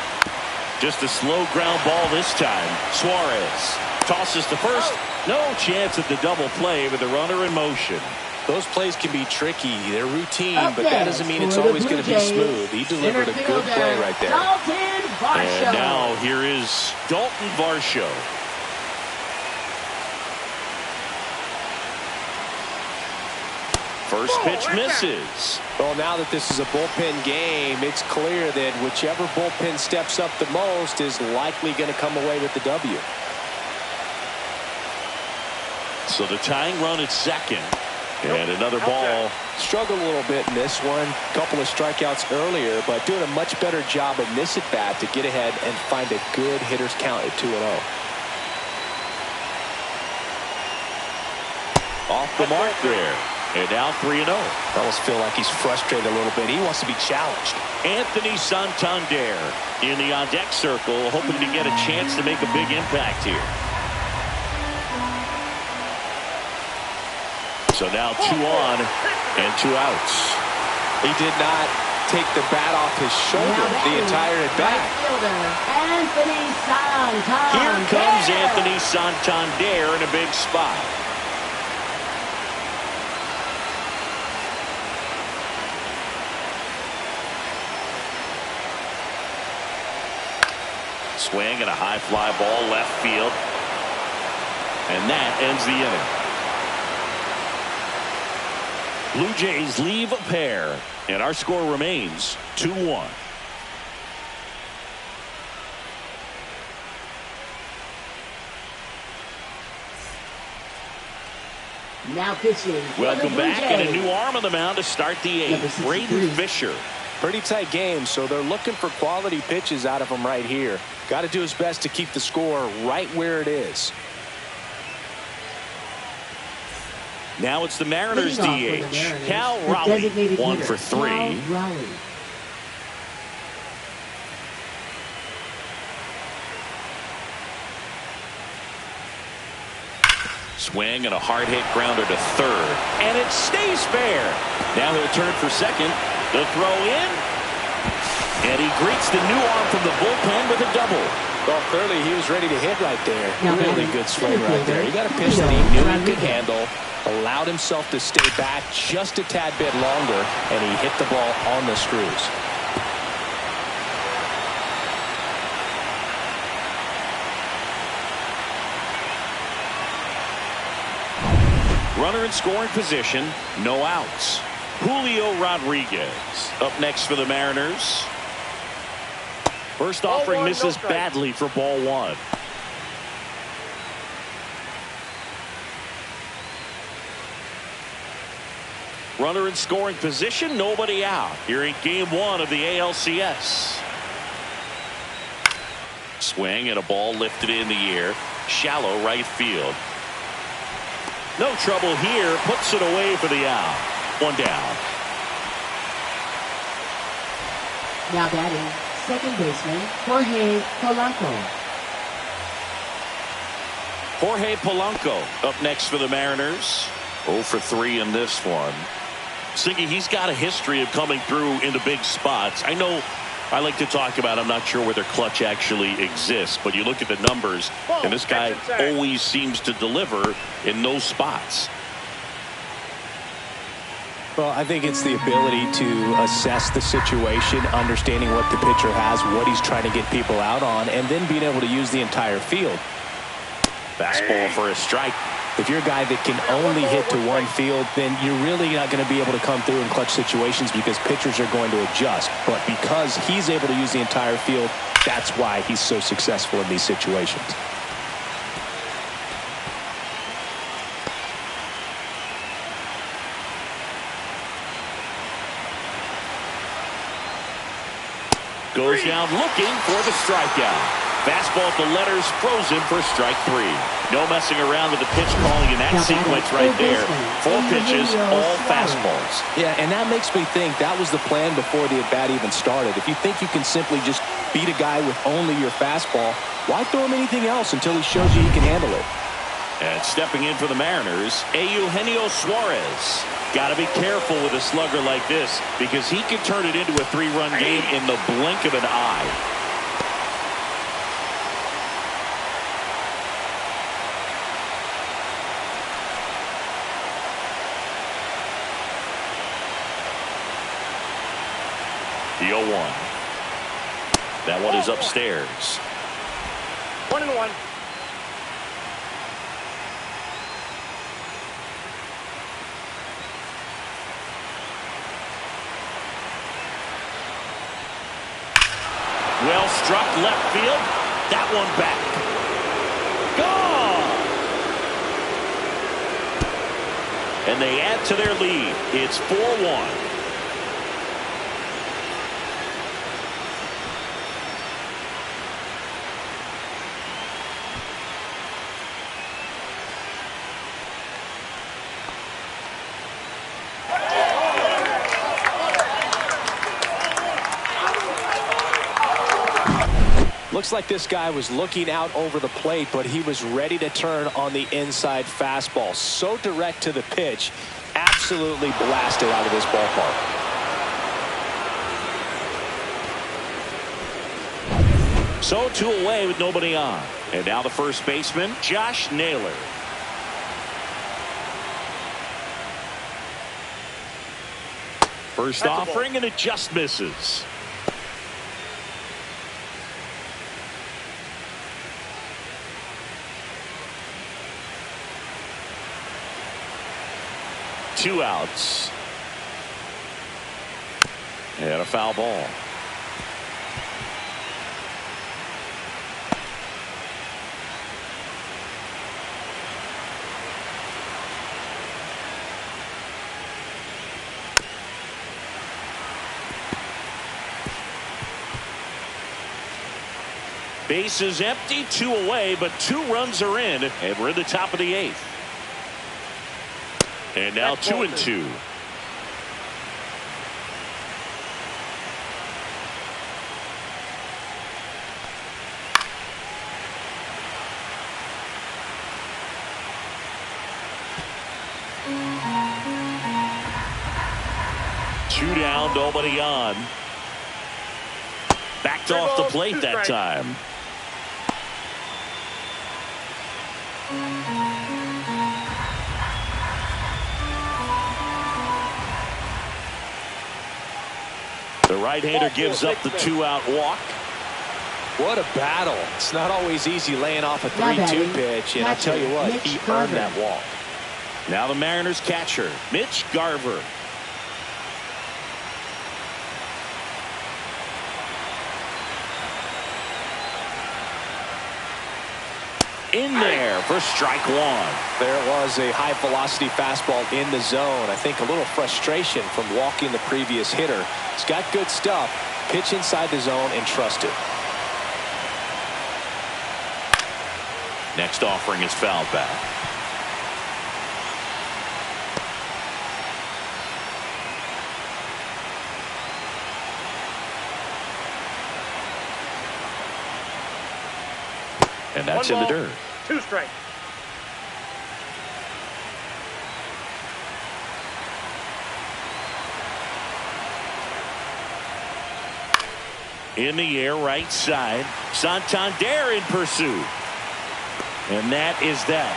Just a slow ground ball this time. Suarez tosses to first. No chance at the double play with the runner in motion. Those plays can be tricky. They're routine, but that doesn't mean it's always going to be smooth. He delivered a good play right there. And now here is Dalton Varsho. First pitch misses. Well, now that this is a bullpen game, it's clear that whichever bullpen steps up the most is likely going to come away with the W. So the tying run at second. And another ball. Struggled a little bit in this one. Couple of strikeouts earlier, but doing a much better job in this at bat to get ahead and find a good hitter's count at 2-0. Off the mark there. And now 3-0. I almost feel like he's frustrated a little bit. He wants to be challenged. Anthony Santander in the on-deck circle, hoping to get a chance to make a big impact here. So now 2 on and 2 outs. He did not take the bat off his shoulder the entire at bat. Here comes Anthony Santander in a big spot. Swing and a high fly ball left field. And that ends the inning. Blue Jays leave a pair, and our score remains 2-1. Now pitching. Welcome back, and a new arm on the mound to start the 8th. Braden Fisher. Pretty tight game, so they're looking for quality pitches out of him right here. Got to do his best to keep the score right where it is. Now it's the Mariners DH. Cal Raleigh, 1 for 3. Swing and a hard hit grounder to third. And it stays fair. Now he'll turn for second. The throw in. And he greets the new arm from the bullpen with a double. Well, clearly he was ready to hit right there. Really good swing right there. He got a pitch that he knew he could handle. Allowed himself to stay back just a tad bit longer, and he hit the ball on the screws. Runner in scoring position, no outs. Julio Rodriguez up next for the Mariners. First offering misses badly for ball one. Runner in scoring position, nobody out here in game one of the ALCS. Swing and a ball lifted in the air, shallow right field. No trouble here, puts it away for the out. One down. Now batting, second baseman, Jorge Polanco. Jorge Polanco up next for the Mariners. 0 for 3 in this one. Siggy, he's got a history of coming through into big spots. I know I like to talk about, I'm not sure whether clutch actually exists, but you look at the numbers, and this guy always seems to deliver in those spots. Well, I think it's the ability to assess the situation, understanding what the pitcher has, what he's trying to get people out on, and then being able to use the entire field. Fastball for a strike. If you're a guy that can only hit to one field, then you're really not going to be able to come through in clutch situations because pitchers are going to adjust. But because he's able to use the entire field, that's why he's so successful in these situations. Goes down looking for the strikeout. Fastball at the letters, frozen for strike 3. No messing around with the pitch calling in that sequence right there. 4 pitches, all fastballs. Yeah, and that makes me think that was the plan before the at-bat even started. If you think you can simply just beat a guy with only your fastball, why throw him anything else until he shows you he can handle it? And stepping in for the Mariners, Eugenio Suarez. Got to be careful with a slugger like this because he can turn it into a 3-run game in the blink of an eye. The 0-1. That one is upstairs. 1-1. Well struck left field. That one back. Gone. And they add to their lead. It's 4-1. Looks like this guy was looking out over the plate, but he was ready to turn on the inside fastball. So direct to the pitch, absolutely blasted out of this ballpark. So 2 away with nobody on. And now the first baseman, Josh Naylor. First offering, and it just misses. Two outs. And a foul ball. Base is empty, 2 away, but 2 runs are in, and we're in the top of the 8th. And now 2-2. Two down, nobody on. Backed off the plate that time. The right-hander gives up the 2-out walk. What a battle. It's not always easy laying off a 3-2 pitch, and I'll tell you what, he earned that walk. Now the Mariners catcher, Mitch Garver. In there for strike one. There was a high velocity fastball in the zone. I think a little frustration from walking the previous hitter. He's got good stuff. Pitch inside the zone and trust it. Next offering is fouled back. And that's in the dirt. 2 strikes. In the air, right side. Santander in pursuit. And that is that.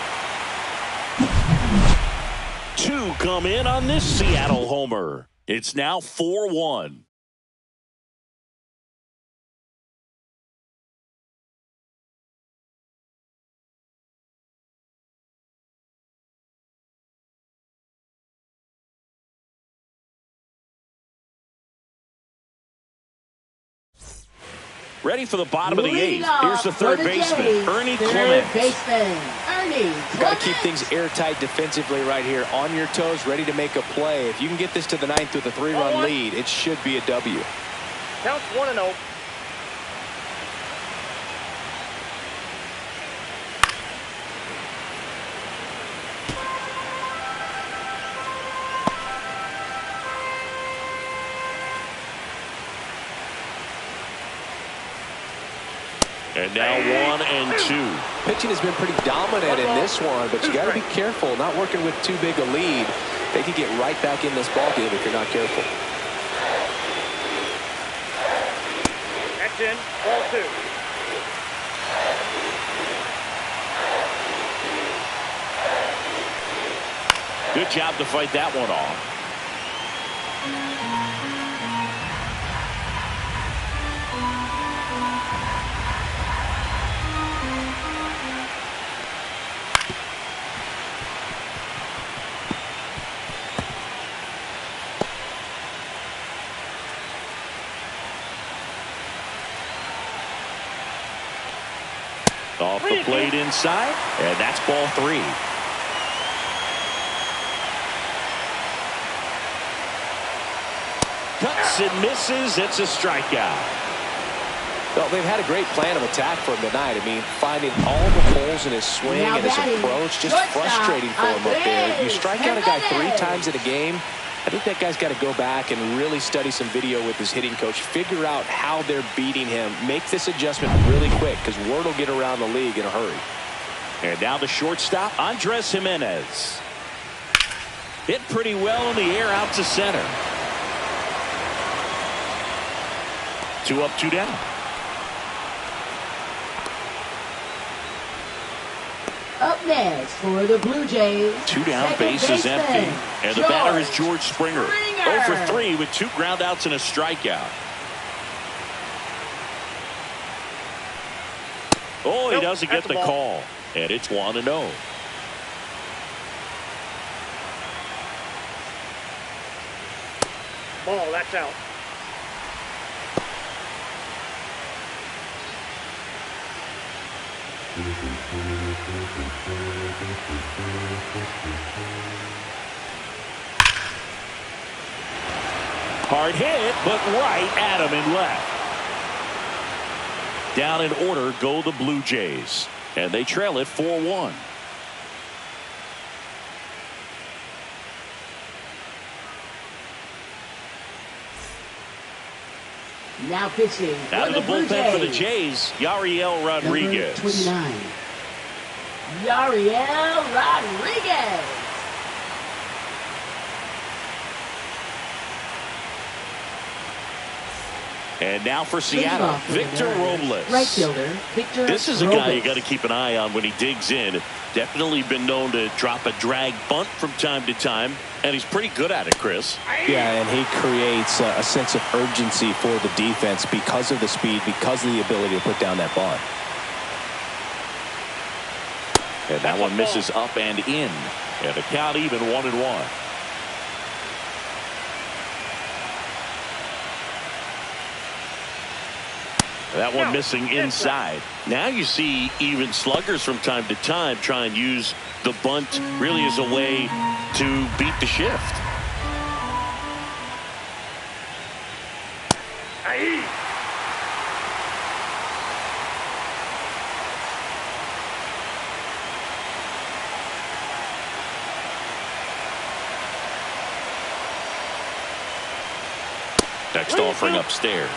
2 come in on this Seattle homer. It's now 4-1. Ready for the bottom of the 8th. Here's the third baseman, Ernie Clements. Got to keep things airtight defensively right here. On your toes, ready to make a play. If you can get this to the 9th with a 3-run lead, it should be a W. Counts 1-0. And now 1-2. Pitching has been pretty dominant in this one, but you got to be careful. Not working with too big a lead. They can get right back in this ballgame if you're not careful. That's in. Ball 2. Good job to fight that one off. Off the plate inside, and that's ball 3. Cuts and misses. It's a strikeout. Well, they've had a great plan of attack for him tonight. I mean, finding all the holes in his swing and his approach, just frustrating for him up there. You strike out a guy 3 times in a game, I think that guy's got to go back and really study some video with his hitting coach, figure out how they're beating him, make this adjustment really quick, because word will get around the league in a hurry. And now the shortstop, Andres Jimenez. Hit pretty well in the air out to center. 2 up, 2 down. Up next for the Blue Jays. 2 down, base is empty. And the batter is George Springer. 0 for 3 with 2 groundouts and a strikeout. Oh, he doesn't get the call. And it's 1-0. Ball, that's out. Hard hit, but right at him and left. Down in order go the Blue Jays. And they trail it 4-1. Now pitching. Out of the bullpen for the Jays, Yariel Rodriguez. Number 29. Yariel Rodriguez. And now for Seattle, Victor Robles. Right fielder, Victor This is a guy you got to keep an eye on when he digs in. Definitely been known to drop a drag bunt from time to time, and he's pretty good at it, Chris. Yeah, and he creates a sense of urgency for the defense because of the speed, because of the ability to put down that bunt. And that one misses up and in. And the count even 1-1. That one missing inside. Now you see even sluggers from time to time try and use the bunt really as a way to beat the shift. Next offering upstairs.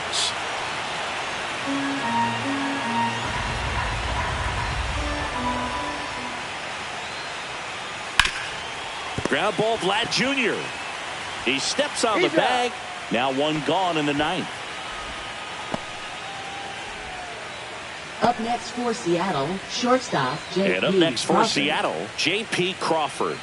Ground ball, Vlad Jr. He steps on the bag. Now one gone in the ninth. Up next for Seattle, shortstop J.P. And up next for Crawford. Seattle, J.P. Crawford.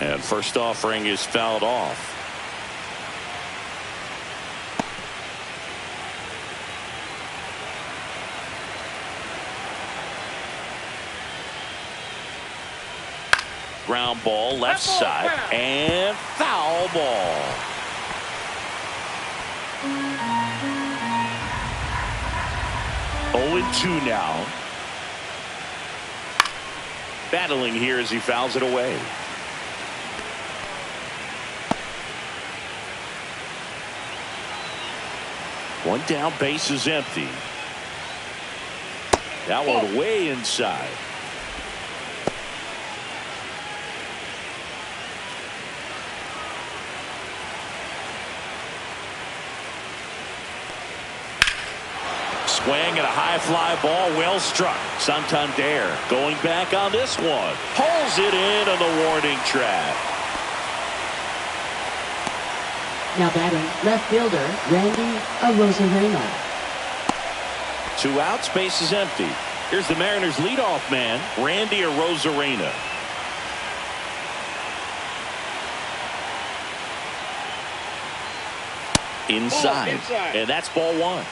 And first offering is fouled off. Ground ball left side and foul ball. Oh, 2 now. Battling here as he fouls it away. One down, base is empty. That one way inside. Swing and a high fly ball, well struck. Santander going back on this one. Pulls it in on the warning track. Now batting, left fielder Randy Arozarena. 2 outs, base is empty. Here's the Mariners leadoff man, Randy Arozarena. Inside. And that's ball 1.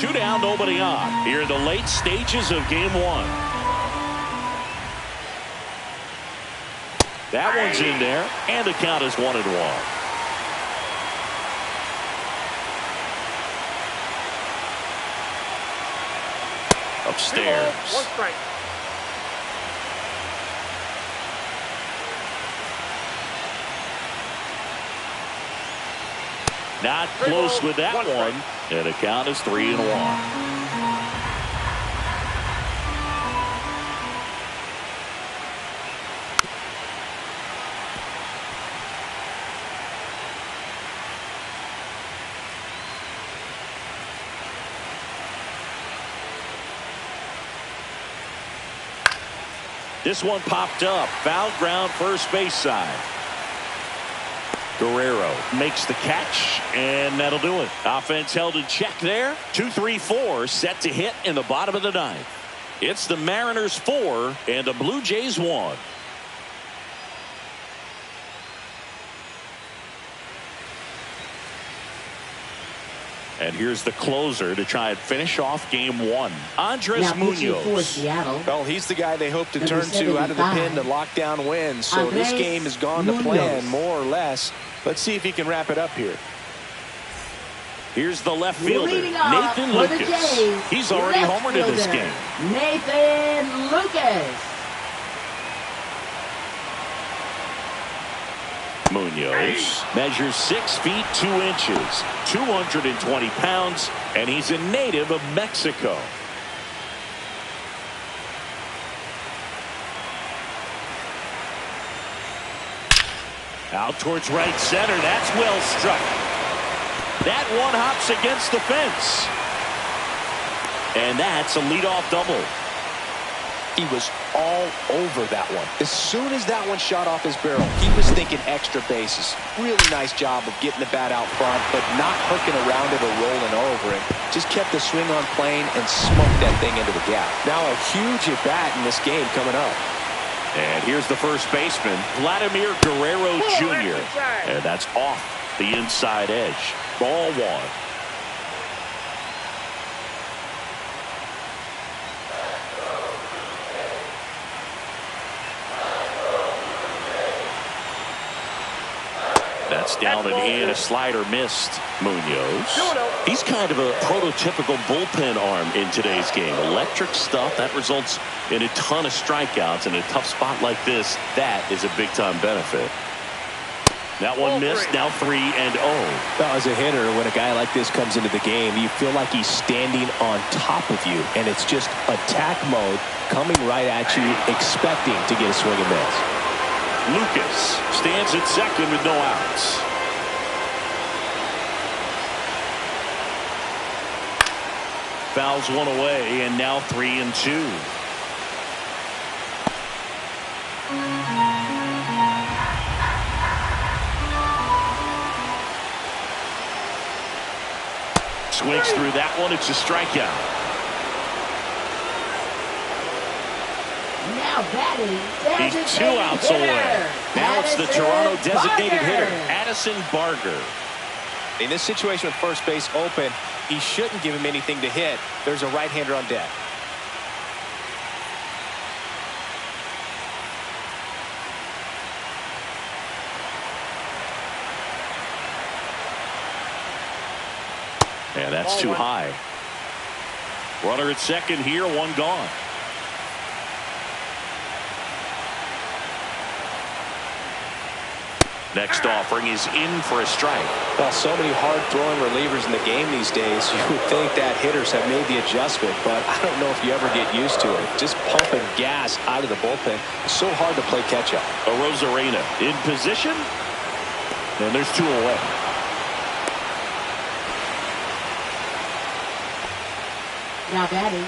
2 down, nobody on. Here in the late stages of game 1. That one's in there, and the count is 1-1. Upstairs. 1 strike. Not close with that one. And the count is 3-1. This one popped up. Foul ground, first base side. Guerrero makes the catch, and that'll do it. Offense held in check there. 2-3-4 set to hit in the bottom of the ninth. It's the Mariners 4 and the Blue Jays 1. And here's the closer to try and finish off game 1. Andres Now pitching for Munoz. Seattle. Well, he's the guy they hope to Number turn to out of the 75. pen to lock down wins. So this Andres game has gone to plan, Munoz. more or less. Let's see if he can wrap it up here. Here's the left fielder, Leading off Nathan for the Lucas. Jays, He's already left homered in this fielder, game. Nathan Lucas. Munoz measures 6 feet 2 inches, 220 pounds, and he's a native of Mexico. Out towards right center. That's well struck. That one hops against the fence. And that's a leadoff double. He was all over that one. As soon as that one shot off his barrel, he was thinking extra bases. Really nice job of getting the bat out front, but not hooking around it or rolling over it. Just kept the swing on plane and smoked that thing into the gap. Now a huge at bat in this game coming up. And here's the first baseman, Vladimir Guerrero Jr. And that's off the inside edge. Ball one. That's down and in. A slider missed. Munoz. He's kind of a prototypical bullpen arm in today's game. Electric stuff that results in a ton of strikeouts. In a tough spot like this, that is a big-time benefit. That one missed. Now 3-0. Well, as a hitter, when a guy like this comes into the game, you feel like he's standing on top of you, and it's just attack mode coming right at you, expecting to get a swing and miss. Lucas stands at second with no outs. Fouls one away, and now 3-2. Swings through that one. It's a strikeout. Now batting, He's 2 outs away. Now it's the Toronto designated hitter, Addison Barger. In this situation with first base open, he shouldn't give him anything to hit. There's a right-hander on deck. And that's too high. Runner at second here, one gone. Next offering is in for a strike. Well, so many hard-throwing relievers in the game these days, you would think that hitters have made the adjustment, but I don't know if you ever get used to it. Just pumping gas out of the bullpen. It's so hard to play catch-up. Rosarena in position, and there's 2 away. Now batting,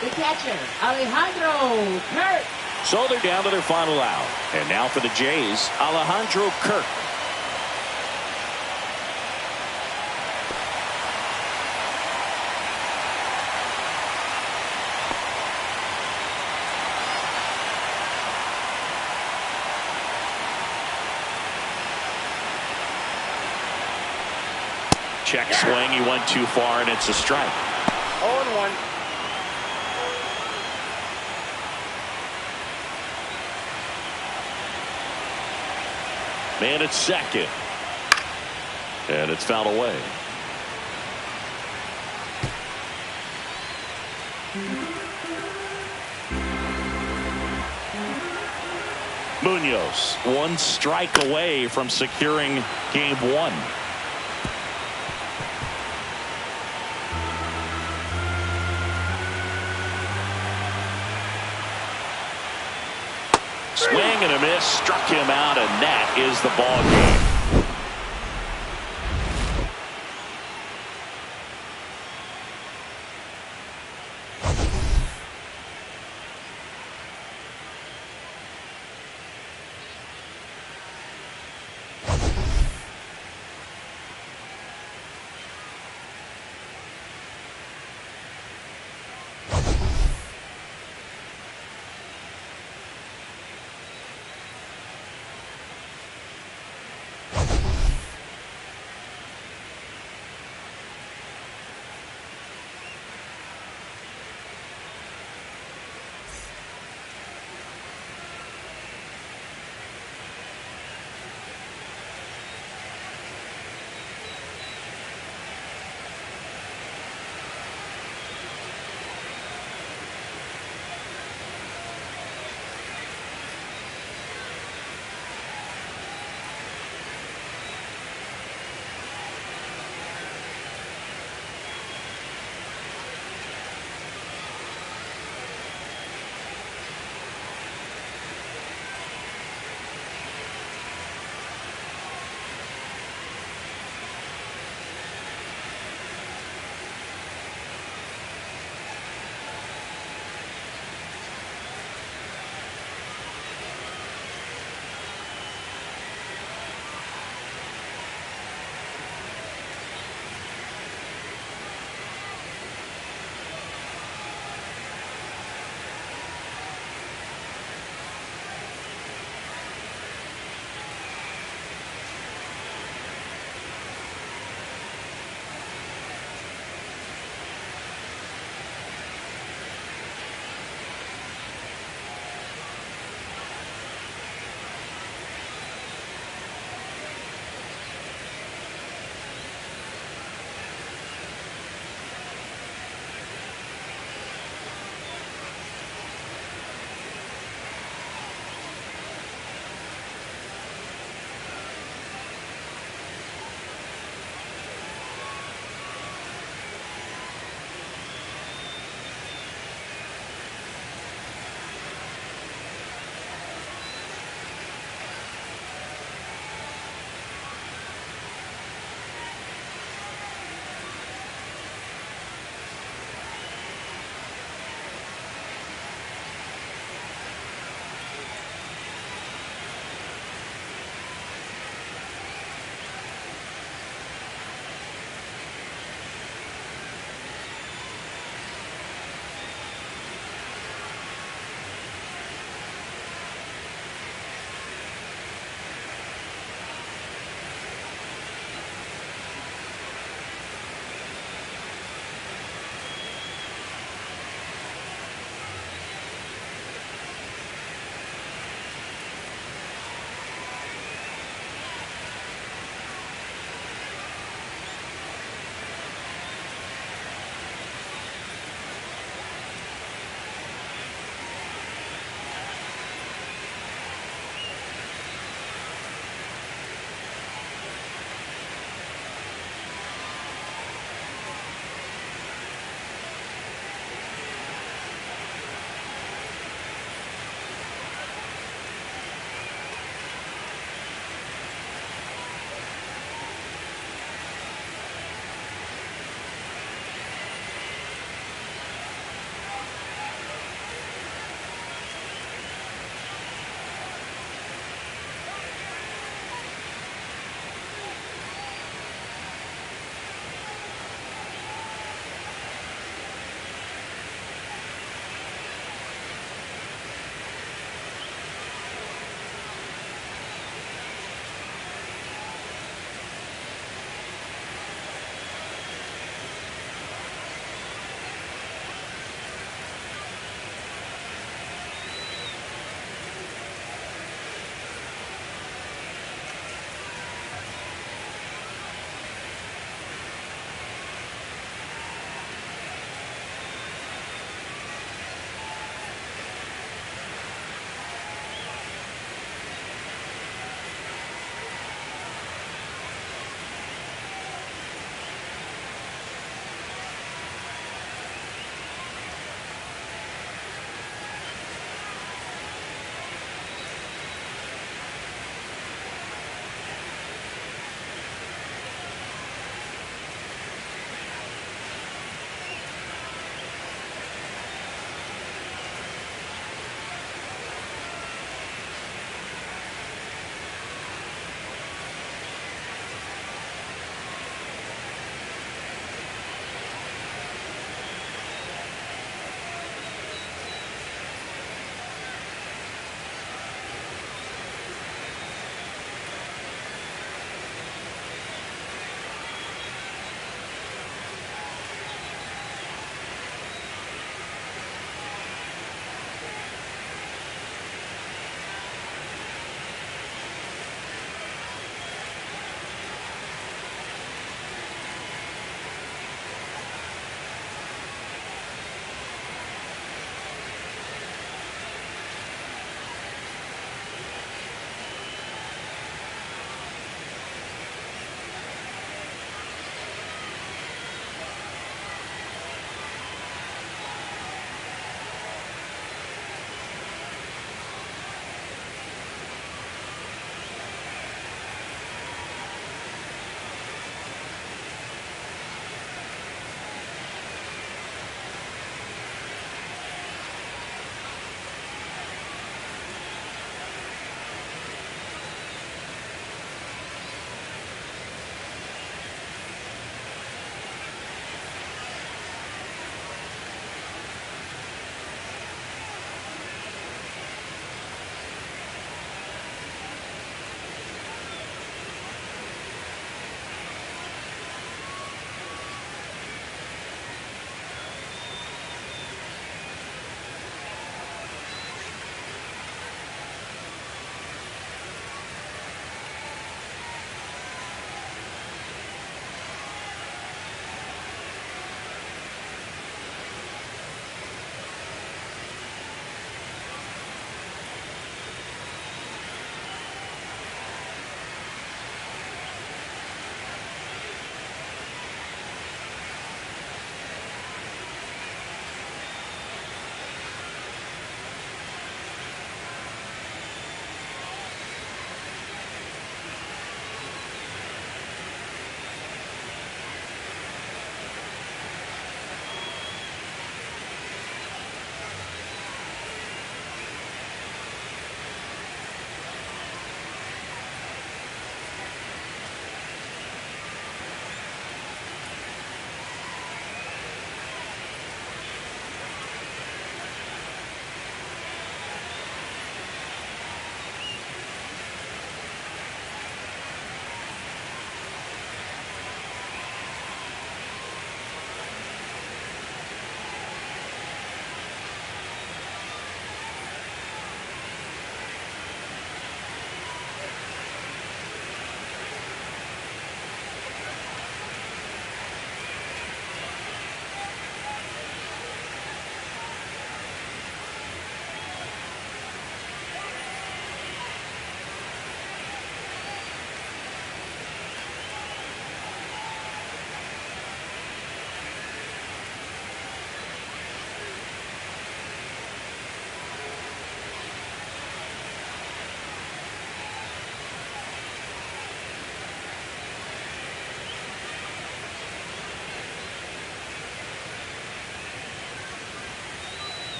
the catcher, Alejandro Kirk. So they're down to their final out. And now for the Jays, Alejandro Kirk. Check swing. He went too far, and it's a strike. 0-1. Man at second. And it's fouled away. Munoz, 1 strike away from securing game 1. Swing and a miss, struck him out, and that is the ball game.